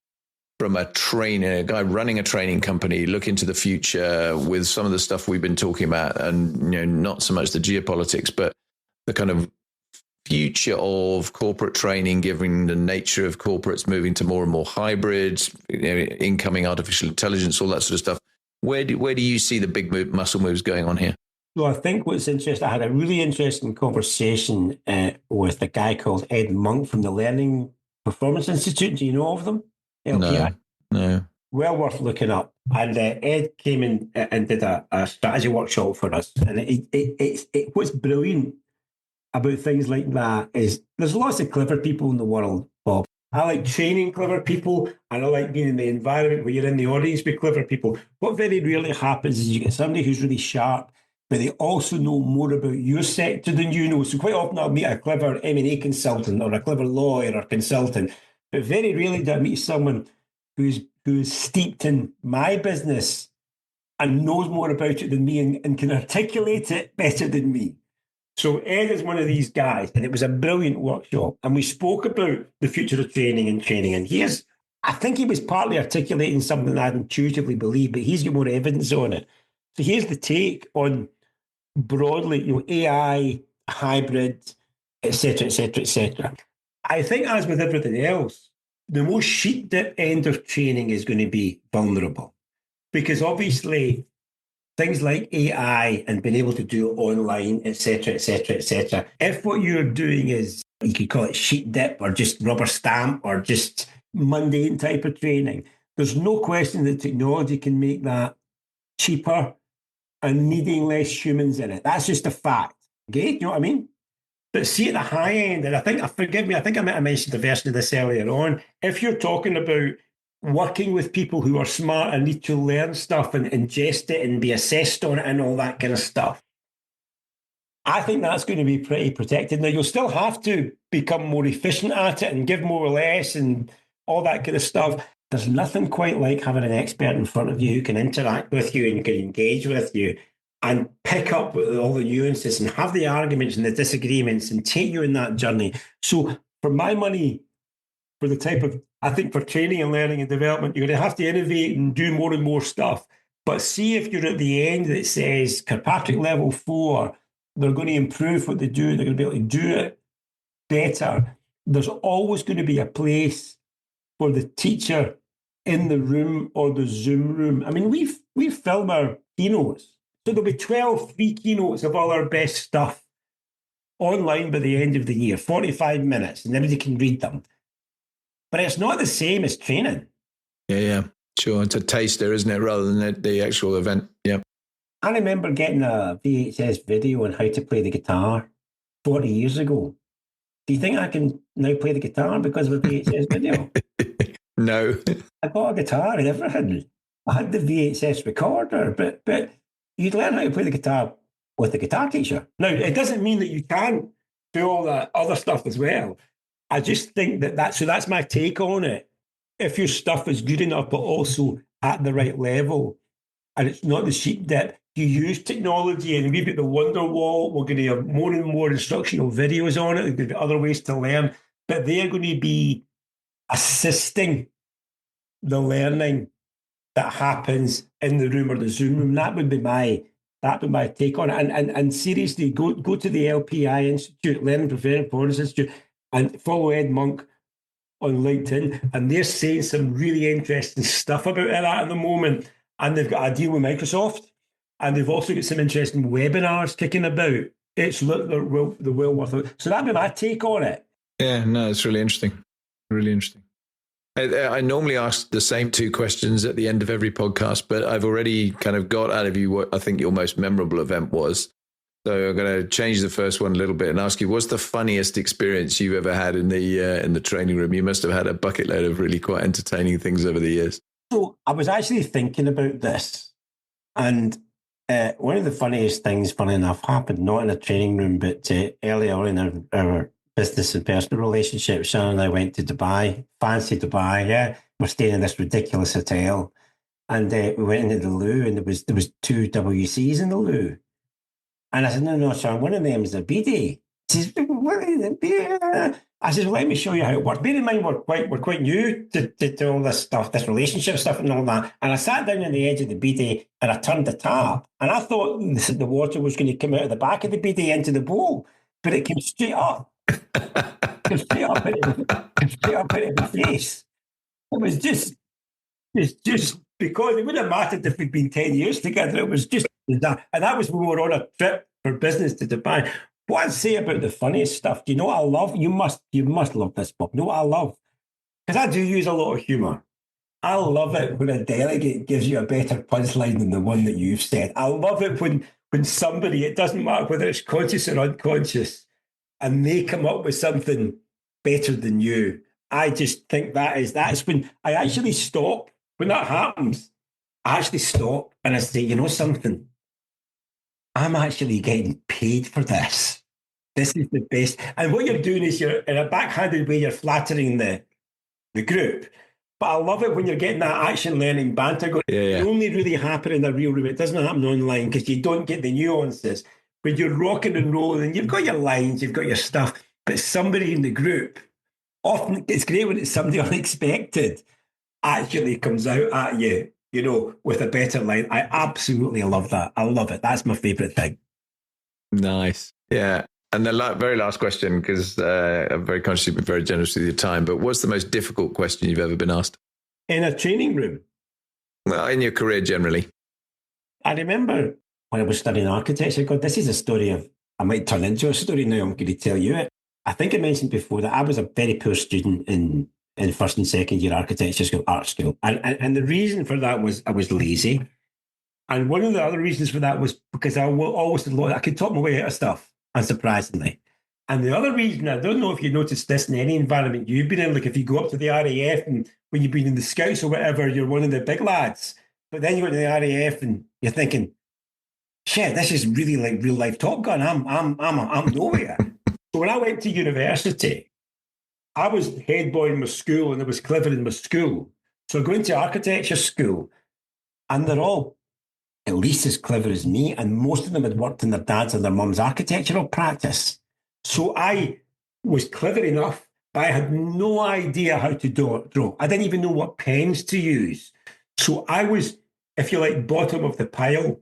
from a guy running a training company, look into the future with some of the stuff we've been talking about, and not so much the geopolitics, but the kind of future of corporate training, given the nature of corporates moving to more and more hybrids, incoming artificial intelligence, all that sort of stuff. Where do you see the big muscle moves going on here?
Well, I think what's interesting, I had a really interesting conversation with a guy called Ed Monk from the Learning Performance Institute. Do you know of them? LPI?
No.
Well worth looking up. And Ed came in and did a strategy workshop for us. And what's brilliant about things like that is there's lots of clever people in the world, Bob. I like training clever people, and I like being in the environment where you're in the audience with clever people. What very rarely happens is you get somebody who's really sharp, but they also know more about your sector than you know. So quite often I'll meet a clever M&A consultant or a clever lawyer or consultant, but very rarely do I meet someone who's steeped in my business and knows more about it than me and can articulate it better than me. So Ed is one of these guys, and it was a brilliant workshop. And we spoke about the future of training. And I think he was partly articulating something I intuitively believe, but he's got more evidence on it. So here's the take on broadly, AI, hybrid, etc., etc., etc. I think, as with everything else, the most sheep dip end of training is going to be vulnerable, because obviously things like AI and being able to do it online, etc., etc., etc. If what you're doing is, you could call it sheep dip or just rubber stamp or just mundane type of training, there's no question that technology can make that cheaper and needing less humans in it. That's just a fact. Okay, you know what I mean? But see at the high end, and forgive me, I think I might have mentioned a version of this earlier on. If you're talking about working with people who are smart and need to learn stuff and ingest it and be assessed on it and all that kind of stuff, I think that's going to be pretty protected. Now, you'll still have to become more efficient at it and give more or less and all that kind of stuff. There's nothing quite like having an expert in front of you who can interact with you and can engage with you and pick up all the nuances and have the arguments and the disagreements and take you in that journey. So for my money, for the type of, I think for training and learning and development, you're going to have to innovate and do more and more stuff. But see if you're at the end that says Kirkpatrick level 4, they're going to improve what they do, they're going to be able to do it better. There's always going to be a place for the teacher in the room or the Zoom room. I mean, we film our keynotes. So there'll be 12 free keynotes of all our best stuff online by the end of the year, 45 minutes, and everybody can read them. But it's not the same as training.
Yeah. Sure. It's a taster, isn't it, rather than the actual event? Yeah.
I remember getting a VHS video on how to play the guitar 40 years ago. Do you think I can now play the guitar because of a VHS video?
No.
I bought a guitar and everything. I had the VHS recorder, but you'd learn how to play the guitar with a guitar teacher. Now, it doesn't mean that you can't do all that other stuff as well. I just think that's my take on it. If your stuff is good enough, but also at the right level, and it's not the sheep dip, you use technology, and we've got the Wonder Wall. We're going to have more and more instructional videos on it. There's going to be other ways to learn, but they're going to be assisting the learning that happens in the room or the Zoom room. That would be my take on it. And seriously, go to the LPI Institute, Learning Preparing Performance Institute, and follow Ed Monk on LinkedIn, and they're saying some really interesting stuff about that at the moment. And they've got a deal with Microsoft, and they've also got some interesting webinars kicking about. It's the well worth it. So that'd be my take on it.
Yeah, no, it's really interesting. Really interesting. I normally ask the same two questions at the end of every podcast, but I've already kind of got out of you what I think your most memorable event was. So I'm going to change the first one a little bit and ask you, what's the funniest experience you've ever had in the training room? You must have had a bucket load of really quite entertaining things over the years.
So I was actually thinking about this, and one of the funniest things, funny enough, happened not in a training room, but early on in our business and personal relationship. Shannon and I went to Dubai, fancy Dubai. Yeah, we're staying in this ridiculous hotel, and we went into the loo, and there was 2 WCs in the loo. And I said, no, Sean, one of them is a BD. She says, what is it? Yeah. I said, well, let me show you how it works. Bear in mind, we're quite new to all this stuff, this relationship stuff and all that. And I sat down on the edge of the BD and I turned the tap. And I thought the water was going to come out of the back of the BD into the bowl, but it came straight up. Came straight up into the face. It was just because it wouldn't have mattered if we'd been 10 years together. It was just that. And that was when we were on a trip for business to Dubai. What I'd say about the funniest stuff, do you know what I love? You must love this, Bob. You know what I love? Because I do use a lot of humour. I love it when a delegate gives you a better punchline than the one that you've said. I love it when somebody, it doesn't matter whether it's conscious or unconscious, and they come up with something better than you. I just think that's when I actually stop. When that happens, I actually stop and I say, you know something? I'm actually getting paid for this. This is the best. And what you're doing is you're, in a backhanded way, you're flattering the group. But I love it when you're getting that action learning banter going.
Yeah.
It only really happen in the real room. It doesn't happen online because you don't get the nuances. When you're rocking and rolling, and you've got your lines, you've got your stuff, but somebody in the group, often it's great when it's somebody unexpected, actually comes out at you, with a better line. I absolutely love that. I love it. That's my favourite thing.
Nice. Yeah. And the very last question, because I'm very conscious you've been very generous with your time, but what's the most difficult question you've ever been asked?
In a training room?
Well, in your career generally.
I remember when I was studying architecture, God, this is a story I might turn into a story now, I'm going to tell you it. I think I mentioned before that I was a very poor student in first and second year architecture school, art school. And the reason for that was I was lazy. And one of the other reasons for that was because I could talk my way out of stuff, unsurprisingly. And the other reason, I don't know if you noticed this in any environment you've been in, like if you go up to the RAF and when you've been in the Scouts or whatever, you're one of the big lads. But then you go to the RAF and you're thinking, shit, this is really like real life Top Gun. I'm nowhere. So when I went to university, I was head boy in my school and I was clever in my school. So I go into architecture school and they're all at least as clever as me. And most of them had worked in their dad's and their mum's architectural practice. So I was clever enough, but I had no idea how to draw. I didn't even know what pens to use. So I was, if you like, bottom of the pile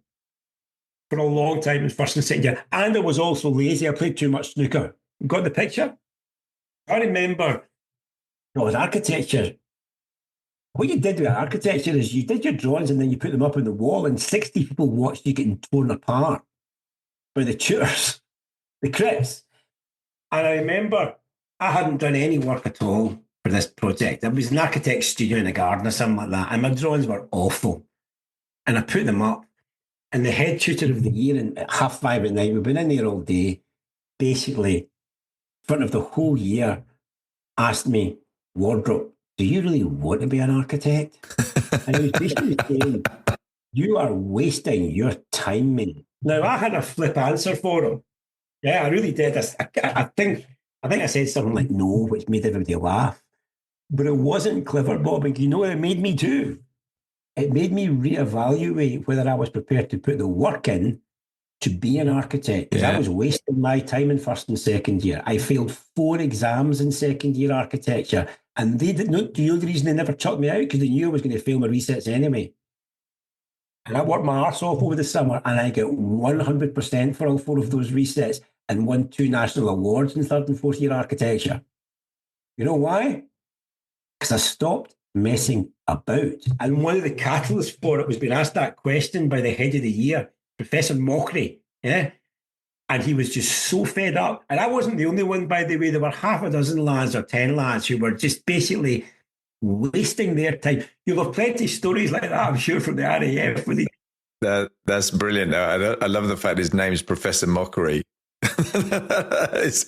for a long time in first and second year. And I was also lazy. I played too much snooker. Got the picture? I remember, with architecture, what you did with architecture is you did your drawings and then you put them up on the wall and 60 people watched you getting torn apart by the tutors, the crits. And I remember I hadn't done any work at all for this project. It was an architect's studio in a garden or something like that. And my drawings were awful. And I put them up. And the head tutor of the year at 5:30 at night, we've been in there all day, basically, in front of the whole year, asked me, Wardrop, do you really want to be an architect? And he was basically saying, you are wasting your time, mate. Now, I had a flip answer for him. Yeah, I really did. I think I said something like no, which made everybody laugh. But it wasn't clever, Bob. And you know what it made me do? It made me reevaluate whether I was prepared to put the work in to be an architect. Because I was wasting my time in first and second year. I failed 4 exams in second year architecture. And they did not. Do you know the reason they never chucked me out? Because they knew I was going to fail my resets anyway. And I worked my arse off over the summer and I got 100% for all 4 of those resets and won 2 national awards in third and fourth year architecture. You know why? Because I stopped messing about. And one of the catalysts for it was being asked that question by the head of the year, Professor Mockery. Yeah. And he was just so fed up. And I wasn't the only one, by the way. There were half a dozen lads or 10 lads who were just basically wasting their time. You'll have plenty of stories like that, I'm sure, from the RAF.
That's brilliant. I love the fact his name's Professor Mockery.
That's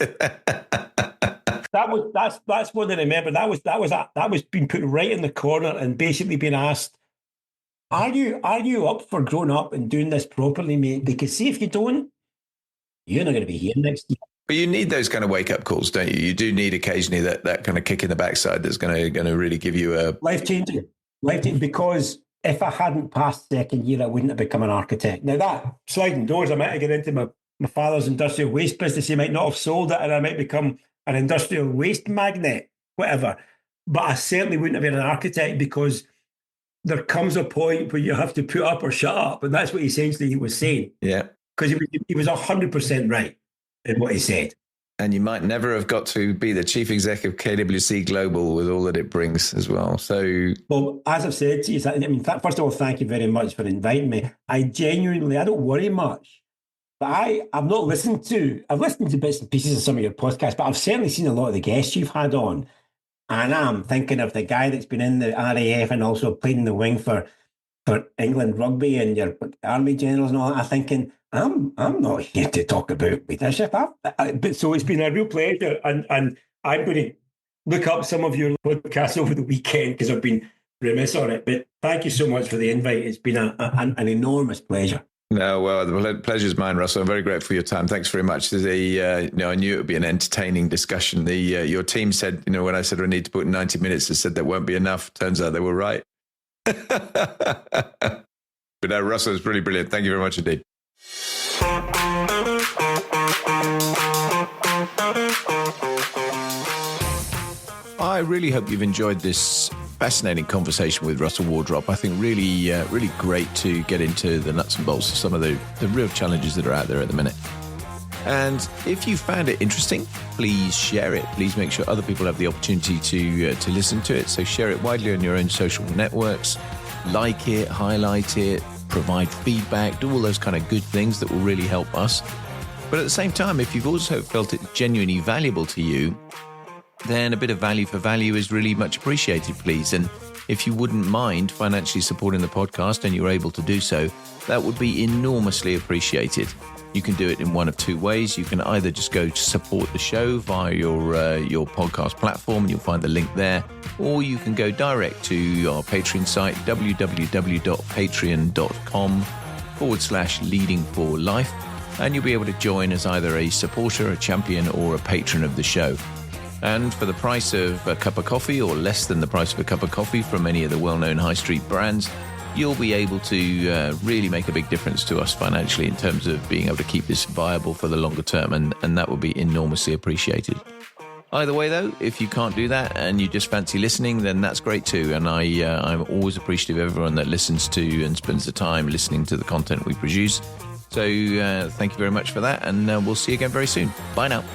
what I remember. That was being put right in the corner and basically being asked, are you up for growing up and doing this properly, mate? Because see, if you don't, you're not going to be here next year.
But you need those kind of wake-up calls, don't you? You do need occasionally that kind of kick in the backside that's going to really give you a...
Life-changing, because if I hadn't passed second year, I wouldn't have become an architect. Now that, sliding doors, I might have got into my father's industrial waste business. He might not have sold it and I might become an industrial waste magnate, whatever. But I certainly wouldn't have been an architect because there comes a point where you have to put up or shut up. And that's what essentially he was saying.
Yeah.
Because he was 100% right in what he said.
And you might never have got to be the chief exec of KWC Global with all that it brings as well. So,
well, as I've said to you, I mean, first of all, thank you very much for inviting me. I don't worry much. But I've listened to bits and pieces of some of your podcasts, but I've certainly seen a lot of the guests you've had on. And I'm thinking of the guy that's been in the RAF and also played in the wing for England rugby and your army generals and all that. I'm thinking, I'm not here to talk about leadership. But so it's been a real pleasure. And I'm going to look up some of your podcasts over the weekend because I've been remiss on it. But thank you so much for the invite. It's been an enormous pleasure.
No, well, the pleasure's mine, Russell. I'm very grateful for your time. Thanks very much. I knew it would be an entertaining discussion. Your team said, when I said I need to put 90 minutes, they said that won't be enough. Turns out they were right. But no, Russell, it's really brilliant. Thank you very much indeed. I really hope you've enjoyed this fascinating conversation with Russell Wardrop. I think really great to get into the nuts and bolts of some of the real challenges that are out there at the minute. And if you found it interesting, please share it. Please make sure other people have the opportunity to listen to it. So share it widely on your own social networks, like it, highlight it, provide feedback, do all those kind of good things that will really help us. But at the same time, if you've also felt it genuinely valuable to you, then a bit of value for value is really much appreciated, please. And if you wouldn't mind financially supporting the podcast and you're able to do so, that would be enormously appreciated. You can do it in one of two ways. You can either just go to support the show via your podcast platform, and you'll find the link there, or you can go direct to our Patreon site, www.patreon.com/leading4life, and you'll be able to join as either a supporter, a champion, or a patron of the show. And for the price of a cup of coffee, or less than the price of a cup of coffee from any of the well-known high street brands, you'll be able to really make a big difference to us financially in terms of being able to keep this viable for the longer term, and that would be enormously appreciated. Either way, though, if you can't do that and you just fancy listening, then that's great too. And I'm always appreciative of everyone that listens to and spends the time listening to the content we produce. So thank you very much for that, and we'll see you again very soon. Bye now.